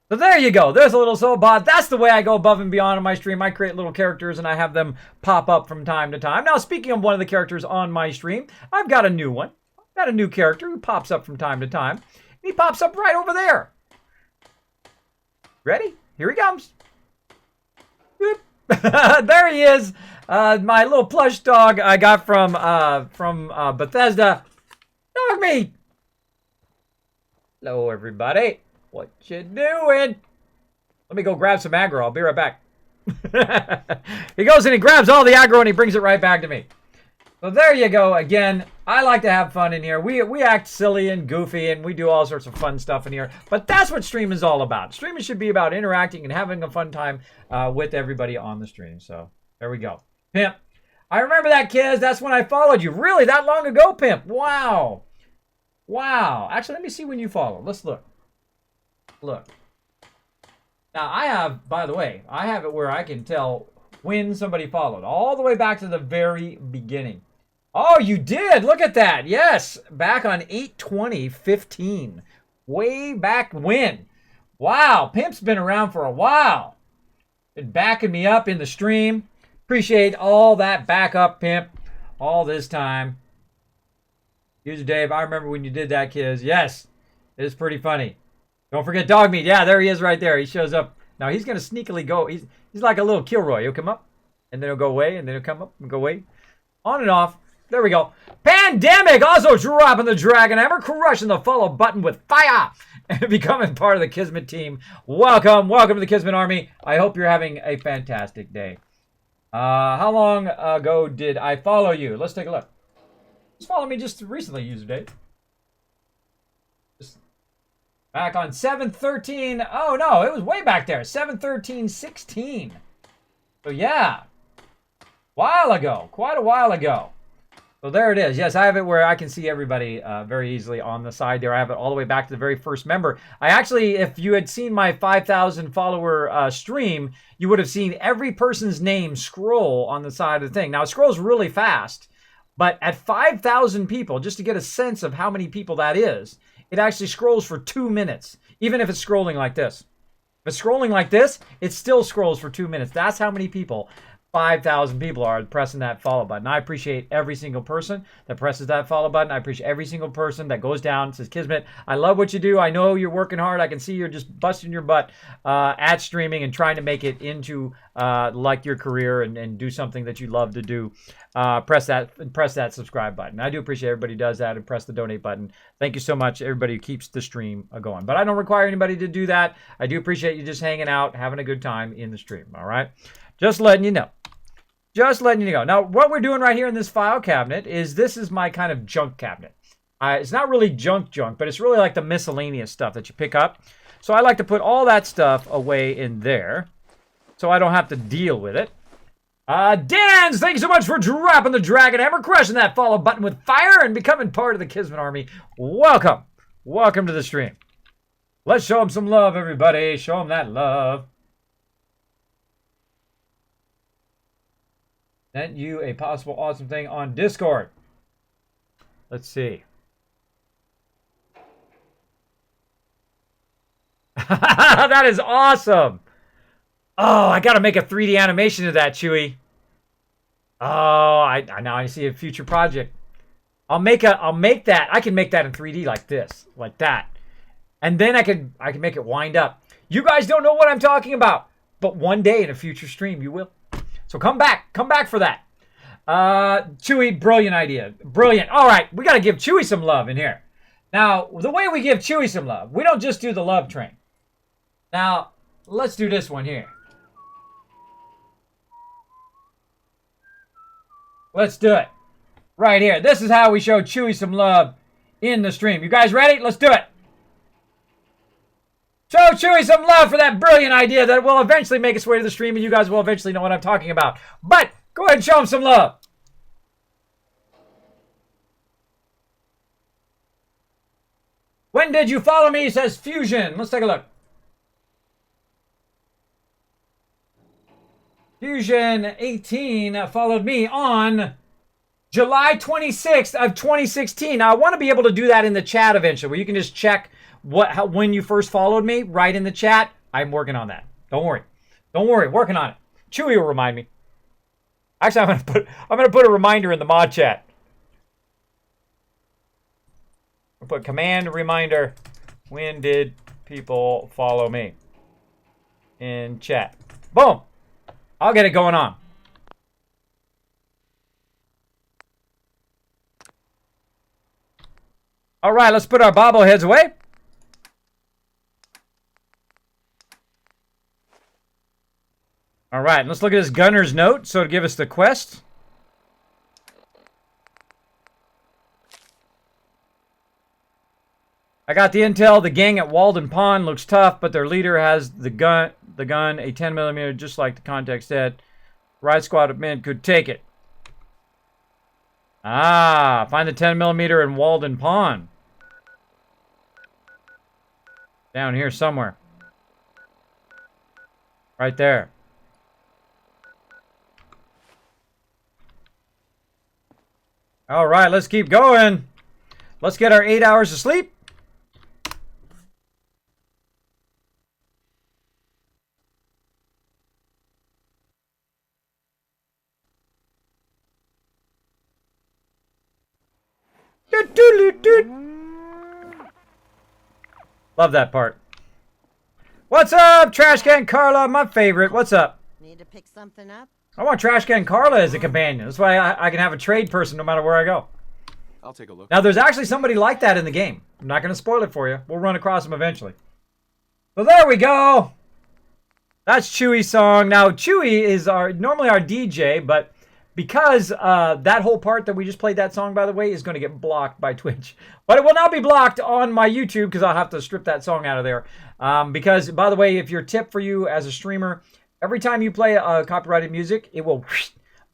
Speaker 1: So there you go. There's a little Saltbot. That's the way I go above and beyond on my stream. I create little characters and I have them pop up from time to time. Now, speaking of one of the characters on my stream, I've got a new one. I've got a new character who pops up from time to time. He pops up right over there. Ready? Here he comes. There he is. My little plush dog I got from Bethesda. Dog meat. Hello, everybody. What you doing? Let me go grab some aggro. I'll be right back. He goes and he grabs all the aggro and he brings it right back to me. So there you go. Again, I like to have fun in here. We act silly and goofy and we do all sorts of fun stuff in here. But that's what streaming is all about. Streaming should be about interacting and having a fun time with everybody on the stream. So there we go. Pimp. I remember that, kids. That's when I followed you. Really? That long ago, Pimp? Wow. Wow. Actually, let me see when you followed. Let's look. Look. Now, I have, by the way, I have it where I can tell when somebody followed. All the way back to the very beginning. Oh, you did. Look at that. Yes. Back on 8/20/15. Way back when. Wow. Pimp's been around for a while. Been backing me up in the stream. Appreciate all that backup, Pimp. All this time. User Dave, I remember when you did that, kids. Yes. It is pretty funny. Don't forget Dog Meat. Yeah, there he is right there. He shows up. Now, he's going to sneakily go. He's like a little Kilroy. He'll come up, and then he'll go away, and then he'll come up and go away. On and off. There we go. Pandemic also dropping the Dragon Hammer, crushing the follow button with fire, and becoming part of the Kismet team. Welcome. Welcome to the Kismet Army. I hope you're having a fantastic day. How long ago did I follow you? Let's take a look. Just follow me just recently, user date. Just back on 7/13. Oh no, it was way back there. 7/13/16. So yeah, while ago, quite a while ago. So there it is. Yes, I have it where I can see everybody very easily on the side there. I have it all the way back to the very first member. I actually, if you had seen my 5,000 follower stream, you would have seen every person's name scroll on the side of the thing. Now, it scrolls really fast, but at 5,000 people, just to get a sense of how many people that is, it actually scrolls for 2 minutes, even if it's scrolling like this. If it's scrolling like this, it still scrolls for 2 minutes. That's how many people 5,000 people are pressing that follow button. I appreciate every single person that presses that follow button. I appreciate every single person that goes down and says, Kismet, I love what you do. I know you're working hard. I can see you're just busting your butt at streaming and trying to make it into like your career and do something that you love to do. Press that subscribe button. I do appreciate everybody who does that, and press the donate button. Thank you so much, everybody who keeps the stream going. But I don't require anybody to do that. I do appreciate you just hanging out, having a good time in the stream. All right? Just letting you know. Just letting you know. Now, what we're doing right here in this file cabinet is this is my kind of junk cabinet. It's not really junk, but it's really like the miscellaneous stuff that you pick up. So I like to put all that stuff away in there so I don't have to deal with it. Dans, thank you so much for dropping the Dragon Hammer, crushing that follow button with fire, and becoming part of the Kismet Army. Welcome. Welcome to the stream. Let's show them some love, everybody. Show them that love. Sent you a possible awesome thing on Discord. Let's see. That is awesome. Oh, I got to make a 3D animation of that, Chewy. Oh, now I see a future project. I'll make that. I can make that in 3D like this, like that. And then I can make it wind up. You guys don't know what I'm talking about, but one day in a future stream you will. So come back for that. Chewy, brilliant idea. Brilliant. All right, we got to give Chewy some love in here. Now, the way we give Chewy some love, we don't just do the love train. Now, let's do this one here. Let's do it. Right here. This is how we show Chewy some love in the stream. You guys ready? Let's do it. Show Chewy some love for that brilliant idea that will eventually make its way to the stream, and you guys will eventually know what I'm talking about. But go ahead and show him some love. When did you follow me? Says Fusion. Let's take a look. Fusion 18 followed me on July 26th of 2016. Now, I want to be able to do that in the chat eventually, where you can just check when you first followed me right in the chat. I'm working on that. Don't worry. Don't worry. Working on it. Chewy will remind me. Actually, I'm gonna put a reminder in the mod chat. I'll put command reminder. When did people follow me? In chat. Boom. I'll get it going on. All right, let's put our bobbleheads away. All right, let's look at this gunner's note. So to give us the quest. I got the intel. The gang at Walden Pond looks tough, but their leader has the gun, a 10mm, just like the context said. Riot squad of men could take it. Ah, find the 10mm in Walden Pond. Down here somewhere. Right there. All right, let's keep going. Let's get our 8 hours of sleep. Love that part. What's up, Trash Can Carla? My favorite. What's up?
Speaker 8: Need to pick something up?
Speaker 1: I want Trash Can Carla as a companion. That's why I can have a trade person no matter where I go.
Speaker 2: I'll take a look.
Speaker 1: Now, there's actually somebody like that in the game. I'm not going to spoil it for you. We'll run across him eventually. So there we go. That's Chewy's song. Now, Chewy is normally our DJ, but because that whole part that we just played, that song, by the way, is going to get blocked by Twitch. But it will not be blocked on my YouTube because I'll have to strip that song out of there. Because, by the way, if your tip for you as a streamer, every time you play copyrighted music, it will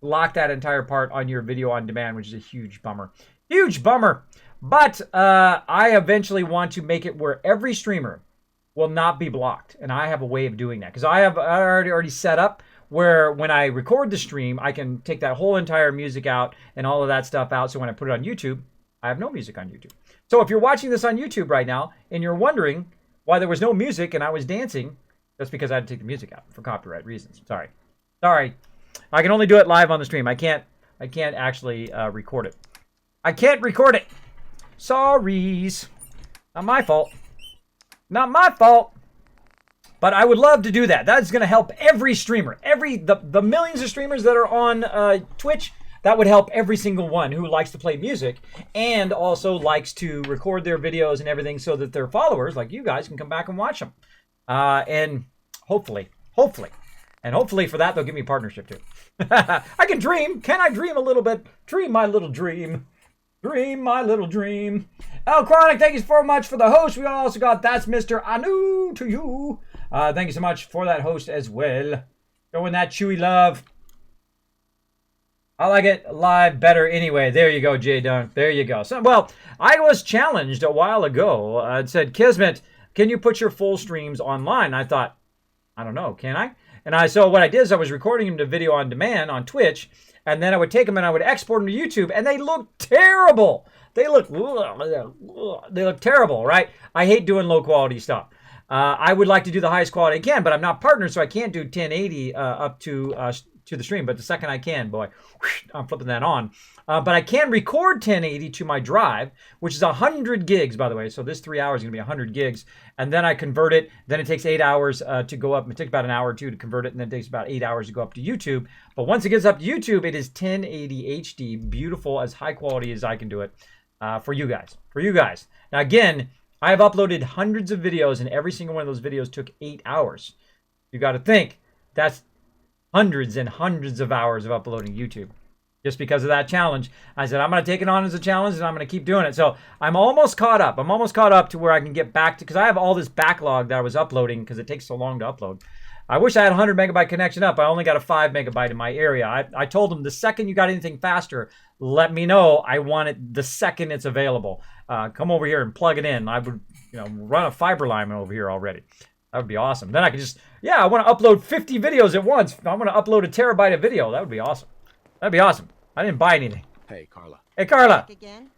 Speaker 1: lock that entire part on your video on demand, which is a huge bummer. Huge bummer. But I eventually want to make it where every streamer will not be blocked. And I have a way of doing that. Because I already set up where when I record the stream, I can take that whole entire music out and all of that stuff out. So when I put it on YouTube, I have no music on YouTube. So if you're watching this on YouTube right now and you're wondering why there was no music and I was dancing, that's because I had to take the music out for copyright reasons. Sorry. I can only do it live on the stream. I can't actually record it. I can't record it. Sorries. Not my fault. Not my fault. But I would love to do that. That's going to help every streamer. The millions of streamers that are on Twitch, that would help every single one who likes to play music and also likes to record their videos and everything so that their followers, like you guys, can come back and watch them. And hopefully for that, they'll give me a partnership too. I can dream. Can I dream a little bit? Dream my little dream. Dream my little dream. El Chronic, thank you so much for the host. We also got That's Mr. Anu to you. Thank you so much for that host as well. Showing that Chewy love. I like it live better anyway. There you go, J Dunk. There you go. So, well, I was challenged a while ago. It said, Kismet, can you put your full streams online? I thought, I don't know, can I? And so what I did is I was recording them to video on demand on Twitch, and then I would take them and I would export them to YouTube, and they look terrible. They look terrible, right? I hate doing low quality stuff. I would like to do the highest quality I can, but I'm not partnered, so I can't do 1080 up to the stream. But the second I can, boy, I'm flipping that on. But I can record 1080 to my drive, which is 100 gigs, by the way. So this 3 hours is going to be 100 gigs. And then I convert it. Then it takes 8 hours to go up. It takes about an hour or two to convert it. And then it takes about 8 hours to go up to YouTube. But once it gets up to YouTube, it is 1080 HD, beautiful, as high quality as I can do it for you guys. Now, again, I have uploaded hundreds of videos, and every single one of those videos took 8 hours. You got to think, that's hundreds and hundreds of hours of uploading YouTube. Just because of that challenge, I said, I'm going to take it on as a challenge, and I'm going to keep doing it. So I'm almost caught up. I'm almost caught up to where I can get back to, because I have all this backlog that I was uploading because it takes so long to upload. I wish I had a 100 megabyte connection up. I only got a 5 megabyte in my area. I told them the second you got anything faster, let me know. I want it the second it's available. Come over here and plug it in. I would, run a fiber line over here already. That would be awesome. Then I could just, I want to upload 50 videos at once. I want to upload a terabyte of video. That would be awesome. That'd be awesome. I didn't buy anything.
Speaker 5: Hey, Carla.
Speaker 1: Hey, Carla.
Speaker 8: Back again?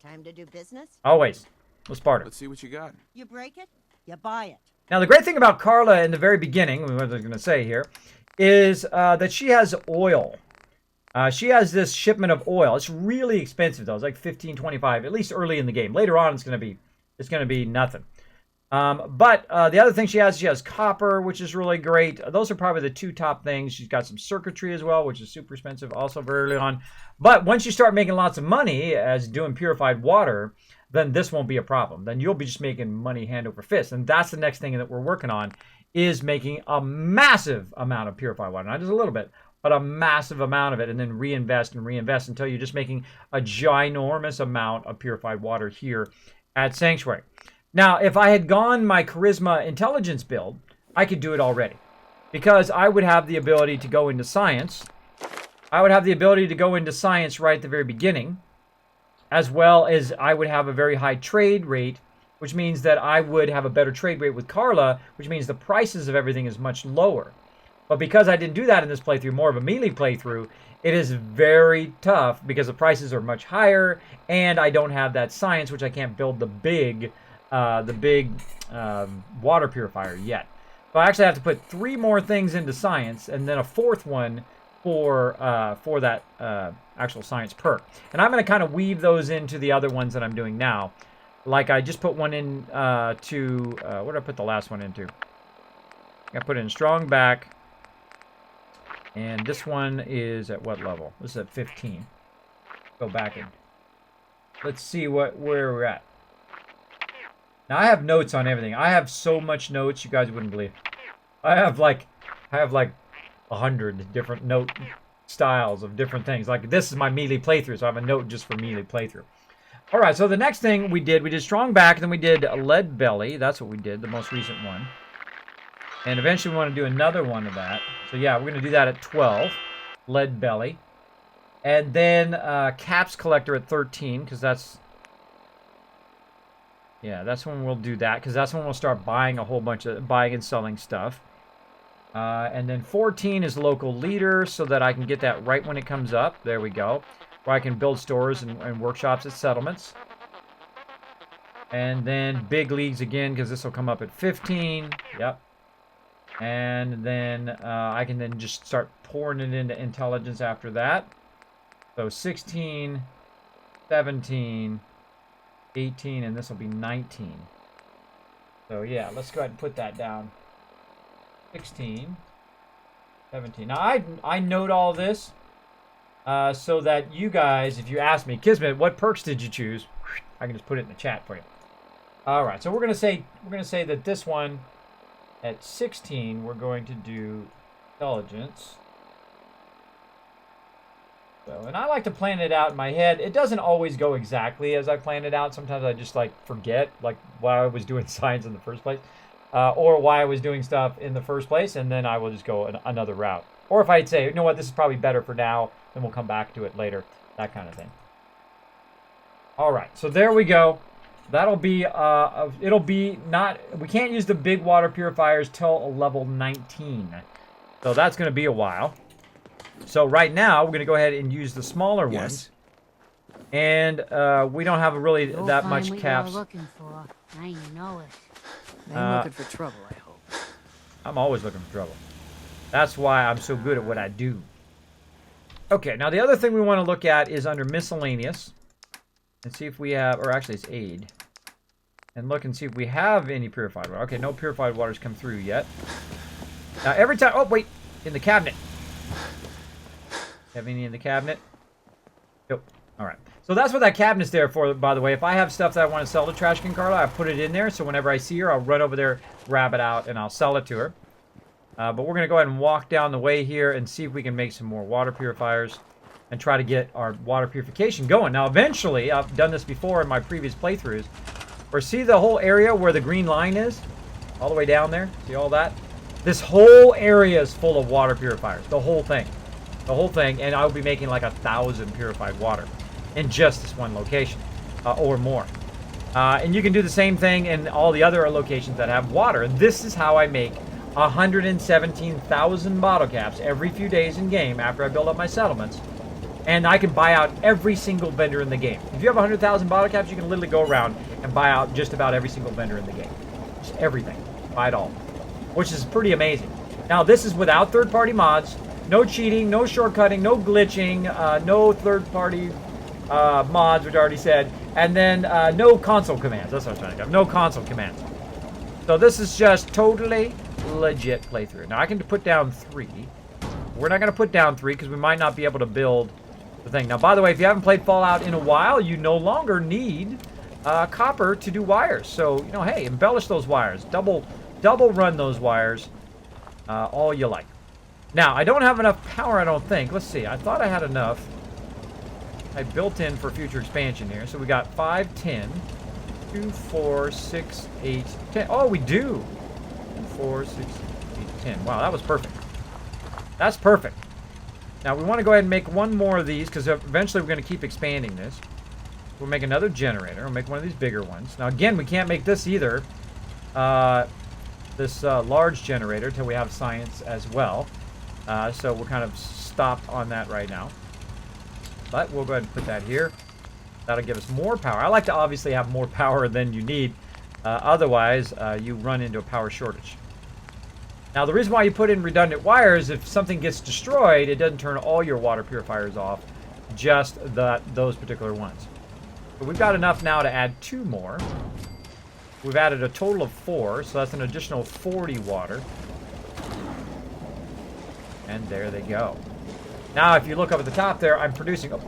Speaker 8: Time to do business?
Speaker 1: Always. Let's barter.
Speaker 2: Let's see what you got.
Speaker 8: You break it, you buy it.
Speaker 1: Now, the great thing about Carla in the very beginning, what I was going to say here, is that she has oil. She has this shipment of oil. It's really expensive, though. It's like $15.25, at least early in the game. Later on, it's going to be nothing. But the other thing she has copper, which is really great. Those are probably the two top things. She's got some circuitry as well, which is super expensive, also very early on. But once you start making lots of money as doing purified water, then this won't be a problem. Then you'll be just making money hand over fist. And that's the next thing that we're working on, is making a massive amount of purified water. Not just a little bit, but a massive amount of it, and then reinvest until you're just making a ginormous amount of purified water here at Sanctuary. Now, if I had gone my Charisma Intelligence build, I could do it already. Because I would have the ability to go into science. I would have the ability to go into science right at the very beginning. As well as I would have a very high trade rate, which means that I would have a better trade rate with Carla, which means the prices of everything is much lower. But because I didn't do that in this playthrough, more of a melee playthrough, it is very tough because the prices are much higher, and I don't have that science, which I can't build the big water purifier yet. So I actually have to put 3 more things into science, and then a 4th one for that actual science perk. And I'm going to kind of weave those into the other ones that I'm doing now. Like I just put one in what did I put the last one into? I put in strong back. And this one is at what level? This is at 15. Go back in. Let's see where we're at. Now I have notes on everything. I have so much notes you guys wouldn't believe. I have like 100 different note styles of different things. Like this is my melee playthrough, so I have a note just for melee playthrough. All right, so the next thing we did strong back, and then we did lead belly. That's what we did, the most recent one. And eventually we want to do another one of that. So yeah, we're going to do that at 12, lead belly. And then caps collector at 13, because that's... Yeah, that's when we'll do that, because that's when we'll start buying a whole bunch of... buying and selling stuff. And then 14 is local leader, so that I can get that right when it comes up. There we go. Where I can build stores and workshops at settlements. And then big leagues again, because this will come up at 15. Yep. And then I can then just start pouring it into intelligence after that. So 16, 17, 18, and this will be 19. So yeah, let's go ahead and put that down. 16, 17. Now I note all this so that you guys, if you ask me, Kismet, what perks did you choose? I can just put it in the chat for you. All right, so we're gonna say that this one at 16 we're going to do intelligence. So, and I like to plan it out in my head. It doesn't always go exactly as I plan it out. Sometimes I just like forget like why I was doing science in the first place. Or why I was doing stuff in the first place, and then I will just go another route. Or if I'd say, you know what, this is probably better for now, then we'll come back to it later. That kind of thing. All right, so there we go. That'll be, it'll be not, we can't use the big water purifiers till level 19. So that's going to be a while. So right now, we're going to go ahead and use the smaller ones. And we don't have really that much caps.
Speaker 9: Looking for. I know it.
Speaker 7: I'm looking for trouble, I hope.
Speaker 1: I'm always looking for trouble. That's why I'm so good at what I do. Okay, now the other thing we want to look at is under miscellaneous. And see if we have, or actually it's aid. And look and see if we have any purified water. Okay, no purified waters come through yet. Now every time, oh wait, in the cabinet. Have any in the cabinet? Nope. All right. So that's what that cabinet's there for, by the way. If I have stuff that I want to sell to Trash Can Carla, I put it in there. So whenever I see her, I'll run over there, grab it out, and I'll sell it to her. But we're going to go ahead and walk down the way here and see if we can make some more water purifiers and try to get our water purification going. Now, eventually, I've done this before in my previous playthroughs, where see the whole area where the green line is? All the way down there? See all that? This whole area is full of water purifiers. The whole thing. The whole thing. And I'll be making like 1,000 purified water in just this one location, or more. And you can do the same thing in all the other locations that have water. And this is how I make 117,000 bottle caps every few days in game after I build up my settlements. And I can buy out every single vendor in the game. If you have 100,000 bottle caps, you can literally go around and buy out just about every single vendor in the game. Just everything. Buy it all. Which is pretty amazing. Now, this is without third-party mods. No cheating, no shortcutting, no glitching, no third-party mods, which I already said, and then no console commands. That's what I was trying to get. No console commands. So this is just totally legit playthrough. Now I can put down 3. We're not going to put down 3 because we might not be able to build the thing. Now, by the way, if you haven't played Fallout in a while, you no longer need copper to do wires. So, you know, hey, embellish those wires. Double run those wires all you like. Now, I don't have enough power, I don't think. Let's see. I thought I had enough. I built in for future expansion here. So we got 5, 10, 2, 4, 6, 8, 10. Oh, we do. 2, 4, 6, 8, 10. Wow, that was perfect. That's perfect. Now we want to go ahead and make one more of these because eventually we're going to keep expanding this. We'll make another generator. We'll make one of these bigger ones. Now again, we can't make this either. This large generator until we have science as well. So we're kind of stopped on that right now. But we'll go ahead and put that here. That'll give us more power. I like to obviously have more power than you need. Otherwise, you run into a power shortage. Now, the reason why you put in redundant wires, if something gets destroyed, it doesn't turn all your water purifiers off, just those particular ones. But we've got enough now to add 2 more. We've added a total of 4, so that's an additional 40 water. And there they go. Now, if you look up at the top there, I'm producing... Oh,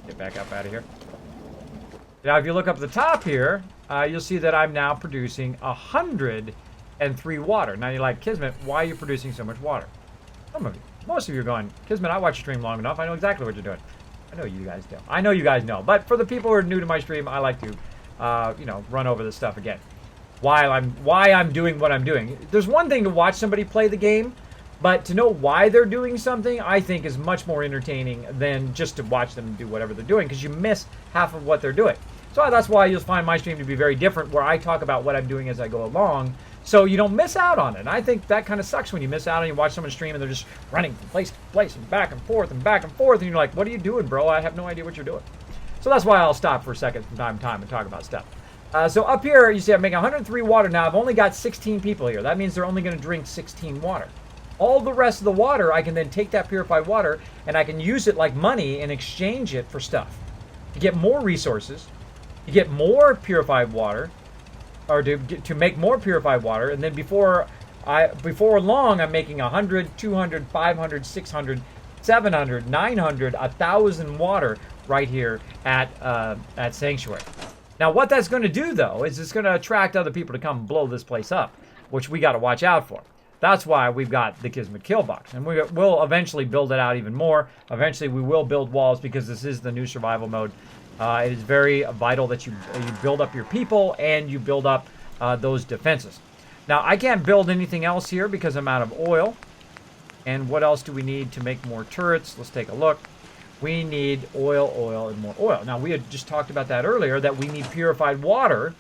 Speaker 1: get back up out of here. Now, if you look up at the top here, you'll see that I'm now producing 100 and 3 water. Now you're like, Kismet, why are you producing so much water? Some of you. Most of you are going, Kismet, I watch your stream long enough. I know exactly what you're doing. I know you guys do. I know you guys know. But for the people who are new to my stream, I like to, you know, run over this stuff again. Why I'm doing what I'm doing. There's one thing to watch somebody play the game, but to know why they're doing something, I think is much more entertaining than just to watch them do whatever they're doing, because you miss half of what they're doing. So that's why you'll find my stream to be very different, where I talk about what I'm doing as I go along, so you don't miss out on it. And I think that kind of sucks when you miss out and you watch someone stream and they're just running from place to place and back and forth, and you're like, what are you doing, bro? I have no idea what you're doing. So that's why I'll stop for a second from time to time and talk about stuff. So up here, you see I'm making 103 water now. I've only got 16 people here. That means they're only going to drink 16 water. All the rest of the water, I can then take that purified water and I can use it like money and exchange it for stuff. To get more resources, to get more purified water, or to make more purified water, and then before long, I'm making 100, 200, 500, 600, 700, 900, 1,000 water right here at Sanctuary. Now, what that's going to do, though, is it's going to attract other people to come blow this place up, which we got to watch out for. That's why we've got the Kismet kill box, and we'll eventually build it out even more. Eventually, we will build walls because this is the new survival mode. It is very vital that you build up your people and you build up those defenses. Now, I can't build anything else here because I'm out of oil. And what else do we need to make more turrets? Let's take a look. We need oil, and more oil. Now, we had just talked about that earlier, that we need purified water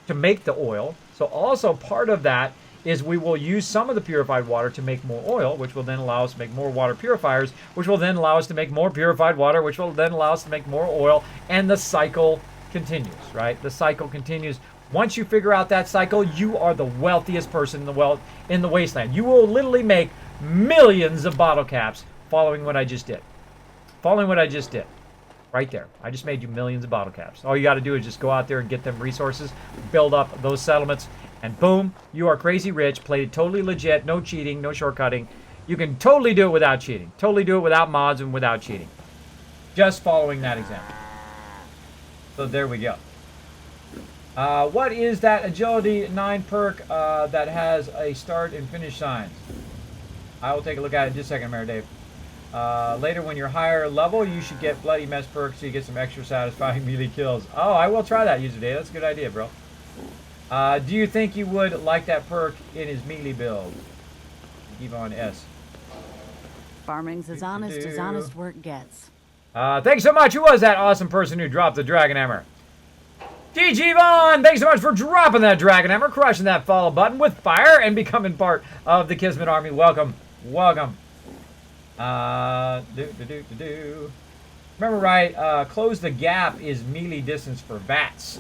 Speaker 1: to make the oil. So also part of that is we will use some of the purified water to make more oil, which will then allow us to make more water purifiers, which will then allow us to make more purified water, which will then allow us to make more oil, and the cycle continues, right? The cycle continues. Once you figure out that cycle, you are the wealthiest person in the wasteland. You will literally make millions of bottle caps following what I just did. Following what I just did. Right there. I just made you millions of bottle caps. All you got to do is just go out there and get them resources, build up those settlements, and boom, you are crazy rich, played totally legit, no cheating, no shortcutting. You can totally do it without cheating. Totally do it without mods and without cheating. Just following that example. So there we go. What is that Agility 9 perk that has a start and finish signs? I will take a look at it in just a second, Mayor Dave. Later, when you're higher level, you should get Bloody Mess perk so you get some extra satisfying melee kills. Oh, I will try that, User Dave. That's a good idea, bro. Do you think you would like that perk in his melee build? Yvonne S.
Speaker 3: Farming's as honest work gets.
Speaker 1: Thanks so much. Who was that awesome person who dropped the Dragon Hammer? GG Vaughn, thanks so much for dropping that Dragon Hammer, crushing that follow button with fire, and becoming part of the Kismet Army. Welcome. Welcome. Remember right, close the gap is melee distance for VATS.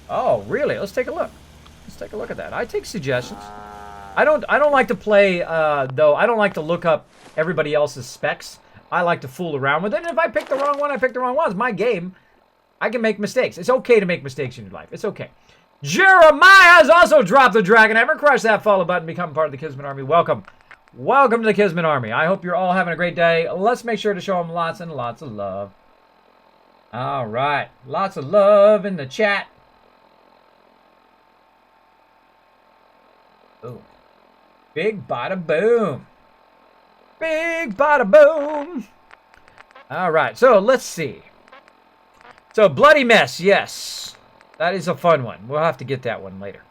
Speaker 1: Oh, really? Let's take a look. Let's take a look at that. I take suggestions. I don't like to play, though. I don't like to look up everybody else's specs. I like to fool around with it. And if I pick the wrong one, I pick the wrong one. It's my game. I can make mistakes. It's okay to make mistakes in your life. It's okay. Jeremiah has also dropped the Dragon Hammer. Crush that follow button. Become part of the Kismet Army. Welcome. Welcome to the Kismet Army. I hope you're all having a great day. Let's make sure to show them lots and lots of love. All right. Lots of love in the chat. Ooh. Big bada boom. Big bada boom. All right. So let's see. So Bloody Mess. Yes. That is a fun one. We'll have to get that one later.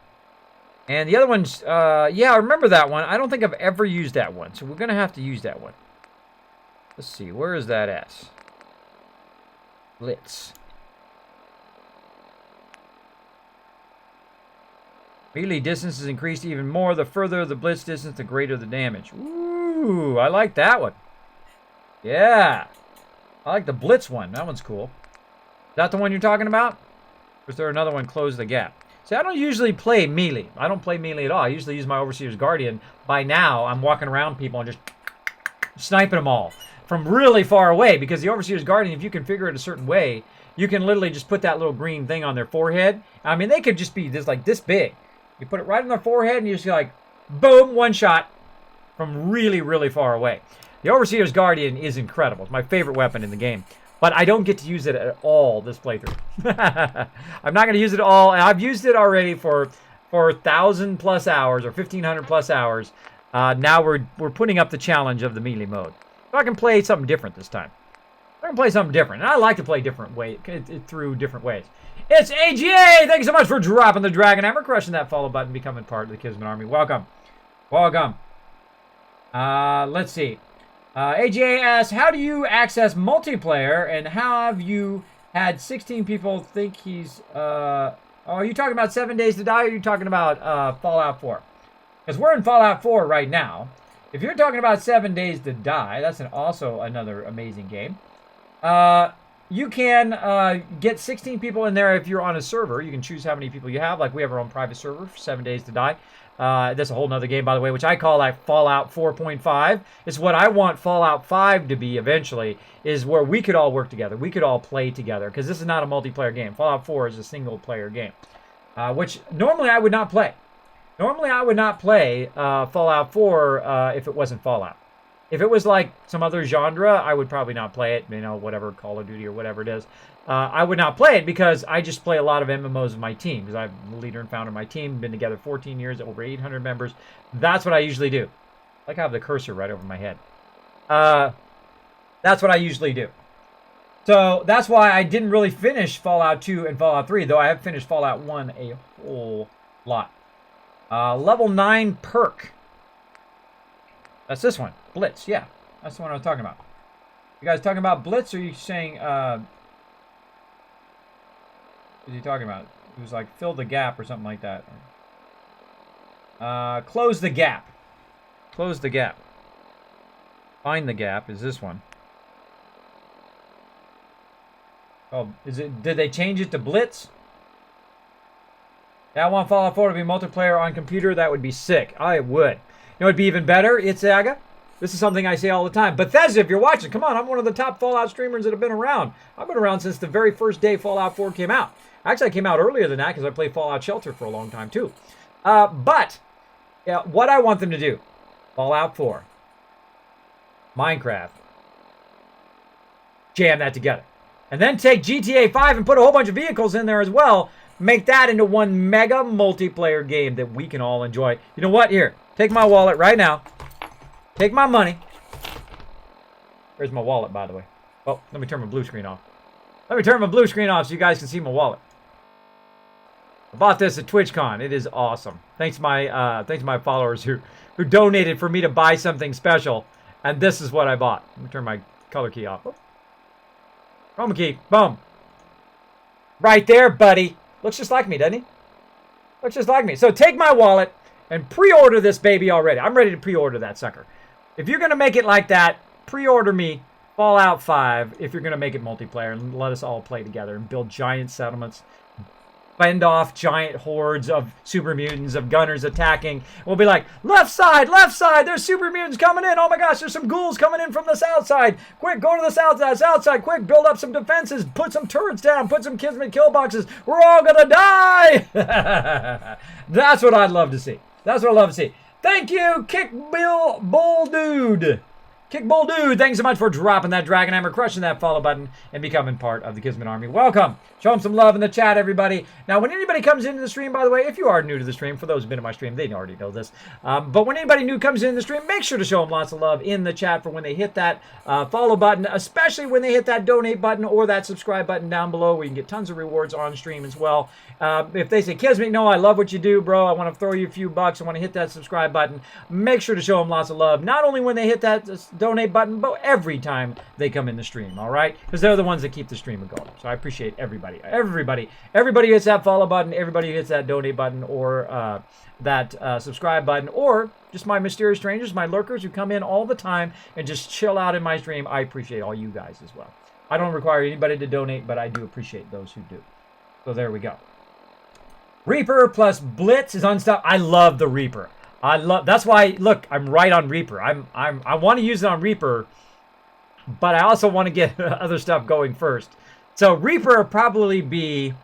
Speaker 1: And the other one's, yeah, I remember that one. I don't think I've ever used that one, so we're going to have to use that one. Let's see, where is that at? Blitz. Melee distance is increased even more. The further the blitz distance, the greater the damage. Ooh, I like that one. Yeah. I like the blitz one. That one's cool. Is that the one you're talking about? Or is there another one, close the gap? See, I don't usually play melee. I don't play melee at all. I usually use my Overseer's Guardian. By now, I'm walking around people and just sniping them all from really far away. Because the Overseer's Guardian, if you configure it a certain way, you can literally just put that little green thing on their forehead. I mean, they could just be this like this big. You put it right on their forehead and you just like, boom, one shot from really, really far away. The Overseer's Guardian is incredible. It's my favorite weapon in the game. But I don't get to use it at all this playthrough. I'm not going to use it all. I've used it already for for 1,000+ hours or 1,500+ hours. Now we're putting up the challenge of the melee mode. So I can play something different this time. I can play something different. And I like to play different through different ways. It's AGA! Thank you so much for dropping the Dragon Hammer, crushing that follow button, becoming part of the Kismet Army. Welcome. Welcome. Let's see. AGA asks, how do you access multiplayer, and how have you had 16 people think he's... are you talking about 7 Days to Die, or are you talking about Fallout 4? Because we're in Fallout 4 right now. If you're talking about 7 Days to Die, that's also another amazing game. You can get 16 people in there if you're on a server. You can choose how many people you have. Like, we have our own private server for 7 Days to Die. That's a whole nother game, by the way, which I call like Fallout 4.5. It's what I want Fallout 5 to be eventually, is where we could all work together. We could all play together, because this is not a multiplayer game. Fallout 4 is a single-player game, which normally I would not play. Normally I would not play Fallout 4 if it wasn't Fallout. If it was like some other genre, I would probably not play it, you know, whatever, Call of Duty or whatever it is. I would not play it because I just play a lot of MMOs with my team, because I'm the leader and founder of my team, been together 14 years, over 800 members. That's what I usually do. Like I have the cursor right over my head. That's what I usually do. So that's why I didn't really finish Fallout 2 and Fallout 3, though I have finished Fallout 1 a whole lot. Level 9 perk. That's this one. Blitz, yeah. That's the one I was talking about. You guys talking about Blitz, or are you saying, what is he talking about? It was like, fill the gap or something like that. Close the gap. Close the gap. Find the gap is this one. Oh, did they change it to Blitz? Yeah, I want Fallout 4 to be multiplayer on computer. That would be sick. I would. You know, it'd be even better. It's Aga. This is something I say all the time. Bethesda, if you're watching, come on. I'm one of the top Fallout streamers that have been around. I've been around since the very first day Fallout 4 came out. Actually, I came out earlier than that because I played Fallout Shelter for a long time, too. But yeah, what I want them to do, Fallout 4, Minecraft, jam that together. And then take GTA 5 and put a whole bunch of vehicles in there as well. Make that into one mega multiplayer game that we can all enjoy. You know what? Here, take my wallet right now. Take my money. Where's my wallet, by the way? Oh, let me turn my blue screen off. Let me turn my blue screen off so you guys can see my wallet. I bought this at TwitchCon. It is awesome. Thanks to my followers who donated for me to buy something special. And this is what I bought. Let me turn my color key off. Oh. Chroma key. Boom. Right there, buddy. Looks just like me, doesn't he? Looks just like me. So take my wallet and pre-order this baby already. I'm ready to pre-order that sucker. If you're going to make it like that, pre-order me Fallout 5 if you're going to make it multiplayer and let us all play together and build giant settlements. Fend off giant hordes of super mutants, of gunners attacking. We'll be like, left side, there's super mutants coming in. Oh my gosh, there's some ghouls coming in from the south side. Quick, go to the south side, quick, build up some defenses, put some turrets down, put some Kismet kill boxes. We're all gonna die! That's what I'd love to see. That's what I'd love to see. Thank you, Kick Bull Dude. Kick Bull Dude, thanks so much for dropping that Dragon Hammer, crushing that follow button, and becoming part of the Kismet Army. Welcome. Show them some love in the chat, everybody. Now, when anybody comes into the stream, by the way, if you are new to the stream, for those who've been in my stream, they already know this. But when anybody new comes in the stream, make sure to show them lots of love in the chat for when they hit that follow button, especially when they hit that donate button or that subscribe button down below, where you can get tons of rewards on stream as well. If they say, Kismet, no, I love what you do, bro. I want to throw you a few bucks. I want to hit that subscribe button. Make sure to show them lots of love, not only when they hit that donate button, but every time they come in the stream, all right? Because they're the ones that keep the stream going. So I appreciate everybody. Everybody who hits that follow button, everybody who hits that donate button, or that subscribe button, or just my mysterious strangers, my lurkers who come in all the time and just chill out in my stream. I appreciate all you guys as well. I don't require anybody to donate, but I do appreciate those who do. So there we go. Reaper plus Blitz is unstoppable. I love the Reaper. That's why, look, I'm right on Reaper. I want to use it on Reaper, but I also want to get other stuff going first. So Reaper will probably be,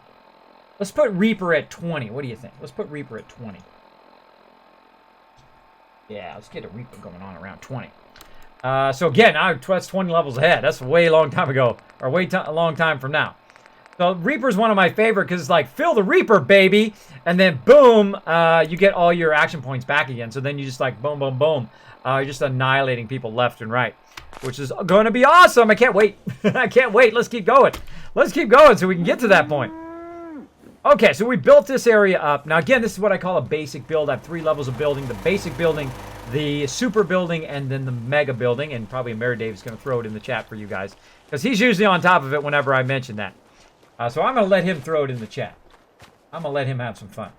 Speaker 1: let's put Reaper at 20. What do you think? Let's put Reaper at 20. Yeah, let's get a Reaper going on around 20. So again, that's 20 levels ahead. That's a way long time ago, or a long time from now. So Reaper's one of my favorite because it's like, fill the Reaper, baby. And then boom, you get all your action points back again. So then you just like boom, boom, boom. You're just annihilating people left and right, which is going to be awesome. I can't wait. I can't wait. Let's keep going. Let's keep going so we can get to that point. Okay, so we built this area up. Now, again, this is what I call a basic build. I have 3 levels of building. The basic building, the super building, and then the mega building. And probably Mary Dave is going to throw it in the chat for you guys because he's usually on top of it whenever I mention that. So I'm going to let him throw it in the chat. I'm going to let him have some fun.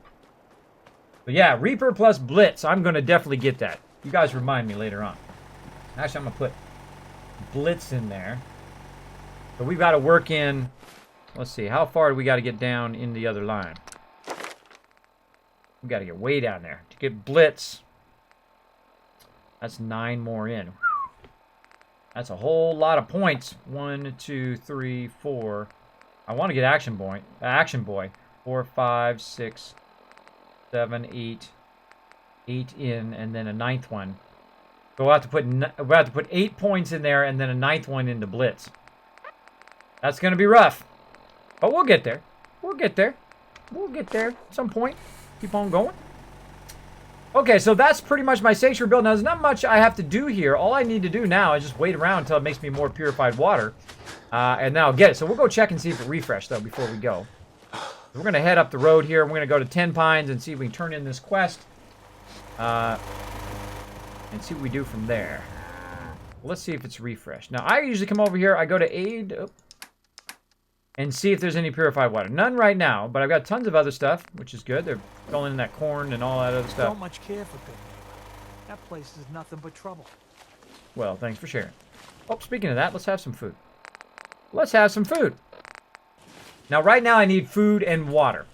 Speaker 1: But yeah, Reaper plus Blitz. I'm going to definitely get that. You guys remind me later on. Actually, I'm going to put Blitz in there. So we've got to work in... Let's see. How far do we got to get down in the other line? We got to get way down there. To get Blitz. That's 9 more in. That's a whole lot of points. 1, 2, 3, 4... I want to get Action Boy. 4, 5, 6, 7, 8. 8 in, and then a 9th one. So we'll have to put 8 points in there, and then a 9th one into Blitz. That's going to be rough. But we'll get there. We'll get there. We'll get there at some point. Keep on going. Okay, so that's pretty much my sanctuary build. Now, there's not much I have to do here. All I need to do now is just wait around until it makes me more purified water. And then I'll get it. So we'll go check and see if it refreshed, though, before we go. We're going to head up the road here. We're going to go to 10 Pines and see if we can turn in this quest. And see what we do from there. Let's see if it's refreshed. Now, I usually come over here. I go to aid. And see if there's any purified water. None right now, but I've got tons of other stuff, which is good. They're filling in that corn and all that other stuff.
Speaker 10: Don't much care for Good Neighbor. That place is nothing but trouble.
Speaker 1: Well, thanks for sharing. Oh, speaking of that, let's have some food. Let's have some food. Now, right now, I need food and water.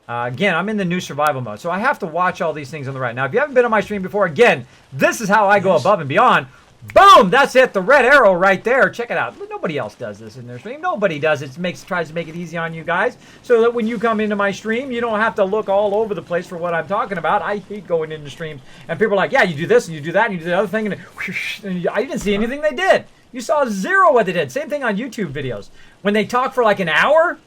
Speaker 1: Again, I'm in the new survival mode, so I have to watch all these things on the right. Now, if you haven't been on my stream before, again, this is how I go above and beyond. Boom! That's it. The red arrow right there. Check it out. Nobody else does this in their stream. Nobody does it. Tries to make it easy on you guys so that when you come into my stream, you don't have to look all over the place for what I'm talking about. I hate going into streams. And people are like, yeah, you do this and you do that and you do the other thing. And I didn't see anything they did. You saw 0 what they did. Same thing on YouTube videos. When they talk for like an hour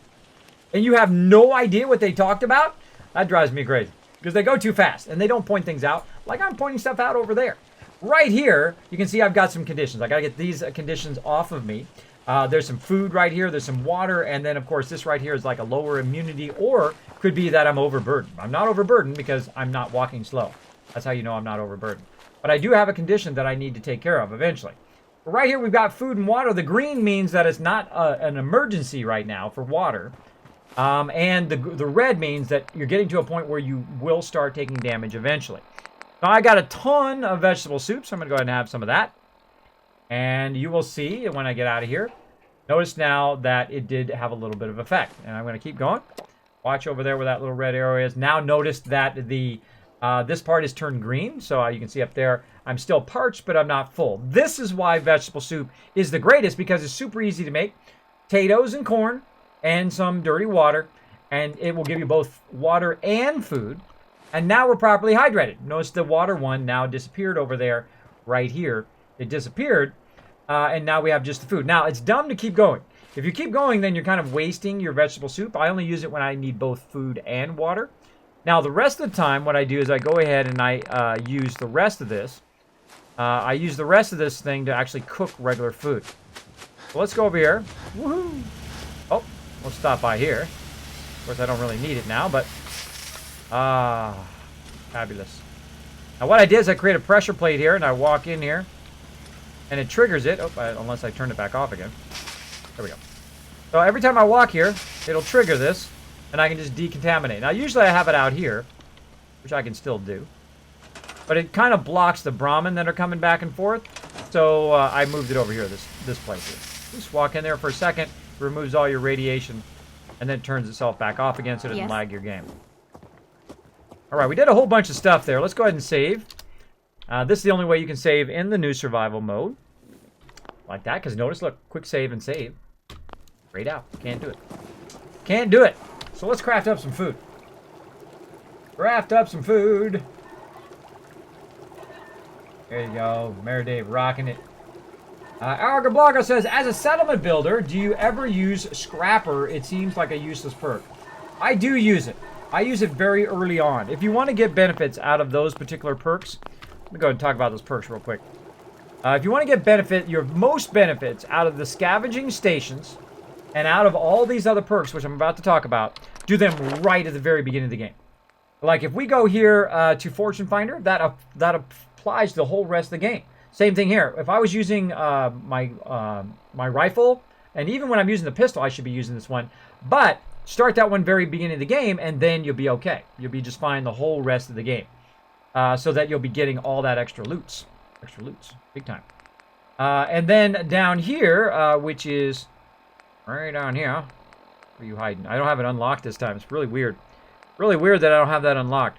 Speaker 1: and you have no idea what they talked about, that drives me crazy. Because they go too fast and they don't point things out like I'm pointing stuff out over there. Right here, you can see I've got some conditions. I got to get these conditions off of me. There's some food right here. There's some water. And then, of course, this right here is like a lower immunity. Or could be that I'm overburdened. I'm not overburdened because I'm not walking slow. That's how you know I'm not overburdened. But I do have a condition that I need to take care of eventually. But right here, we've got food and water. The green means that it's not an emergency right now for water. And the red means that you're getting to a point where you will start taking damage eventually. Now, I got a ton of vegetable soup, so I'm going to go ahead and have some of that. And you will see when I get out of here. Notice now that it did have a little bit of effect. And I'm going to keep going. Watch over there where that little red arrow is. Now notice that this part is turned green. So you can see up there, I'm still parched, but I'm not full. This is why vegetable soup is the greatest, because it's super easy to make. Potatoes and corn and some dirty water. And it will give you both water and food. And now we're properly hydrated. Notice the water one now disappeared over there, right here. It disappeared, and now we have just the food. Now, it's dumb to keep going. If you keep going, then you're kind of wasting your vegetable soup. I only use it when I need both food and water. Now, the rest of the time, what I do is I go ahead and I use the rest of this. I use the rest of this thing to actually cook regular food. So let's go over here. Woohoo! Oh, we'll stop by here. Of course, I don't really need it now, but... fabulous. Now what I did is I create a pressure plate here and I walk in here and it triggers it. Oh, unless I turn it back off again. There we go. So every time I walk here, it'll trigger this and I can just decontaminate. Now usually I have it out here, which I can still do. But it kind of blocks the Brahmin that are coming back and forth. So I moved it over here, this place here. Just walk in there for a second, removes all your radiation, and then turns itself back off again so it doesn't lag your game. All right, we did a whole bunch of stuff there. Let's go ahead and save. This is the only way you can save in the new survival mode. Like that, because notice, look, quick save and save. Straight out. Can't do it. Can't do it. So let's craft up some food. Craft up some food. There you go. Mary Dave rocking it. Alga Blanco says, as a settlement builder, do you ever use Scrapper? It seems like a useless perk. I do use it. I use it very early on. If you want to get benefits out of those particular perks, let me go ahead and talk about those perks real quick. If you want to get your most benefits out of the scavenging stations and out of all these other perks, which I'm about to talk about, do them right at the very beginning of the game. Like if we go here to Fortune Finder, that applies to the whole rest of the game. Same thing here. If I was using my rifle, and even when I'm using the pistol, I should be using this one. But start that one very beginning of the game, and then you'll be okay. You'll be just fine the whole rest of the game. So that you'll be getting all that extra loots. Extra loots. Big time. And then down here, which is right down here. Where are you hiding? I don't have it unlocked this time. It's really weird. Really weird that I don't have that unlocked.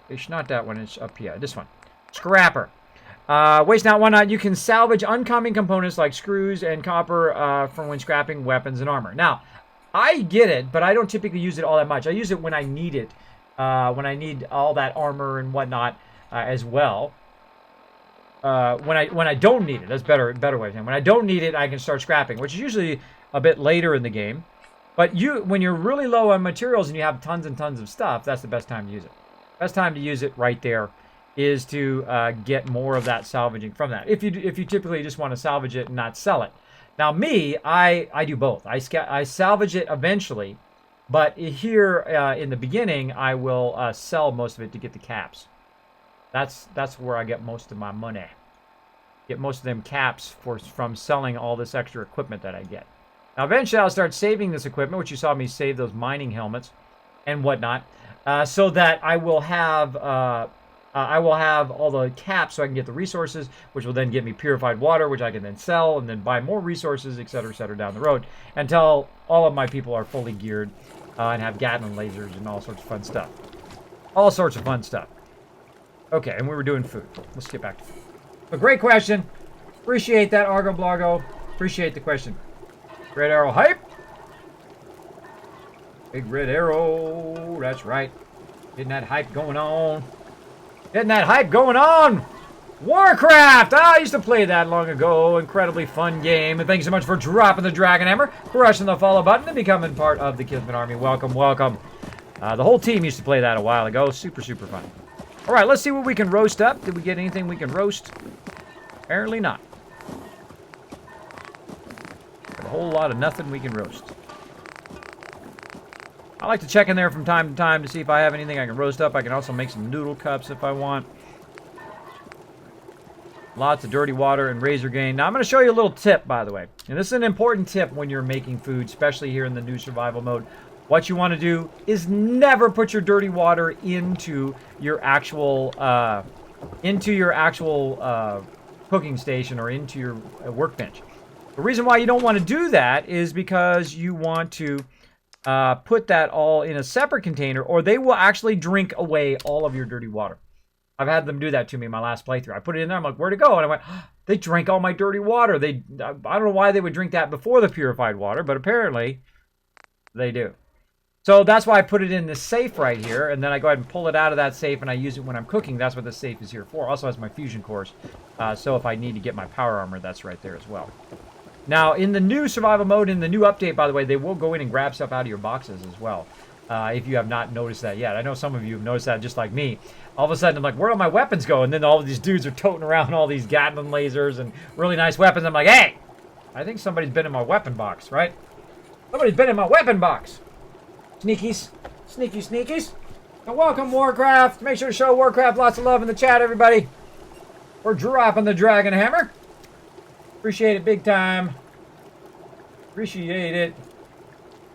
Speaker 1: It's not that one. It's up here. This one. Scrapper. Waste not, one not. You can salvage uncommon components like screws and copper from when scrapping weapons and armor. Now, I get it, but I don't typically use it all that much. I use it when I need it. When I need all that armor and whatnot as well. When I don't need it, that's better way of saying. When I don't need it, I can start scrapping, which is usually a bit later in the game. But when you're really low on materials and you have tons and tons of stuff, that's the best time to use it. Best time to use it right there is to get more of that salvaging from that. If you typically just want to salvage it and not sell it. Now me, I do both. I salvage it eventually, but here in the beginning, I will sell most of it to get the caps. That's where I get most of my money. Get most of them caps from selling all this extra equipment that I get. Now eventually I'll start saving this equipment, which you saw me save those mining helmets and whatnot, so that I will have all the caps so I can get the resources, which will then give me purified water, which I can then sell and then buy more resources, etc., down the road, until all of my people are fully geared and have Gatling lasers and all sorts of fun stuff. All sorts of fun stuff. Okay, and we were doing food. Let's get back to food. A great question. Appreciate that, Argo Blago. Appreciate the question. Red Arrow hype. Big Red Arrow. That's right. Getting that hype going on. Getting that hype going on. Warcraft. I used to play that long ago. Incredibly fun game. And thank you so much for dropping the Dragon Hammer, crushing the follow button, and becoming part of the Kismet Army. Welcome, welcome. The whole team used to play that a while ago. Super, super fun. All right, let's see what we can roast up. Did we get anything we can roast? Apparently not. Got a whole lot of nothing we can roast. I like to check in there from time to time to see if I have anything I can roast up. I can also make some noodle cups if I want. Lots of dirty water and razor grain. Now, I'm going to show you a little tip, by the way. And this is an important tip when you're making food, especially here in the new survival mode. What you want to do is never put your dirty water into your actual cooking station or into your workbench. The reason why you don't want to do that is because you want to put that all in a separate container, or they will actually drink away all of your dirty water. I've had them do that to me in my last playthrough. I put it in there, I'm like, where'd it go? And I went, oh, they drank all my dirty water. I don't know why they would drink that before the purified water, but apparently they do. So that's why I put it in this safe right here, and then I go ahead and pull it out of that safe, and I use it when I'm cooking. That's what the safe is here for. Also has my fusion cores, so if I need to get my power armor, that's right there as well. Now, in the new survival mode, in the new update, by the way, they will go in and grab stuff out of your boxes as well, if you have not noticed that yet. I know some of you have noticed that just like me. All of a sudden, I'm like, where'd all my weapons go? And then all of these dudes are toting around all these Gatling lasers and really nice weapons. I'm like, hey, I think somebody's been in my weapon box, right? Somebody's been in my weapon box. Sneakies. Sneaky sneakies. And welcome, Warcraft. Make sure to show Warcraft lots of love in the chat, everybody. We're dropping the Dragon Hammer. Appreciate it big time. Appreciate it.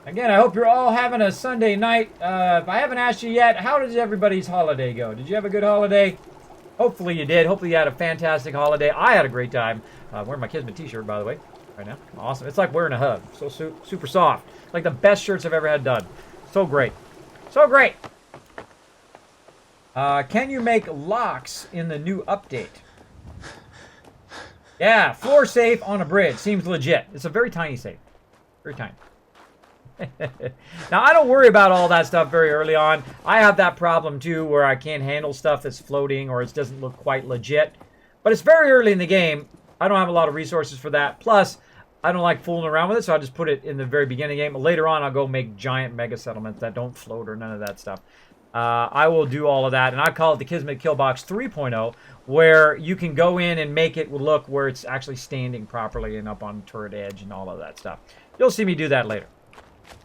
Speaker 1: Again, I hope you're all having a Sunday night. If I haven't asked you yet, how did everybody's holiday go? Did you have a good holiday? Hopefully you did. Hopefully you had a fantastic holiday. I had a great time. Wearing my Kismet t-shirt, by the way, right now. Awesome. It's like wearing a hug. So super soft. Like the best shirts I've ever had done. So great. So great. Can you make locks in the new update? Yeah, floor safe on a bridge. Seems legit. It's a very tiny safe. Very tiny. Now, I don't worry about all that stuff very early on. I have that problem, too, where I can't handle stuff that's floating or it doesn't look quite legit. But it's very early in the game. I don't have a lot of resources for that. Plus, I don't like fooling around with it, so I just put it in the very beginning of the game. Later on, I'll go make giant mega settlements that don't float or none of that stuff. I will do all of that, and I call it the Kismet Killbox 3.0, where you can go in and make it look where it's actually standing properly and up on turret edge and all of that stuff. You'll see me do that later.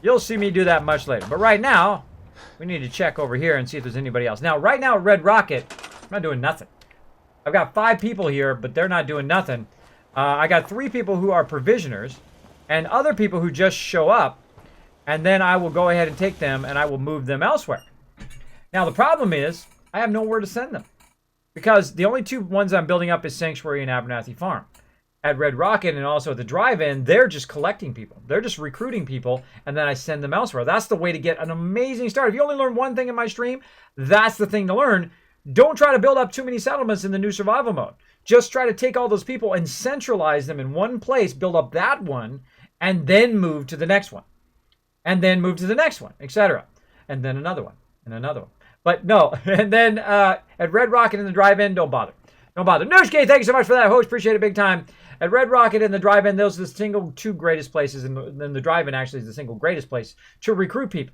Speaker 1: You'll see me do that much later. But right now, we need to check over here and see if there's anybody else. Now, right now, Red Rocket, I'm not doing nothing. I've got 5 people here, but they're not doing nothing. I got 3 people who are provisioners and other people who just show up, and then I will go ahead and take them and I will move them elsewhere. Now, the problem is I have nowhere to send them because the only 2 ones I'm building up is Sanctuary and Abernathy Farm. At Red Rocket and also at the drive-in, they're just collecting people. They're just recruiting people, and then I send them elsewhere. That's the way to get an amazing start. If you only learn one thing in my stream, that's the thing to learn. Don't try to build up too many settlements in the new survival mode. Just try to take all those people and centralize them in one place, build up that one, and then move to the next one. And then move to the next one, etc. And then another one, and another one. But no, and then at Red Rocket in the drive-in, don't bother. Don't bother. Nooshke, thank you so much for that, host. Appreciate it big time. At Red Rocket in the drive-in, those are the single 2 greatest places, and then the drive-in actually is the single greatest place to recruit people.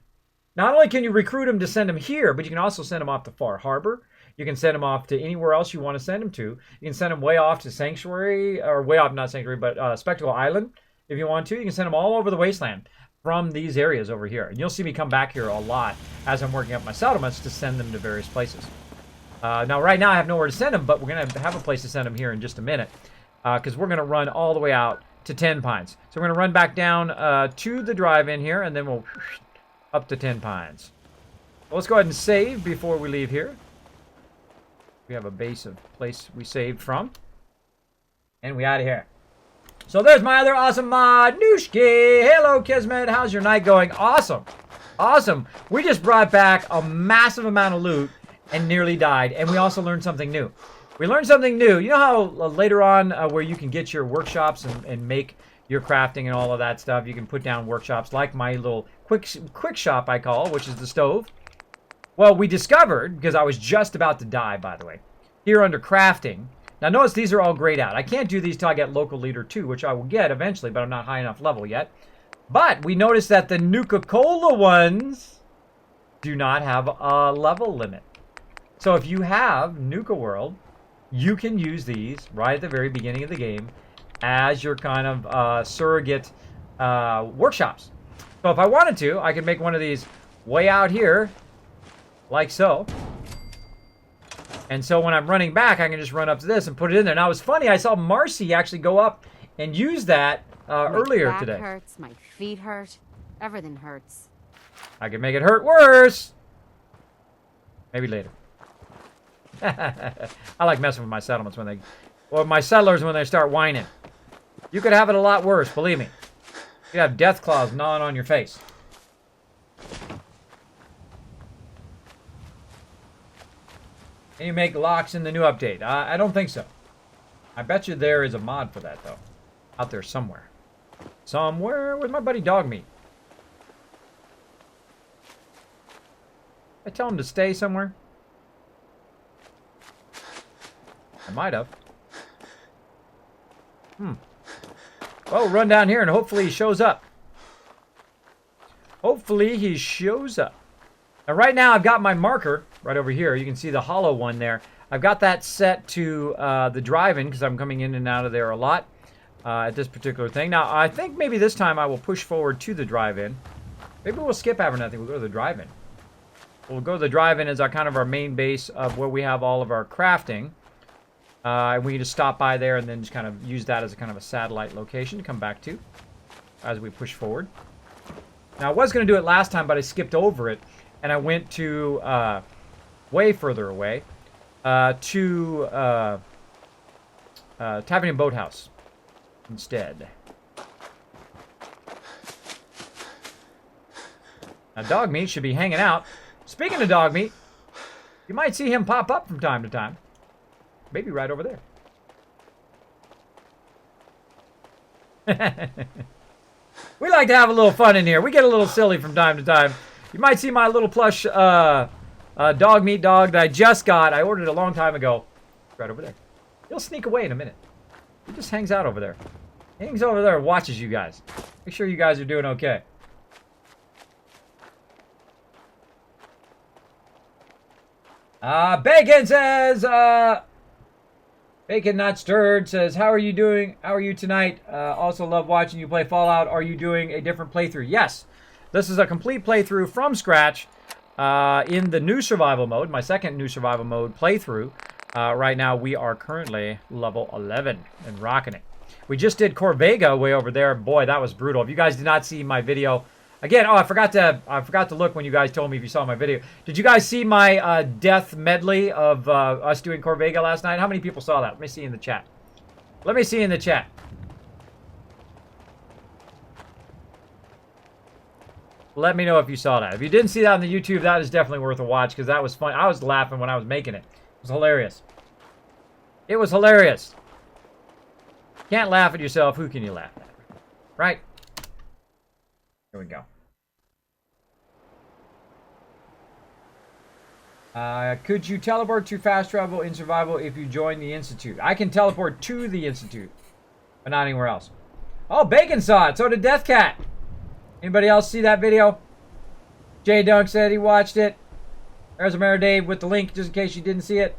Speaker 1: Not only can you recruit them to send them here, but you can also send them off to Far Harbor. You can send them off to anywhere else you want to send them to. You can send them way off to Sanctuary, or way off, not Sanctuary, but Spectacle Island if you want to. You can send them all over the wasteland from these areas over here. And you'll see me come back here a lot as I'm working up my settlements to send them to various places. Now, right now, I have nowhere to send them, but we're going to have a place to send them here in just a minute. Because we're going to run all the way out to 10 Pines. So we're going to run back down to the drive-in here, and then we'll up to 10 Pines. Well, let's go ahead and save before we leave here. We have a base of place we saved from. And we out of here. So there's my other awesome mod, Nooshke. Hello, Kismet. How's your night going? Awesome. Awesome. We just brought back a massive amount of loot and nearly died. And we also learned something new. We learned something new. You know how later on where you can get your workshops and make your crafting and all of that stuff, you can put down workshops like my little quick shop I call, which is the stove. Well, we discovered, because I was just about to die, by the way, here under crafting. Now notice these are all grayed out. I can't do these till I get local leader 2, which I will get eventually, but I'm not high enough level yet. But we noticed that the Nuka-Cola ones do not have a level limit. So if you have Nuka World, you can use these right at the very beginning of the game as your kind of surrogate workshops. So if I wanted to, I could make one of these way out here, like so. And so when I'm running back, I can just run up to this and put it in there. Now, it's funny, I saw Marcy actually go up and use that earlier today.
Speaker 9: My back hurts, my feet hurt, everything hurts.
Speaker 1: I can make it hurt worse. Maybe later. I like messing with my settlements when they, or my settlers when they start whining. You could have it a lot worse, believe me. You could have death claws gnawing on your face. Can you make locks in the new update? I don't think so. I bet you there is a mod for that, though. Out there somewhere. Somewhere with my buddy Dogmeat. I tell him to stay somewhere. I might have. Well, we'll run down here and hopefully he shows up. Hopefully he shows up. Now right now I've got my marker right over here. You can see the hollow one there. I've got that set to the drive-in because I'm coming in and out of there a lot at this particular thing. Now I think maybe this time I will push forward to the drive-in. Maybe we'll skip Abernathy. We'll go to the drive-in. We'll go to the drive-in as our kind of our main base of where we have all of our crafting. We can just stop by there and then just kind of use that as a kind of a satellite location to come back to as we push forward. Now, I was going to do it last time, but I skipped over it, and I went to way further away to Tavern and Boathouse instead. Now, Dogmeat should be hanging out. Speaking of Dogmeat, you might see him pop up from time to time. Maybe right over there. We like to have a little fun in here. We get a little silly from time to time. You might see my little plush Dogmeat dog that I just got. I ordered it a long time ago. Right over there. He'll sneak away in a minute. He just hangs out over there. He hangs over there and watches you guys. Make sure you guys are doing okay. Bacon says, Bacon Not Stirred says, how are you doing? How are you tonight? Also love watching you play Fallout. Are you doing a different playthrough? Yes. This is a complete playthrough from scratch in the new survival mode, my second new survival mode playthrough. Right now we are currently level 11 and rocking it. We just did Corvega way over there. Boy, that was brutal. If you guys did not see my video, again, oh, I forgot to look when you guys told me if you saw my video. Did you guys see my death medley of us doing Corvega last night? How many people saw that? Let me see in the chat. Let me see in the chat. Let me know if you saw that. If you didn't see that on the YouTube, that is definitely worth a watch because that was fun. I was laughing when I was making it. It was hilarious. It was hilarious. Can't laugh at yourself. Who can you laugh at? Right? Here we go. Could you teleport to fast travel in survival if you join the Institute? I can teleport to the Institute, but not anywhere else. Oh, Bacon saw it. So did Death Cat. Anybody else see that video? Jay Dunk said he watched it. There's a Mayor Dave with the link just in case you didn't see it.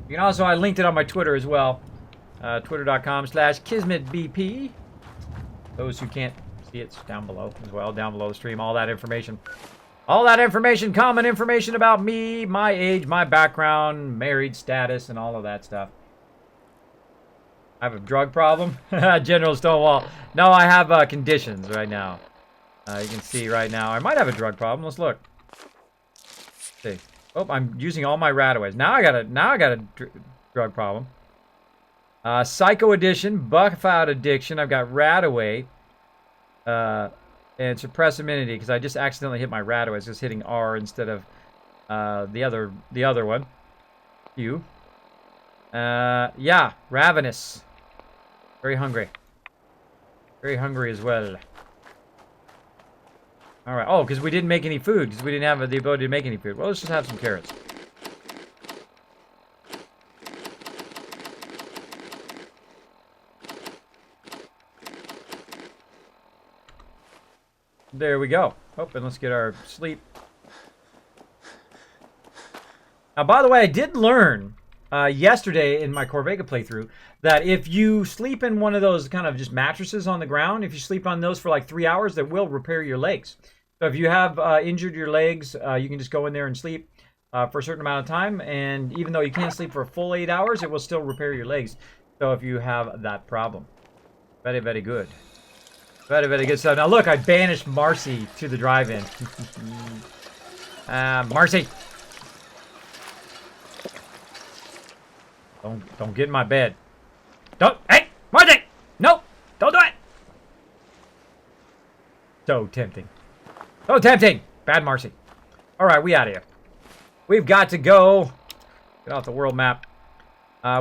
Speaker 1: You can also, I linked it on my Twitter as well. Twitter.com/KismetBP. Those who can't see it's down below as well, down below the stream. All that information. All that information, common information about me, my age, my background, married status, and all of that stuff. I have a drug problem. General Stonewall. No, I have conditions right now. You can see right now. I might have a drug problem. Let's look. Let's see. Oh, I'm using all my rataways. Now I got a drug problem. Psycho addiction, buff out addiction. I've got rataway. And suppress immunity because I just accidentally hit my rataways, just hitting R instead of the other one. U. Yeah, ravenous. Very hungry. Very hungry as well. All right. Oh, because we didn't make any food because we didn't have the ability to make any food. Well, let's just have some carrots. There we go. Oh, and let's get our sleep. Now, by the way, I did learn yesterday in my Corvega playthrough that if you sleep in one of those kind of just mattresses on the ground, if you sleep on those for like 3 hours, that will repair your legs. So if you have injured your legs, you can just go in there and sleep for a certain amount of time. And even though you can't sleep for a full 8 hours, it will still repair your legs. So if you have that problem. Very, very good. Very, very good stuff. Now look, I banished Marcy to the drive-in. Marcy! Don't get in my bed. Don't, hey! Marcy! No! Don't do it! So tempting. So tempting! Bad Marcy. Alright, we out of here. We've got to go. Get off the world map.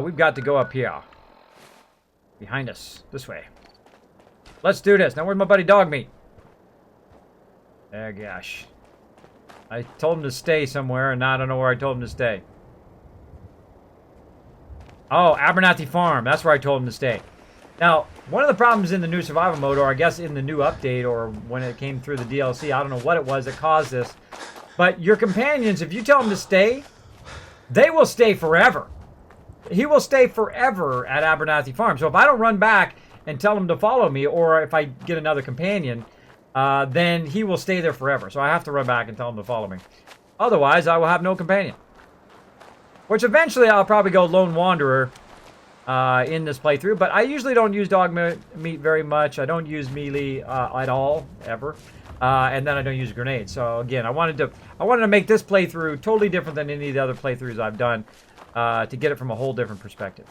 Speaker 1: We've got to go up here. Behind us. This way. Let's do this. Now, where'd my buddy Dog meet? Oh, gosh. I told him to stay somewhere, and now I don't know where I told him to stay. Oh, Abernathy Farm. That's where I told him to stay. Now, one of the problems in the new survival mode, or I guess in the new update, or when it came through the DLC, I don't know what it was that caused this, but your companions, if you tell them to stay, they will stay forever. He will stay forever at Abernathy Farm. So if I don't run back and tell him to follow me, or if I get another companion, then he will stay there forever. So I have to run back and tell him to follow me. Otherwise, I will have no companion. Which eventually I'll probably go Lone Wanderer in this playthrough. But I usually don't use dog meat very much. I don't use melee at all, ever. And then I don't use grenades. So again, I wanted to make this playthrough totally different than any of the other playthroughs I've done to get it from a whole different perspective.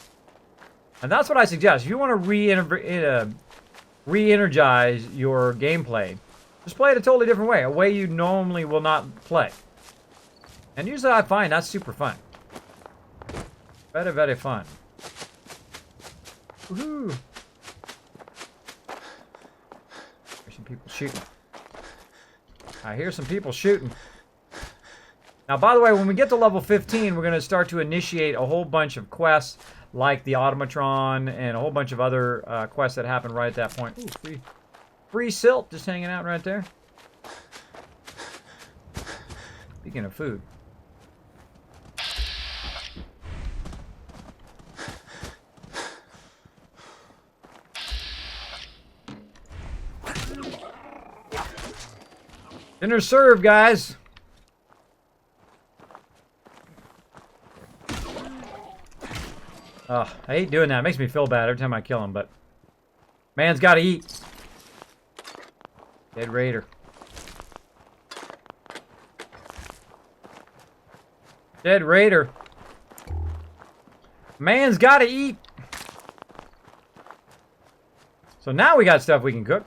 Speaker 1: And that's what I suggest. If you want to re-energize your gameplay, just play it a totally different way. A way you normally will not play. And usually I find that's super fun. Very, very fun. Woohoo! There's some people shooting. I hear some people shooting. Now, by the way, when we get to level 15, we're going to start to initiate a whole bunch of quests like the Automatron and a whole bunch of other quests that happen right at that point. Ooh, free silt just hanging out right there. Speaking of food. Dinner served, guys. I hate doing that. It makes me feel bad every time I kill him, but man's got to eat. Dead Raider. Dead Raider. Man's got to eat. So now we got stuff we can cook.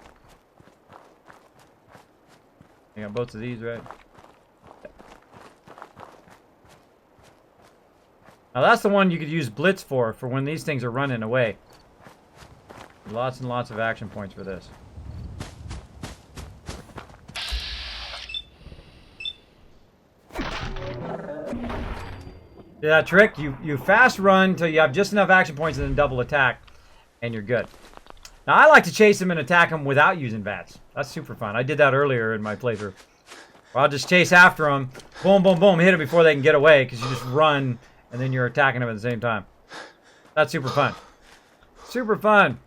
Speaker 1: I got both of these, right? Now that's the one you could use Blitz for when these things are running away. Lots and lots of action points for this. See that trick? You fast run until you have just enough action points and then double attack, and you're good. Now I like to chase him and attack him without using VATS. That's super fun. I did that earlier in my playthrough. I'll just chase after them, boom, boom, boom, hit them before they can get away, because you just run and then you're attacking them at the same time. That's super fun. Super fun.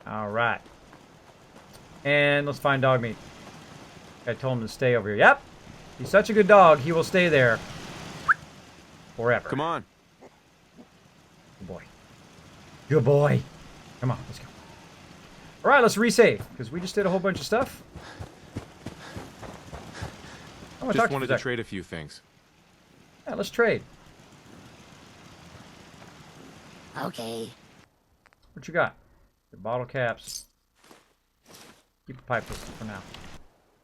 Speaker 1: All right. And let's find dog meat. I told him to stay over here. Yep. He's such a good dog, he will stay there forever.
Speaker 2: Come on.
Speaker 1: Good boy. Good boy. Come on, let's go. All right, let's resave, because we just did a whole bunch of stuff.
Speaker 2: Just wanted to trade a few things.
Speaker 1: Yeah, let's trade.
Speaker 8: Okay.
Speaker 1: What you got? Your bottle caps. Keep the pipe pistol for now.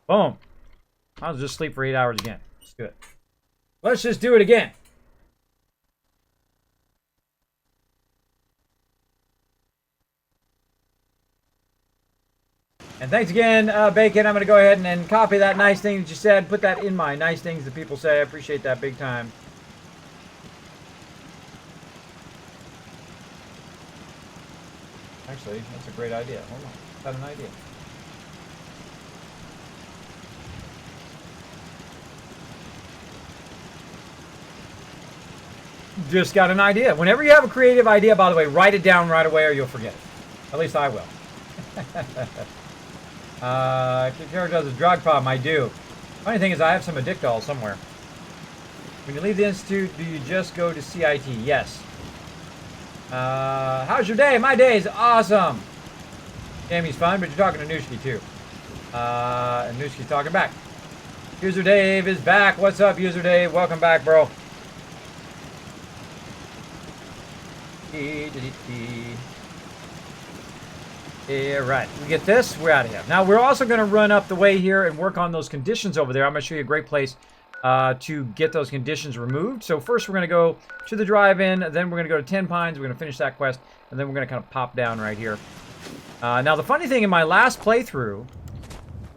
Speaker 1: Boom. I'll just sleep for 8 hours again. Let's do it. Let's just do it again. And thanks again, Bacon. I'm going to go ahead and copy that nice thing that you said. Put that in my nice things that people say. I appreciate that big time. Actually, that's a great idea. Hold on. Got an idea. Just got an idea. Whenever you have a creative idea, by the way, write it down right away or you'll forget it. At least I will. If your character has a drug problem, I do. Funny thing is, I have some addictol somewhere. When you leave the Institute, do you just go to CIT? Yes. How's your day? My day is awesome. Tammy's fun, but you're talking to Nooshki too. And Nooshki's talking back. User Dave is back. What's up, User Dave? Welcome back, bro. Yeah, right. We get this, we're out of here. Now, we're also going to run up the way here and work on those conditions over there. I'm going to show you a great place to get those conditions removed. So first, we're going to go to the drive-in, then we're going to go to 10 Pines, we're going to finish that quest, and then we're going to kind of pop down right here. Now, the funny thing, in my last playthrough,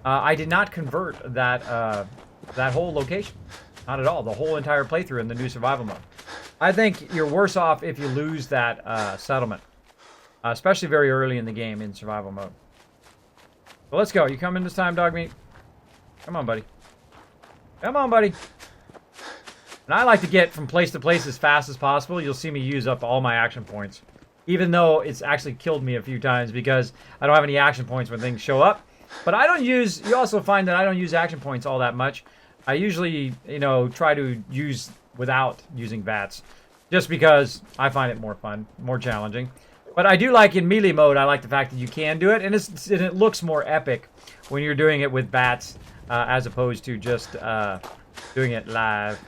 Speaker 1: I did not convert that, that whole location. Not at all. The whole entire playthrough in the new survival mode. I think you're worse off if you lose that settlement. Especially very early in the game in survival mode. So let's go. You coming this time, dog meat? Come on, buddy. Come on, buddy. And I like to get from place to place as fast as possible. You'll see me use up all my action points. Even though it's actually killed me a few times because I don't have any action points when things show up. But I don't use... You also find that I don't use action points all that much. I usually, you know, try to use without using VATS. Just because I find it more fun, more challenging. But I do like in melee mode, I like the fact that you can do it, and it looks more epic when you're doing it with VATS as opposed to just doing it live.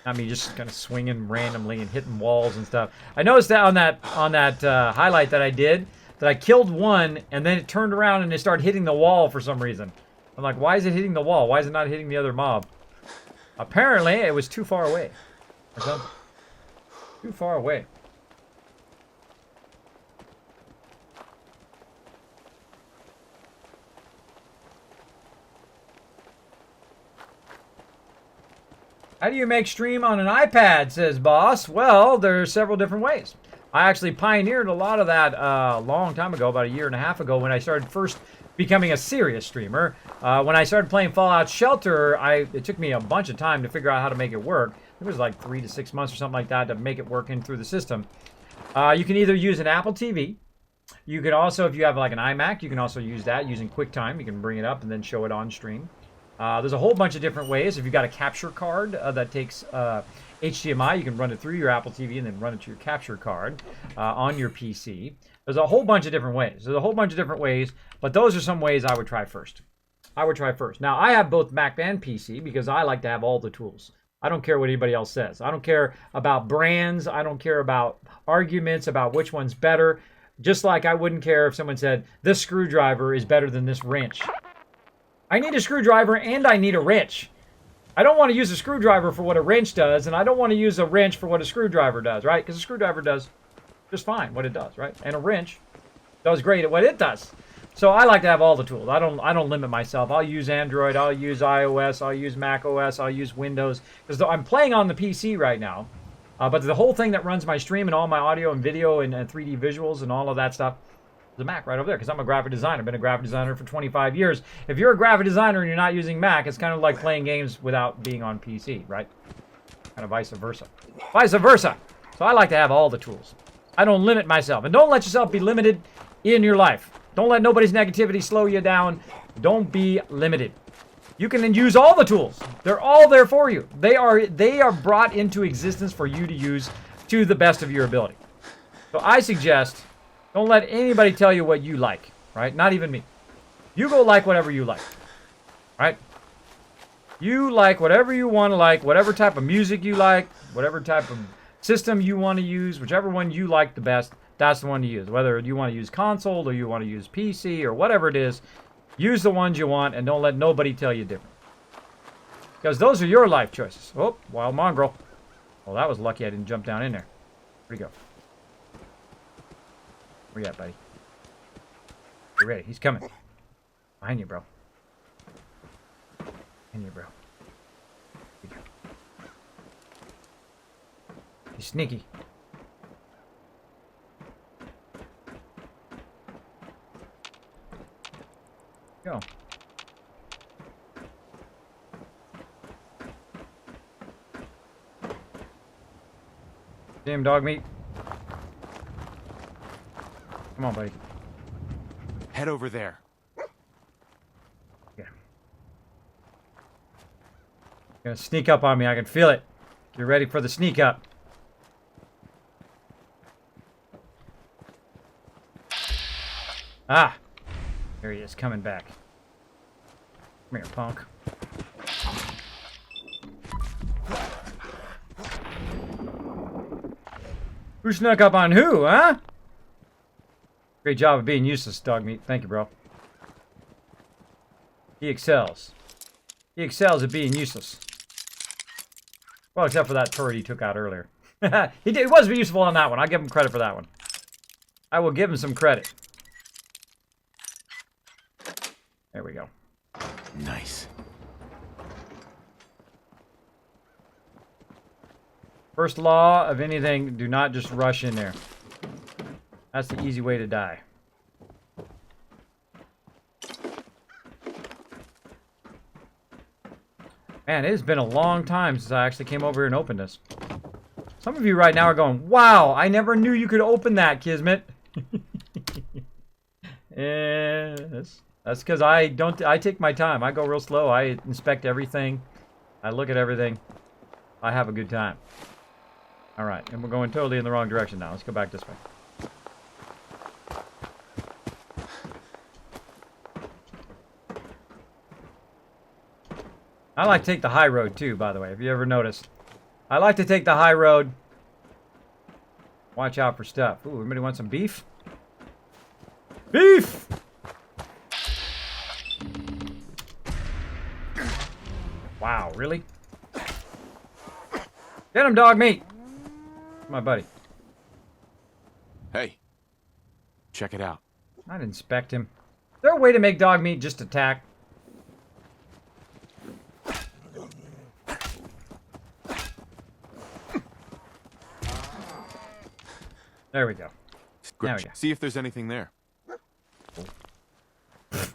Speaker 1: I mean, just kind of swinging randomly and hitting walls and stuff. I noticed that on that highlight that I did, that I killed one, and then it turned around and it started hitting the wall for some reason. I'm like, why is it hitting the wall? Why is it not hitting the other mob? Apparently, it was too far away. Or something. Too far away. How do you make stream on an iPad, says Boss? Well, there's several different ways. I actually pioneered a lot of that a long time ago, about a year and a half ago, when I started first becoming a serious streamer. When I started playing Fallout Shelter, it took me a bunch of time to figure out how to make it work. It was like 3 to 6 months or something like that to make it work in through the system. You can either use an Apple TV. You could also, if you have like an iMac, you can also use that using QuickTime. You can bring it up and then show it on stream. There's a whole bunch of different ways. If you've got a capture card that takes HDMI, you can run it through your Apple TV and then run it to your capture card on your PC. There's a whole bunch of different ways. But those are some ways I would try first. Now, I have both Mac and PC because I like to have all the tools. I don't care what anybody else says. I don't care about brands. I don't care about arguments about which one's better. Just like I wouldn't care if someone said, this screwdriver is better than this wrench. I need a screwdriver and I need a wrench. I don't want to use a screwdriver for what a wrench does, and I don't want to use a wrench for what a screwdriver does, right? Because a screwdriver does just fine what it does, right? And a wrench does great at what it does. So I like to have all the tools. I don't limit myself. I'll use Android, I'll use iOS, I'll use Mac OS, I'll use Windows. Because I'm playing on the PC right now. But the whole thing that runs my stream and all my audio and video and 3D visuals and all of that stuff, the Mac right over there, because I'm a graphic designer. I've been a graphic designer for 25 years. If you're a graphic designer and you're not using Mac, it's kind of like playing games without being on PC, right? Kind of vice versa. So I like to have all the tools. I don't limit myself. And don't let yourself be limited in your life. Don't let nobody's negativity slow you down. Don't be limited. You can then use all the tools. They're all there for you. They are brought into existence for you to use to the best of your ability. So I suggest, don't let anybody tell you what you like, right? Not even me. You go like whatever you like, right? You like whatever you want to like, whatever type of music you like, whatever type of system you want to use, whichever one you like the best, that's the one to use. Whether you want to use console or you want to use PC or whatever it is, use the ones you want and don't let nobody tell you different. Because those are your life choices. Oh, wild mongrel. Well, that was lucky I didn't jump down in there. Where'd he go? Where you at, buddy? Get ready. He's coming. Behind you, bro. Behind you, bro. Here you go. He's sneaky. Go. Damn dog meat. Come on, buddy.
Speaker 2: Head over there.
Speaker 1: Yeah. Gonna sneak up on me. I can feel it. Get ready for the sneak up. Ah. There he is, coming back. Come here, punk. Who snuck up on who, huh? Great job of being useless, dog meat. Thank you, bro. He excels. He excels at being useless. Well, except for that turret he took out earlier. He was useful on that one. I'll give him credit for that one. I will give him some credit. There we go.
Speaker 2: Nice.
Speaker 1: First law of anything, do not just rush in there. That's the easy way to die. Man, it has been a long time since I actually came over here and opened this. Some of you right now are going, wow, I never knew you could open that, Kismet. That's because I take my time. I go real slow. I inspect everything. I look at everything. I have a good time. All right, and we're going totally in the wrong direction now. Let's go back this way. I like to take the high road too, by the way, if you ever noticed. I like to take the high road. Watch out for stuff. Ooh, everybody want some beef? Beef! Wow, really? Get him, dog meat! My buddy.
Speaker 2: Hey. Check it out.
Speaker 1: I'd inspect him. Is there a way to make dog meat just attack? There we go. There we go.
Speaker 2: See if there's anything there.
Speaker 1: Good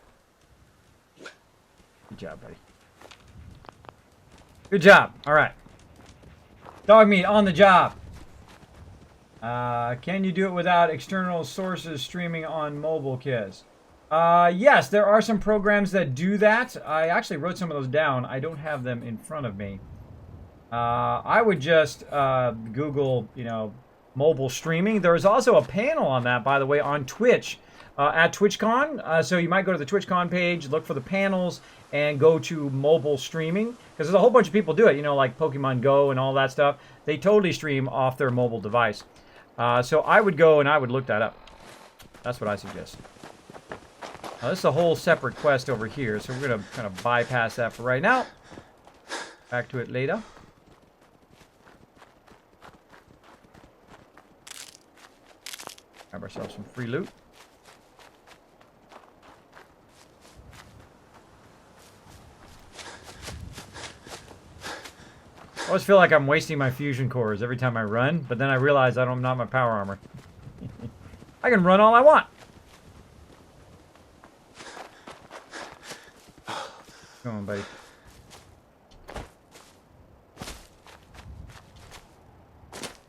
Speaker 1: job, buddy. Good job. All right. Dog meat on the job. Can you do it without external sources streaming on mobile, Kiz? Yes, there are some programs that do that. I actually wrote some of those down. I don't have them in front of me. I would just Google, you know, mobile streaming. There's also a panel on that, by the way, on Twitch at TwitchCon. So you might go to the TwitchCon page, look for the panels, and go to mobile streaming. Because there's a whole bunch of people do it, you know, like Pokemon Go and all that stuff. They totally stream off their mobile device. So I would go and I would look that up. That's what I suggest. Now, this is a whole separate quest over here, so we're going to kind of bypass that for right now. Back to it later. Grab ourselves some free loot. I always feel like I'm wasting my fusion cores every time I run, but then I realize I'm not my power armor. I can run all I want. Come on, buddy.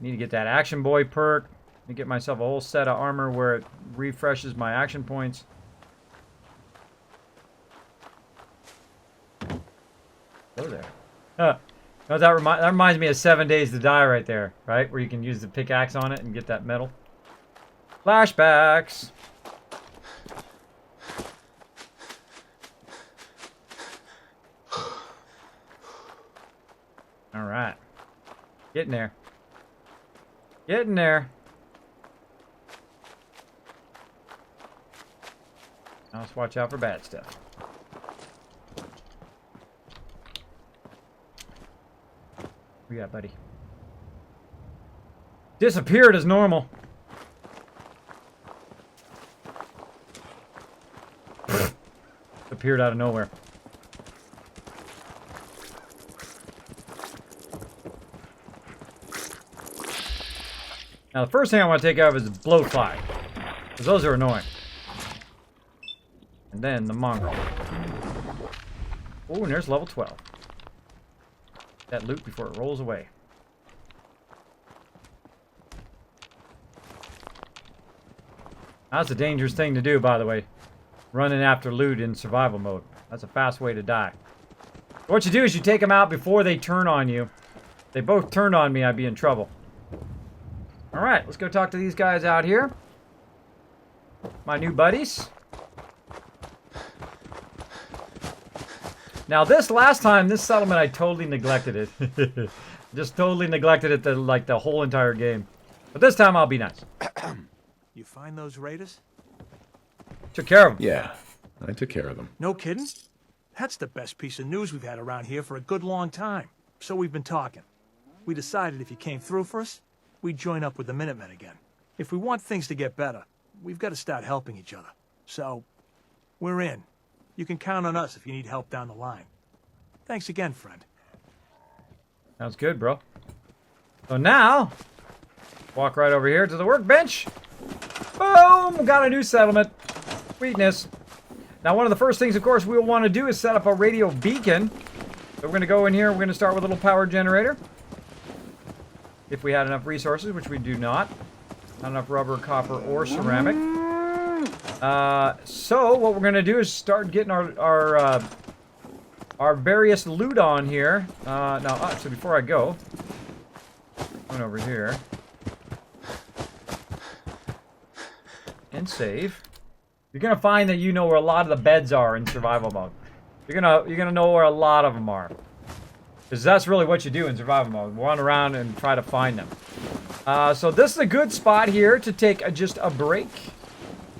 Speaker 1: Need to get that Action Boy perk. Need to get myself a whole set of armor where it refreshes my action points. Go there. No, that reminds me of 7 Days to Die right there, right? Where you can use the pickaxe on it and get that metal. Flashbacks. All right. Getting there. Getting there. Now let's watch out for bad stuff. What you got, buddy? Disappeared as normal. Appeared out of nowhere. Now the first thing I want to take out is the blowfly, because those are annoying. And then the mongrel. Oh, and there's level 12. That loot before it rolls away. That's a dangerous thing to do, by the way. Running after loot in survival mode. That's a fast way to die. What you do is you take them out before they turn on you. If they both turned on me, I'd be in trouble. Alright, let's go talk to these guys out here. My new buddies. Now this last time, this settlement, I totally neglected it. Just totally neglected it like the whole entire game. But this time I'll be nice.
Speaker 10: You find those raiders?
Speaker 1: Took care of them.
Speaker 11: Yeah, I took care of them.
Speaker 10: No kidding? That's the best piece of news we've had around here for a good long time. So we've been talking. We decided if you came through for us, we'd join up with the Minutemen again. If we want things to get better, we've got to start helping each other. So, we're in. You can count on us if you need help down the line. Thanks again, friend.
Speaker 1: Sounds good, bro. So now, walk right over here to the workbench. Boom! Got a new settlement. Sweetness. Now, one of the first things, of course, we'll want to do is set up a radio beacon. So we're going to go in here. We're going to start with a little power generator. If we had enough resources, which we do not. Not enough rubber, copper, or ceramic. So what we're going to do is start getting our various loot on here. So before I go, going over here and save. You're gonna find that you know where a lot of the beds are in survival mode. You're gonna know where a lot of them are, because that's really what you do in survival mode. Run around and try to find them. So this is a good spot here to take just a break.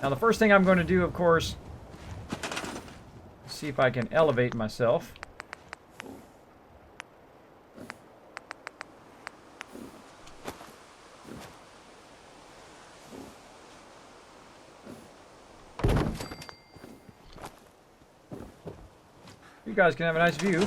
Speaker 1: Now the first thing I'm going to do, of course, see if I can elevate myself. You guys can have a nice view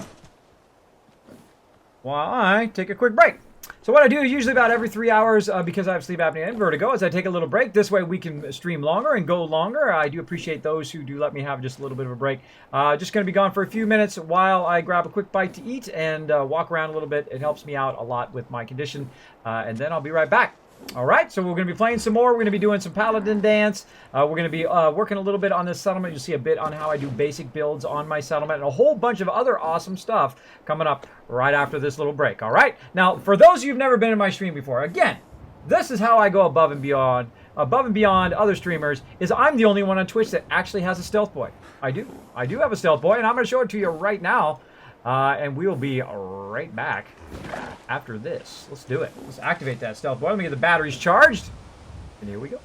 Speaker 1: while I take a quick break. So what I do is usually about every 3 hours because I have sleep apnea and vertigo is I take a little break. This way we can stream longer and go longer. I do appreciate those who do let me have just a little bit of a break. Just going to be gone for a few minutes while I grab a quick bite to eat and walk around a little bit. It helps me out a lot with my condition. And then I'll be right back. All right, so we're going to be playing some more. We're going to be doing some Paladin Dance. We're going to be working a little bit on this settlement. You'll see a bit on how I do basic builds on my settlement and a whole bunch of other awesome stuff coming up right after this little break. All right, now for those of you who've never been in my stream before, again, this is how I go above and beyond other streamers. Is I'm the only one on Twitch that actually has a stealth boy. I do have a stealth boy, and I'm going to show it to you right now. And we will be right back after this. Let's do it. Let's activate that stealth boy. Let me get the batteries charged. And here we go.